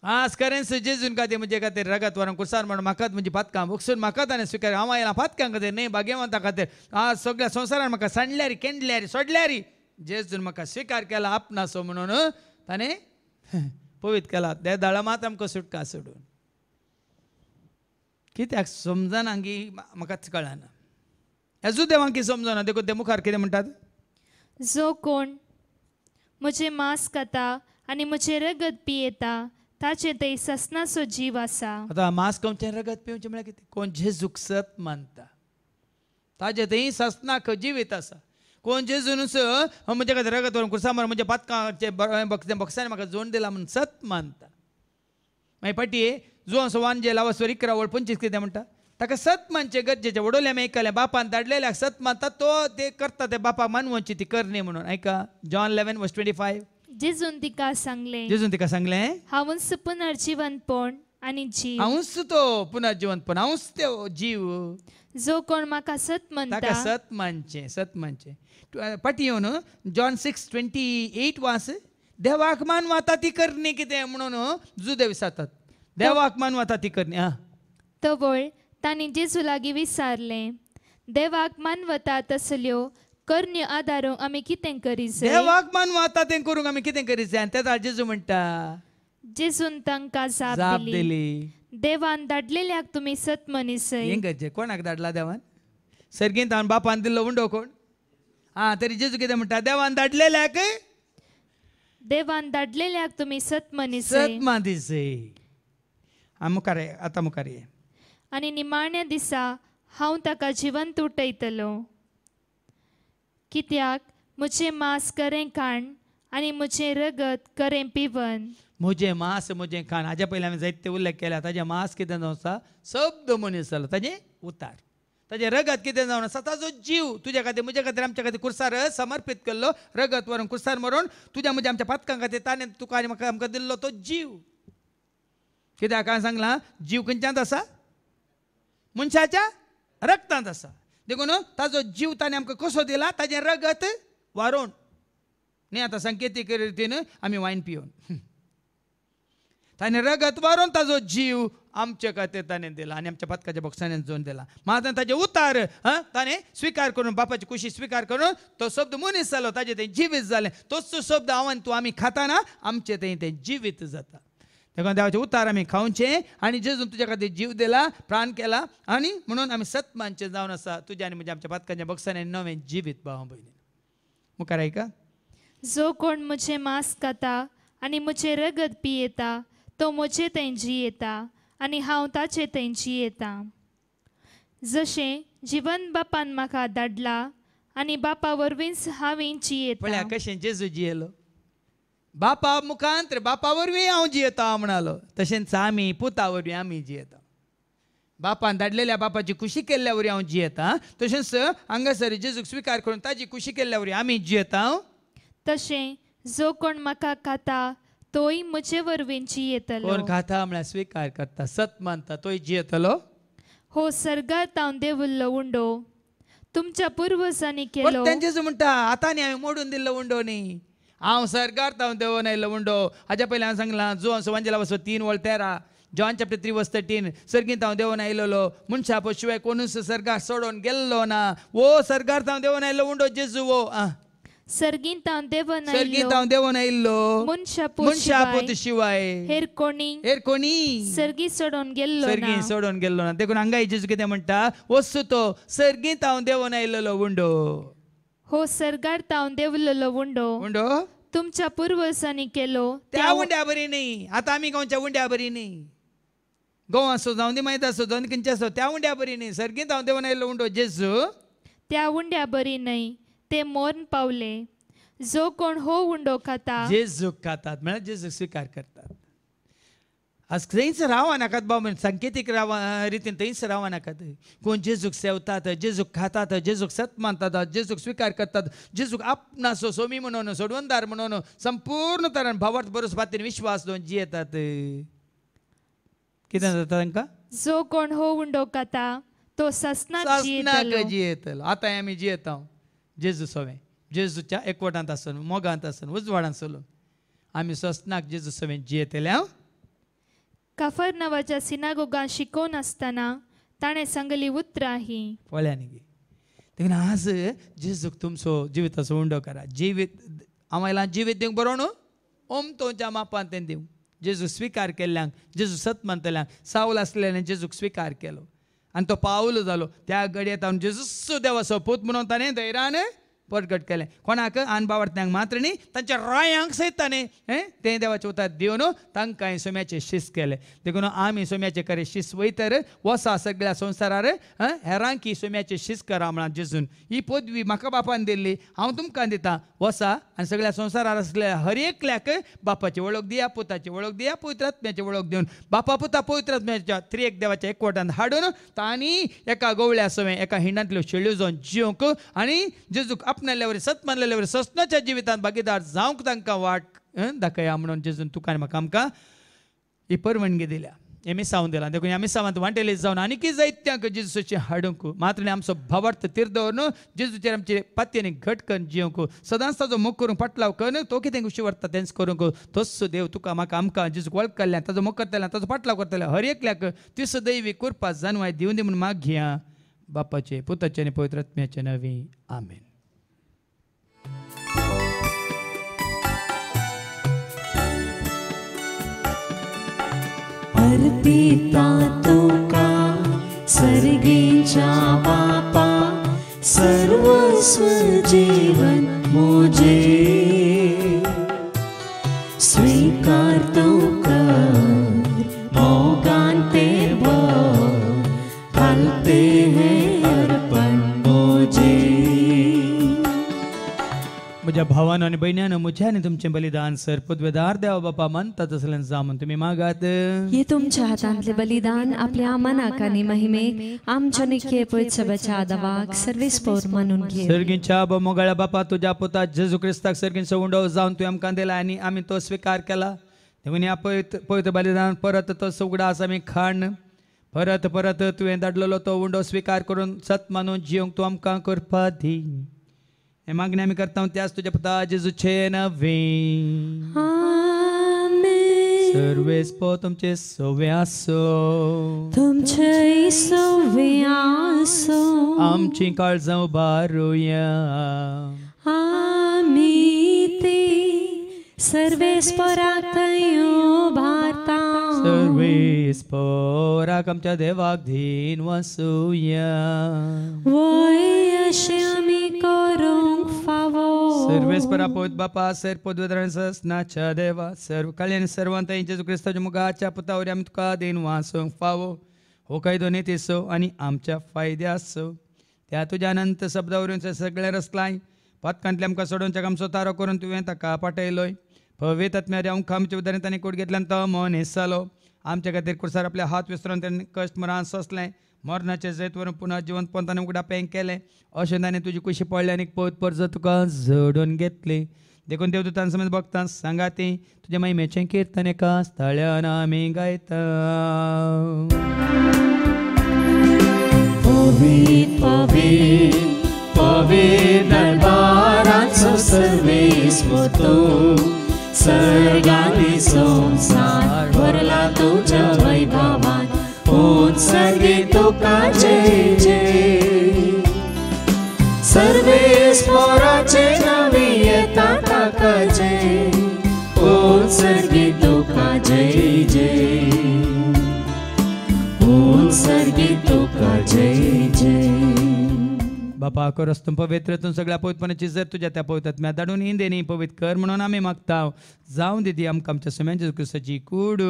आज खरेंच जेजून खातीर म्हजे खातीर रगत व्हरून कुसार म्हणून म्हाकाच म्हजी पातकां बक्षून म्हाका ताणें स्विकार. हांव आयला पातकां खातीर न्हय, भाग्यवंता खातीर. आज सगळ्या संवसारान म्हाका सांडल्यारी केंडल्यारी सोडल्यारी जेजून म्हाका स्विकार केला आपणासो म्हणून ताणें पवित्र केला. त्या दाळा मात आमकां सुटका सोडून कित्याक समजना की म्हाकाच कळना. हेजू देवांक की समजना. देखून ते मुखार कितें म्हणटात? जो कोण म्हजें मांस खाता आनी म्हजें रगत पियेता ताचे थंय ससनाचो जीव आसा. आतां मांस खावचें रगत पिवचें म्हळ्यार कितें? कोण जेजूक सत मानता ताचे थंय ससनाक जिवीत आसा. कोण जेजूनच म्हजे खातीर रगत व्हरून कुरसा मारून म्हज्या पातकांचे बक्षांनी म्हाका जोड दिला म्हणून सत मानता. मागीर पाटये जो असो वांजे लावस्वर 11:25 कितें म्हणटा? ताका सत मानचें गरजेचें. वडोवल्या आमी आयकलें बापान धाडलेल्याक सत मानता तो ते करता ते बापाक मानवची ती करणी म्हणून. ऐका जॉन 11:25 जेजून तिका सांगलें, जेजून तिका सांगलें हांवूच पुनर्जीवनपण आनी जीव. हांवूच तो पुनर्जीवनपण, हांवूच तो जीव. जो कोण म्हाका सत म्हणटा ताका सत मानचें, सत मानचें. पाटी येवन जॉन 6:28 वास. देवाक मानवाता ती करणी कितें म्हणून जुदे विचारतात. देवाक मानवाता ती करणी. तवळ तांणी जेजू लागीं विचारलें, देवाक मानवता तसल्यो करण्यो आदारूंक आमी कितें करी जाय? देवाक मानवाता तें करूंक आमी कितें करी जाय? आनी तें जेजू म्हणटा. जेजून तांकां जाप दिली, देवान धाडलेल्याक तुमी सत मनीसय. हें गरजे कोणाक धाडला देवान? सर्गींत हांवें बापान दिल्लो उंडो कोण? तरी जेजू कितें म्हणटा? देवान धाडलेल्याक देवान धाडलेल्याक तुमी सत मनीसय सत्मा दिसे मुखार ये आतां मुखार ये आनी निमाण्या दिसा हांव ताका जिवंत उठयतलो कित्याक म्हजें मांस करें खाण आनी म्हजें रगत करें पिवन म्हजें मांस म्हजें खाण हाज्या पयलीं हांवें जायते उल्लेख केला ताजें मांस कितें जावन आसा शब्द मनीस जालो ताजें उतार ताजें रगत कितें जावन आसा ताजो जीव तुज्या खातीर म्हज्या खातीर आमच्या खातीर कुर्सार समर्पीत केल्लो रगत व्हरून कुर्सार मरून तुज्या म्हज्या आमच्या पातकां खातीर ताणें तुका आनी म्हाका आमकां दिल्लो तो जीव कित्याक हांवें सांगलां जीव खंयच्यात आसा मनशाच्या रगतांत आसा देखून ताजो जीव ताणें आमकां कसो दिला ताजें रगत वारोवन न्ही आतां संकेतीक रितीन आमी वायन पिवन ताणें रगत वारोवन ताजो जीव आमचे खातीर ताणें दिला आनी आमच्या पातकाच्या बॉक्सांनी जोन दिला मात ताजे उतार ताणें स्विकार करून बापाची कुशी स्विकार करून तो शब्द मनीस जालो ताजें तें जिवीत जालें तोच शब्द हांव आनी तूं आमी खाताना आमचें तें जिवीत जाता देखून देवाचे उतार आमी खावचे आनी जेजून तुज्या खातीर जीव दिला प्राण केला आनी म्हणून आमी सत्मानचे जावन आसा तुज्या आनी म्हज्या आमच्या पातकाच्या बॉक्सांनी नवें जिवीत भावा भयणी मुखार आयका जो कोण म्हजें मांस खाता आनी म्हजें रगत पियेता तो म्हजे थंय जियेता आनी हांव ताचे थंय जियेता जशें जिवन बापान म्हाका धाडला आनी बापा वरवींच हांवें जियेता पळया कशें जेजू जियेलो बापा मुखांतर बापा वरवीं हांव जियेता म्हणलो तशेंच आमी पुता वरवीं आमी जियेता बापान धाडलेल्या बापाची खुशी केल्ल्या वरी हांव जियेता तशेंच हांगासर जेजूक स्विकार करून ताजी खुशी केल्ल्या वरी आमी जियेता तशें जो कोण म्हाका खाता तोय म्हजे वरवीं जियेतलो कोण खाता म्हळ्यार स्विकार करता सत मानता तोय जियेतलो हो सर्गांत हांव देवुल्लो उंडो तुमच्या पुर्वजांनी केलो तेंचेच म्हणटा आतां न्ही हांवें मोडून दिल्लो उंडो न्ही हांव सर्गार्थ हांव देवून आयिल्लो उंडो हाज्या पयलीं हांवें सांगलां जो सुवांजला वचो 3:13 जॉन चॅप्टर 3:13 सर्गींत हांव देवून आयिल्लो मनशा शिवाय कोणूच सर्गार सोडून गेल्लो ना वो सर्गार्थ हांव देवून आयिल्लो उंडो जेजू वो सर्गींत हांव देवून आयिल्लो मनशापूत शिवाय हेर कोणी सर्गी सोडून गेल्लो ना देखून हांगा जेजू कितें म्हणटा वस्तू तो सर्गींत हांव देवून आयिल्लो उंडो हो सर्गार्थ हांव देवलेलो उंडो तुमच्या पुर्वजांनी केलो त्या उंड्या बरी न्ही आतां आमी गोंयच्या उंड्या बरी न्ही गोवा असो जावं दी मैदा असो जावं खंयचे असो त्या उंड्या बरी न्ही सर्गींत हांव देवून आयिल्लो उंडो जेजू त्या उंड्या बरी न्हय ते मोर्न पावले जो कोण हो उंडो खाता जेजू खातात म्हळ्यार जेजू स्विकार करतात आज थंयच रावा नाकात बाबा सांकेतीक रितीन थंयच रावा नाकात कोण जेजूक सेवतात जेजूक खातात जेजूक सत मानतात जेजूक स्विकार करतात जेजूक आपणाचो सोमी म्हणून सोडवणदार म्हणून संपूर्ण तरान भावार्थ बरोस बातीन विश्वास दवरून जियेतात कितें जाता तांकां जो कोण हो उंडो खाता तो ससनाक जियेतलो आतां आमी जियेता जेजू सवें जेजूच्या एकवटांत आसून मोगांत आसून उजवाडांत चलून आमी ससनाक जेजू सवें जियेतले कफरनवाच्या सिनागोगांत शिकोवन आसतना ताणें सांगली उतरां ही पळ्यांनी गे देखून आज जेजूक तुमचो जिविताचो उंडो करा जिवीत आम्हाला जिवीत दिवंक बरो न्हू ओमतोच्या मापान तें दिवं जेजू स्विकार केल्ल्यांक जेजू सत मानतल्यांक सावल आसलेल्यान जेजूक स्विकार केलो आनी तो पावलो जालो त्या घडयेंत हांव जेजूच देवाचो पूत म्हणून ताणें धैर्यान परगट केलें कोणाक आनबावर्थ्यांक मात्र न्ही तांच्या रायांक सयत ताणें तें देवाचें उतर दिवन तांकां सोम्याचें शिस्त केलें देखून आमी सोम्याचें खरें शिस्त वयतर वसा सगळ्या संवसारार हेरांक ही सोम्याचें शिस्त करा म्हण जेजून ही पदवी म्हाका बापान दिल्ली हांव तुमकां दितां वसा आनी सगळ्या संवसारार आसलेल्या हर एकल्याक बापाची वळख दिया पुताची वळख दिया पवित्र आत्म्याची वळख दिवन बापा पुता पवित्र आत्म्याच्या त्रिएक देवाच्या एकवटांत हाडून तांणी एका गवळ्या सवें एका हिंडांतल्यो शेळयो जावन जियोंक आनी जेजूक आपणाल्या वरी सत मानलेल्या वरी ससनाच्या जिवितांत भागीदार जावंक तांकां वाट दाखया म्हणून जेजून तुका म्हाका आमकां ही परवानगी दिल्या हे मिसांव दिला देखून ह्या मिसांवांत वांटेले जावन आनीकय जायत्यांक जेजूचे हाडूंक मात्र आमचो भावार्थ तीर दवरून जेजूचेर आमचे पातयेनी घट करून जियोंक सदांच ताजो मोग करून पाटलाव करून तो कितें खुशी व्हरता तेंच करूंक तोच देव तुका म्हाका आमकां जेजूक वळख केल्ल्यान ताजो मोग करतल्यान ताजो पाटलाव करतल्या हर एकल्याक तीस दैवी कृपा जाणवाय दिवन दी म्हणून माग घेया बापाचे पुताचे आनी पवित्र आत्म्याचे नवी आमेन. अर्पिता तुका सर्गीच्या बापा सर्वस्व जीवन मुझे हैं अर्पण मुझे. म्हज्या भावानो आनी भयण्यानो, म्हजें आनी तुमचें बलिदान सर पदवेदार देवा बापा मानतात असलें जावं तुमी मागात. हे तुमच्या हातांतले बलिदान आपल्या मनाक आनी महिमेक आमच्या निखे पयत्सबाच्या आदावाक सर्वेस्पोर म्हणून घे. सर्गींच्या मोगळ्या बापा, तुझ्या पुता जेजू क्रिस्ताक सर्गींचो उंडो जावन तुवें आमकां दिला आनी आमी तो स्विकार केला. देखून ह्या पवित्र बलिदान परत तो उगडास आमी खाण. परत परत तुवें धाडलेलो तो उंडो स्विकार करून सत मानून जिवंक तूं आमकां करपा दी. हे मागणी आमी करता त्याच तुज्या पुता जेजूचे नवे. आमेन. सर्वेस्पो तुमचे सवे आसो. तुमचे सवे आसो. आमची काळजां उबारुया. आमी ते सर्वेस्पराक उबारता. सर्वेस्पराक आमच्या देवाक धीन वसूया. वय अशें आमी करूंक फावो. सर्वेस्परा पवित्र बापा, सर पदवेदाराच्या देवा, सर्व कल्याण सर्वांत जेजू क्रिस्ताच्या मुखाच्या पुतावरी आमी तुका धीन वासूंक फावो. हो कायदो नितीसो आनी आमच्या फायद्याचो. त्या तुज्या अनंत शब्दावरून सगळे रचलाय. पथकांतले आमकां सोडोवच्या आमचो तारो करून तुवें ताका पाठयलोय. पवित्र आत्म्याच्या अंक आमच्या उदारण ताणें कोट घेतल्यान तो मन हेसालो. आमच्या खातीर कुर्सार आपले हात विसरून ताणें कश्ट मरान सोंसलें. मरणाचे जैत वरून पुन्हा जिवंत पंतान उगडा पेंग केलें. अशें ताणें तुजी कुशी पडली आनी पळत परज तुका जोडून घेतली. देखून देवदूतां समेत भक्तां सांगाती तुज्या महिमेचें कीर्तन एका स्थळान आमी गायता. पवित्र पवित्र पवित्र दरबाराचो सर्वेस्पो तूं. सर्गांनी संसार भरला तुज्या वैभवान. ओन सर्गे तुका जय जय. सर्वेस्पोराचे नावे येता ताका जय. ओन सर्गे तुका जय जय. ओन सर्गे तुका जय जय. बापा करस तूं पवित्र तूं सगळ्या पवित्रपणाची जर तुज्या त्या पवित्र आत्म्या धाडून इंदेनी पवित्र कर म्हणून आमी मागता. जावं दिदी आमकां आमच्या सुम्यांच्या जेजू क्रिस्ताची कूड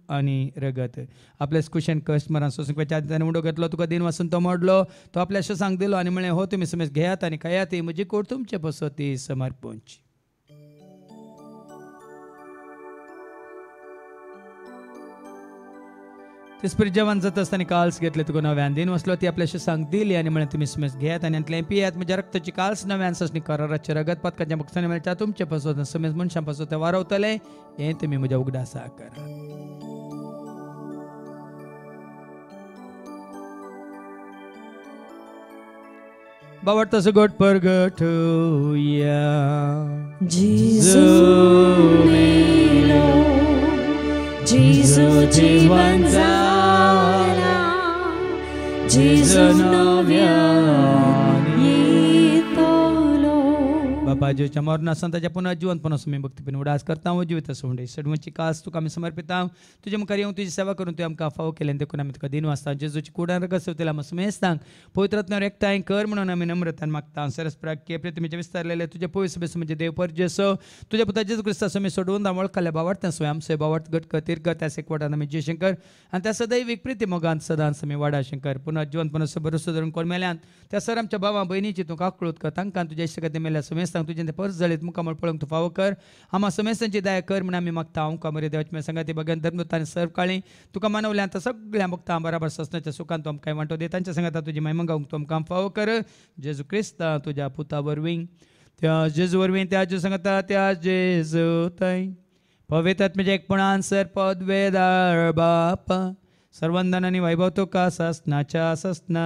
आनी रगत. आपल्या कुशेन कश्ट मरान सोसूंक ताणें उंडो घेतलो, तुका दिन वासून तो मोडलो, तो आपल्या श्वासांक दिलो आनी म्हळें हो तुमी समेज घेयात आनी खायात, ही म्हजी कूड तुमचे पासो ती समर्पणची. तिसपरी जेवण जाता आसतना काल्स घेतले, तुका नव्यान दिन वसलो, ती आपल्या श्वासांक दिली आनी म्हळें तुमी समेज घेयात आनी अंतलें पियात. म्हज्या रक्ताची काल्स नव्यान ससणी कराराचे रगत पथकाच्या भक्तांनी मेळटा तुमचे पासो समेज मनशां पासो ते वारवतले. हें तुमी म्हज्या उगडासा करा. बावडता सगोट परगटुया. जेजू मेलो. जेजू जीवन जाला. जेजू नव्यान येतलो. बापा जेच्या मरण आसा ताच्या पुन्हा जिवंतपणा आमी भक्तीपण उडास करता. हांव जिवीत सोडे सडवची कास तुका आमी समर्पिता. तुजे मुखार येवन तुजी सेवा करून तुवें आमकां फावो केलें देखून आमी तुका दिन वाचता. जेजूची कुडान रगत सेवतले आमी सुमेस्तांक पवित्रात्म्यार एकठांय कर म्हणून आमी नम्रतान मागता. सरस्प्राक्य प्रेतमीचे विस्तारलेले तुजे पवित्र सभेस म्हणजे देव परजेसो तुज्या पुता जेजू क्रिस्ता समी सोडून वळखल्या बावडता सोय आमचे बावट गट तीर्ग त्या एकवटान आमी जय शंकर आनी त्या सदैविक प्रिती मोगांत सदांच समी वाडा शंकर. पुन्हा जिवंतपणा भरोसो धरून कोण मेल्यान त्या सर आमच्या भावा भयणीची तूं काकळूत कर. तांकां तुज्या इश्टगती मेल्या सुमेस्तांक तुजें ते परस जळीत मुखामळ पळोवंक तूं फावो कर. आम्हा समेस्तांची दया कर म्हणून आमी मागता. हांव कामरे देवाची संगाती भगन धर्मतांनी सर्व काळी तुका मानवल्यान तर सगळ्या भक्तां बराबर ससनाच्या सुखान तूं आमकां वांटो दे. तांच्या संगाता तुजी महिमा गावंक तूं आमकां फावो कर. जेजू क्रिस्ता तुज्या पुता वरवीं त्या जेजू वरवीं त्या जेजू सांगता त्या जेजू थंय पवित्र आत्म्याच्या एकपणान सर पदवेदार बापा सर्वंदन आनी वैभव तुका ससनाच्या ससना.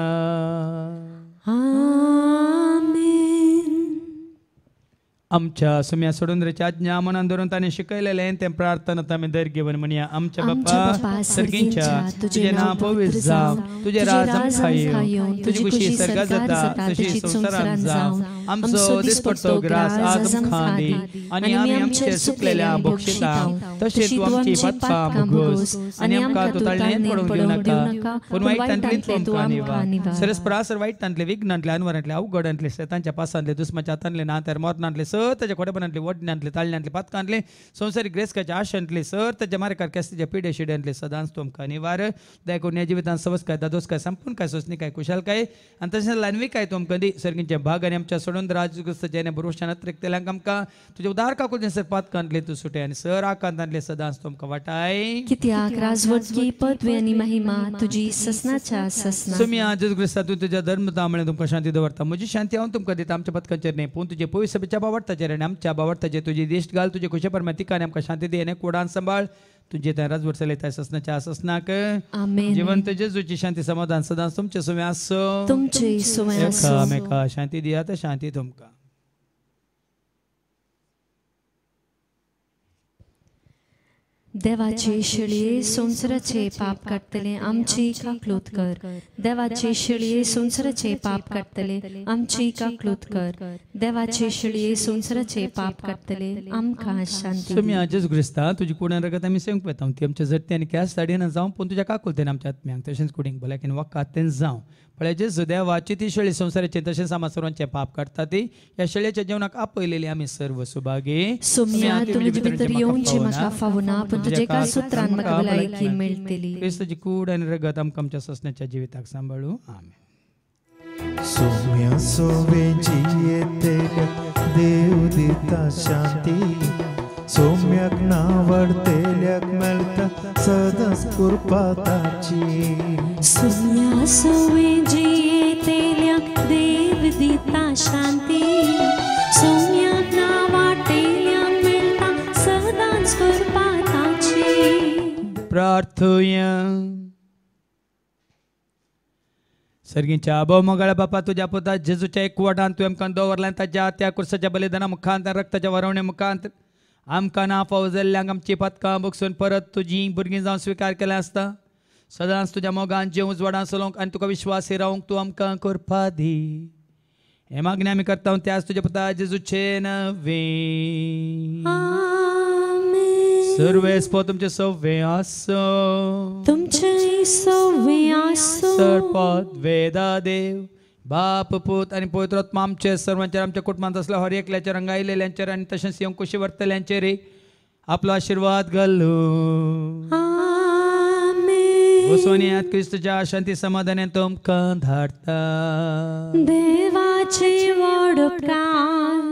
आमच्या सुम्या सोडून रेच्या आज्ञा मनान धरून ताणें शिकयलेलें तें प्रार्थना आमी दर घेवन म्हणया. आमच्या बापा सर्गींच्या तुजें नांव पवित्र जावं. तुजें राज आमकां येवं. तुजी कुशी सर्गात जाता तशी संवसारांत जावं. आमचो दिसपडटो ग्रास आज आमकां दी आनी आमी आमचे चुकलेल्या बक्षिता तशें तूं आमची पातकां भोगोस आनी आमकां तूं ताळयेंत पडोवंक दिवं नाका पूण वायटांतल्यान तूं आमकां निवार. सरस्परासर वायटांतले विघ्नांतले अनवरांतले अवघडांतले शेतांच्या पासांतले दुस्माच्या हातांतले नात्यार मरणांतले सर त्याच्या खोड्यापणातले वडण्यांतले ताळण्यांतले पातकांतले संवसारीक ग्रेसकाच्या आशांतले सर त्याच्या मारेकार केस्तीच्या पिढे शिड्यांतले सदांच तुमकां निवार दया करून ह्या जिवितांत सवस काय दादोस काय संपूर्ण काय सोसणी काय कुशाल काय आनी तशेंच लानवी काय तुमकां दी सर्गींचे भाग आनी आमच्या सोडून राजगुस्त जेणे भरोशान अतिरिक्तल्यांक आमकां तुजे उदार काकून सर पातकांतले तूं सुटे आनी सर आकांतांतले सदांच तुमकां वाटाय कित्याक राजवटकी पदवी आनी महिमा तुजी ससनाच्या ससना सुमी आज क्रिस्तातून तुझ्या धर्मतामुळे तुमकां शांती दवरता म्हजी शांती हांव तुमकां दिता आमच्या पथकांचेर न्ही पूण तुजे पवित्र सभेच्या बावडताचेर आनी आमच्या बावडताचेर तुजी दिश्ट घाल तुजे खुशे परमे तिकाने आमकां शांती दी आनी कुडान सांबाळ तुझे त्या राजवट चलयता ससनाच्या ससनाक आमेन जिवंत जेजूची शांती समाधान सदांच तुमचे सुमे आसो तुमचे सुमे आसो एकामेका शांती दियात शांती तुमकां देवाचे शिळये संवसाराचे पाप काडटले आमची काकलूत कर देवाचे शिळये संवसाराचे पाप काडटले आमची काकलूत कर देवाचे शिळये संवसाराचे पाप काडटले आमकां शांती सुमी आज क्रिस्ता तुजी कुडान रगत आमी सेवंक पेता ती आमच्या झटते आनी कॅस साडयेन जावं पूण तुज्या काकुलतेन आमच्या आत्म्यांक तशेंच कुडींक भलायकेन वकातेन जावं पळय जेजू देवाची ती शेळी संवसाराचे तशेंच आमा सर्वांचे पाप काडटा ती ह्या शेळयेच्या जेवणाक आपयलेली आमी सर्व सुभागी सोम्या तुमचे भितर येवंचे म्हाका फावना पूण तुजे कांय सुत्रान म्हाका भलायकी मेळटली क्रिस्ताची कूड आनी रगत आमकां आमच्या ससण्याच्या जिविताक सांबाळू आमेन सौम्या सोवेची येते देव दिता शांती सौम्याक नावडतेल्याक मेळटा सदांच कृपा ताची सोम्या सोवे जियेतेल्याक देव दिता शांती सोम्याक नावाटेल्याक मेळटा सदांच कृपा ताची प्रार्थुया सर्गींच्या आबो मोगाळ्या बापा तुज्या पुता जेजूच्या एकवटान तुवें आमकां दवरलें ताच्या त्या कुर्साच्या बलिदाना मुखांत रक्ताच्या वरवणे मुखांत आमकां ना फावो जाल्ल्यांक आमची पथकां बगसून परत तुजी भुरगीं जावन स्विकार केलें आसता सदांच तुज्या मोगान जेव उजवाडां चलोवंक आनी तुका विश्वासी रावंक तूं आमकां करपा दी हे मागणी आमी करता त्याच तुज्या पुता जेजूचे नवे सर्वेस्पो तुमचे सव्वे आसो तुमचे सोवे आसो सरपद वेदा देव बाप पूत आनी पवित्र आत्मा आमचे सर्वांचेर आमच्या कुटुंबांत असल्या हर एकल्याचेर रंगायलेल्यांचेर आनी तशेंच येवंक कुशी वर्तल्यांचेर आपलो आशिर्वाद घालू वसोनियात क्रिस्तुच्या शांती समाधानान तुमकां धाडटा देवाचे व्हड उपकार